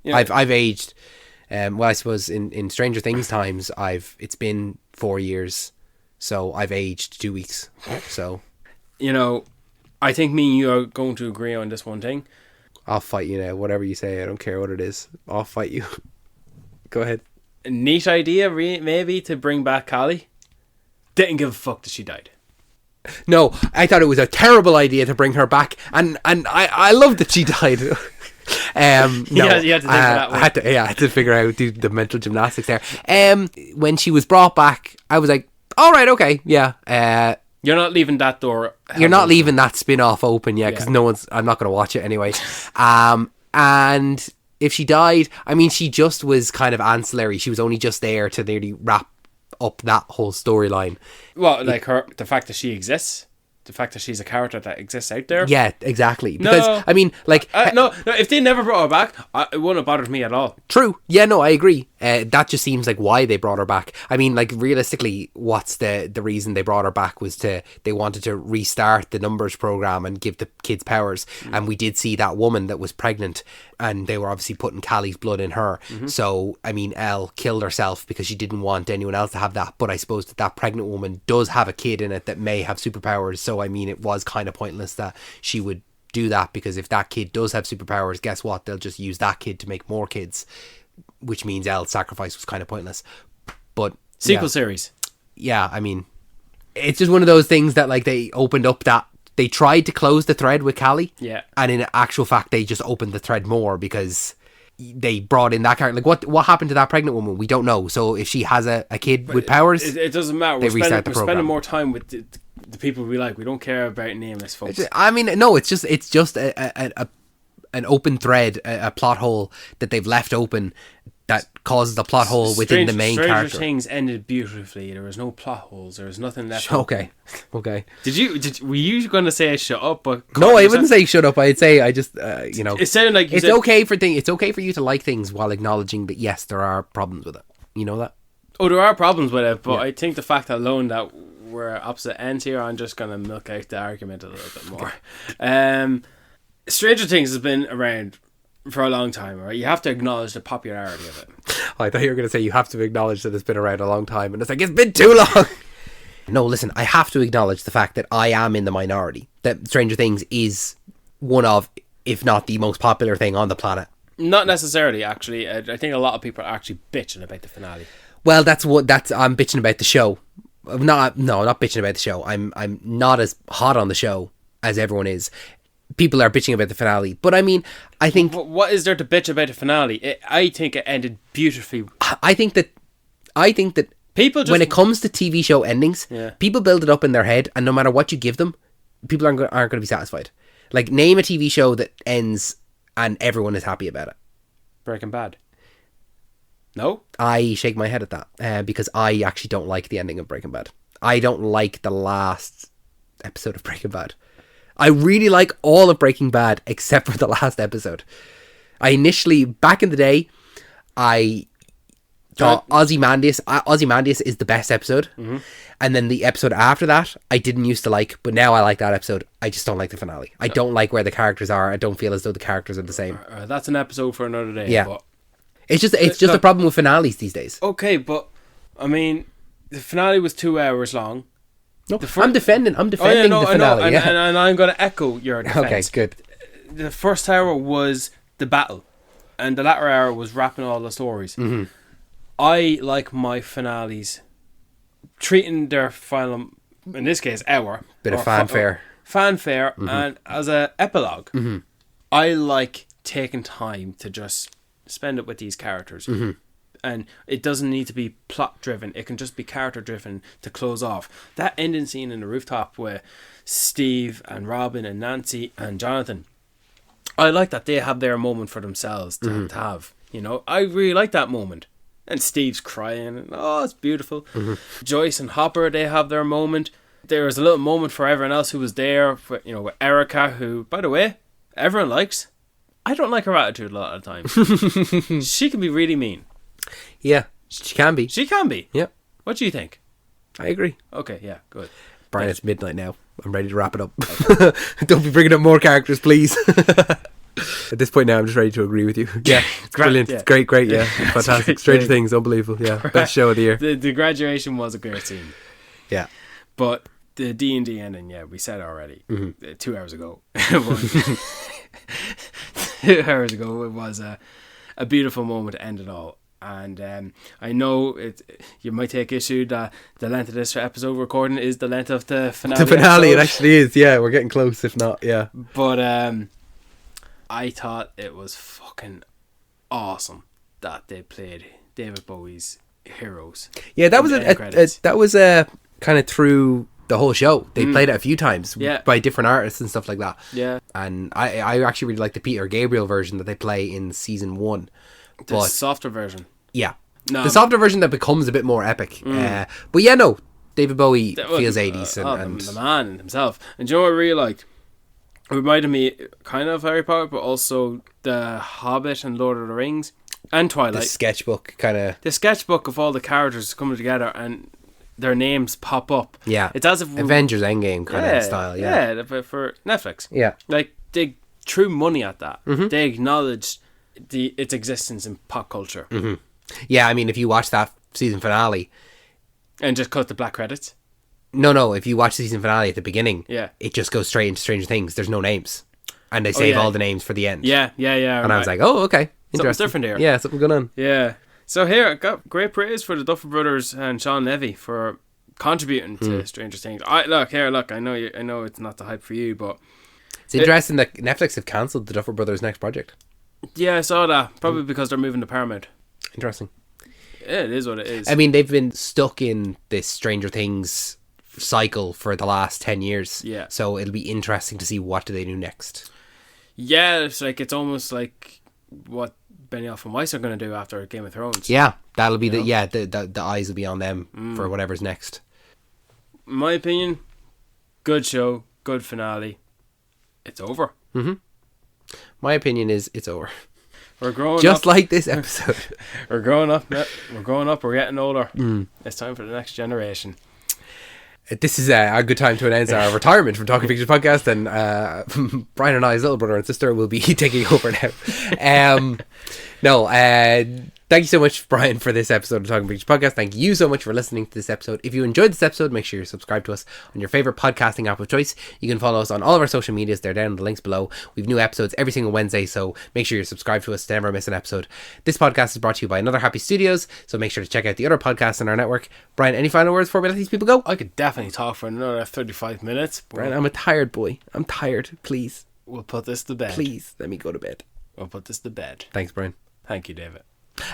Yeah. I've aged. Well, I suppose in Stranger Things times, it's been 4 years, so I've aged 2 weeks. So, I think me and you are going to agree on this one thing. I'll fight you now. Whatever you say, I don't care what it is. I'll fight you. Go ahead. A neat idea, maybe, to bring back Callie. Didn't give a fuck that she died. No, I thought it was a terrible idea to bring her back, and I love that she died. No, you had to think of that one. I had to figure out do the mental gymnastics there. When she was brought back, I was like, all right, okay, yeah. You're not leaving that door. You're not leaving that spin-off open yet, because I'm not going to watch it anyway. And if she died, I mean, she just was kind of ancillary. She was only just there to nearly wrap up that whole storyline. Well, like the fact that she exists, the fact that she's a character that exists out there. Yeah, exactly. Because I mean, like, no, if they never brought her back, it wouldn't have bothered me at all. true. Yeah, no, I agree. That just seems like why they brought her back. I mean, like, realistically, what's the reason they brought her back was they wanted to restart the numbers program and give the kids powers. And we did see that woman that was pregnant, and they were obviously putting Callie's blood in her. So, I mean, Elle killed herself because she didn't want anyone else to have that. But I suppose that pregnant woman does have a kid in it that may have superpowers. So, I mean, it was kind of pointless that she would do that, because if that kid does have superpowers, guess what? They'll just use that kid to make more kids, which means Elle's sacrifice was kind of pointless. But Sequel series. Yeah, I mean, it's just one of those things that, like, they opened up that they tried to close the thread with Callie. Yeah. And in actual fact, they just opened the thread more because they brought in that character. Like, what happened to that pregnant woman? We don't know. So if she has a kid with powers, it doesn't matter. They restart the We're program. spending more time with the people we like. We don't care about nameless folks. I mean, no, it's just an open thread, a plot hole that they've left open that causes the plot hole within the main Stranger character. Things ended beautifully. There was no plot holes. There was nothing left. Okay. Were you going to say shut up? But No, I wouldn't say shut up. I'd say I just, you know, it sounded like it's okay for you to like things while acknowledging that yes, there are problems with it. You know that? Oh, there are problems with it, but Yeah. I think the fact alone that we're opposite ends here, I'm just going to milk out the argument a little bit more. Stranger Things has been around for a long time, right? You have to acknowledge the popularity of it. I thought you were going to say you have to acknowledge that it's been around a long time, and it's like, it's been too long. No, listen, I have to acknowledge the fact that I am in the minority. That Stranger Things is one of, if not the most popular thing on the planet. Not necessarily, actually. I think a lot of people are actually bitching about the finale. Well, I'm bitching about the show. Not bitching about the show. I'm not as hot on the show as everyone is. People are bitching about the finale, but I mean, I think What is there to bitch about the finale? I think it ended beautifully. I think that People just, when it comes to TV show endings, Yeah. people build it up in their head, and no matter what you give them, people aren't going to be satisfied. Like, name a TV show that ends and everyone is happy about it. Breaking Bad. No? I shake my head at that because I actually don't like the ending of Breaking Bad. I don't like the last episode of Breaking Bad. I really like all of Breaking Bad except for the last episode. I initially, back in the day, I thought Ozymandias is the best episode. Mm-hmm. And then the episode after that, I didn't used to like, but now I like that episode. I just don't like the finale. I don't like where the characters are. I don't feel as though the characters are the same. That's an episode for another day. Yeah. But It's just a problem with finales these days. okay, but I mean, the finale was 2 hours long. No, I'm defending the finale. And I'm going to echo your defense. Okay, good. The first hour was the battle, and the latter hour was wrapping all the stories. Mm-hmm. I like my finales treating their final, in this case, hour. Bit of fanfare. Mm-hmm. And as a epilogue. Mm-hmm. I like taking time to just spend it with these characters. Mm-hmm. And it doesn't need to be plot driven. It can just be character driven to close off. That ending scene in the rooftop with Steve and Robin and Nancy and Jonathan, I like that they have their moment for themselves to have. You know, I really like that moment. And Steve's crying. And, oh, it's beautiful. Mm-hmm. Joyce and Hopper, they have their moment. There was a little moment for everyone else who was there. For, you know, with Erica, who, by the way, everyone likes. I don't like her attitude a lot of the time. She can be really mean. Yeah, she can be. She can be. Yep. What do you think? I agree. Okay, yeah, good. Brian, it's midnight now. I'm ready to wrap it up. Don't be bringing up more characters, please. At this point now, I'm just ready to agree with you. Yeah, it's brilliant. Yeah. It's great, yeah. Fantastic. Stranger Things, unbelievable. Yeah, best show of the year. The graduation was a great scene. Yeah. But the D&D ending, yeah, we said already. 2 hours ago. 2 hours ago, it was a beautiful moment to end it all. And I know you might take issue that the length of this episode recording is the length of the finale. The finale, episode. it actually is. Yeah, we're getting close, if not, yeah. But I thought it was fucking awesome that they played David Bowie's Heroes. Yeah, that was credits. Kind of through the whole show. They played it a few times by different artists and stuff like that. Yeah. And I actually really like the Peter Gabriel version that they play in season 1. The softer version. Yeah. No, The softer version that becomes a bit more epic. But yeah, no, David Bowie feels 80s. And the man himself. And do you know what I really liked? It reminded me kind of Harry Potter, but also The Hobbit and Lord of the Rings and the Twilight. sketchbook kind of... The sketchbook of all the characters coming together and their names pop up. Yeah. It's as if... Avengers Endgame kind of style, Yeah, but for Netflix. Yeah. Like, they threw money at that. They acknowledged its existence in pop culture. Yeah, I mean, if you watch that season finale... And just cut the black credits. No, if you watch the season finale at the beginning, Yeah. it just goes straight into Stranger Things. There's no names. And they save all the names for the end. Yeah. And I was like, oh, okay. Something's Interesting. different here. Yeah, something going on. Yeah. So here, I got great praise for the Duffer Brothers and Sean Levy for contributing to Stranger Things. I know it's not the hype for you, but It's interesting that Netflix have cancelled the Duffer Brothers' next project. yeah, I saw that. Probably because they're moving to Paramount. Interesting. Yeah, it is what it is. I mean, they've been stuck in this Stranger Things cycle for the last 10 years. Yeah. So it'll be interesting to see what do they do next. Yeah, it's almost like what Benioff and Weiss are going to do after Game of Thrones. Yeah, that'll be the eyes will be on them for whatever's next. In my opinion, good show, good finale. It's over. My opinion is it's over. We're growing Just up. like this episode. We're growing up. We're growing up. We're getting older. It's time for the next generation. This is a good time to announce our retirement from Talking Pictures Podcast, and Brian and I's little brother and sister will be taking over now. Thank you so much, Brian, for this episode of Talking Pictures Podcast. Thank you so much for listening to this episode. If you enjoyed this episode, make sure you subscribe to us on your favourite podcasting app of choice. You can follow us on all of our social medias. They're down in the links below. We have new episodes every single Wednesday, so make sure you're subscribed to us to never miss an episode. This podcast is brought to you by Another Happy Studios, so make sure to check out the other podcasts in our network. Brian, any final words before we let these people go? I could definitely talk for another 35 minutes. But Brian, I'm a tired boy. I'm tired. Please. we'll put this to bed. Please, let me go to bed. We'll put this to bed. Thanks, Brian. Thank you, David.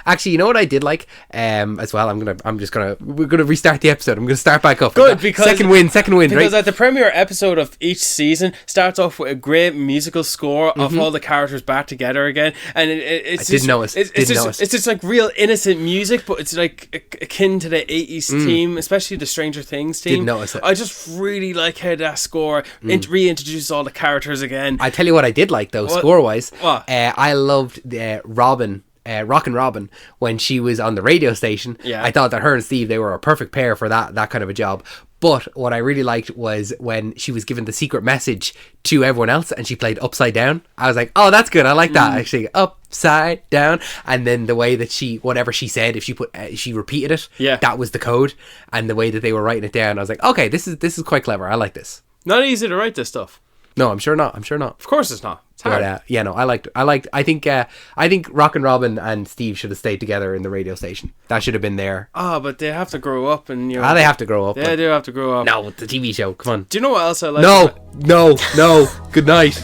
Actually, you know what I did like as well? We're gonna restart the episode. I'm gonna start back up. Good, because second win, because right? at the premiere episode of each season starts off with a great musical score of all the characters back together again, and it's I did notice. It's just like real innocent music, but it's like akin to the 80s theme, especially the Stranger Things theme. Did notice it. I just really like how that score reintroduces all the characters again. I tell you what I did like though, score wise. What? I loved Robin. Rockin' Robin, when she was on the radio station. Yeah. I thought that her and Steve, they were a perfect pair for that kind of a job. But what I really liked was when she was given the secret message to everyone else and she played Upside Down. I was like, oh, that's good. I like that actually. Upside down. And then the way that whatever she said, if she repeated it, that was the code. And the way that they were writing it down, I was like, okay, this is quite clever. I like this. Not easy to write this stuff. No, I'm sure not. Of course it's not. It's hard. But, I think Rockin' Robin and Steve should have stayed together in the radio station. That should have been there. But they have to grow up, and they have to grow up. Yeah, they do have to grow up. No, it's the TV show. Come on. Do you know what else I like? No. Good night.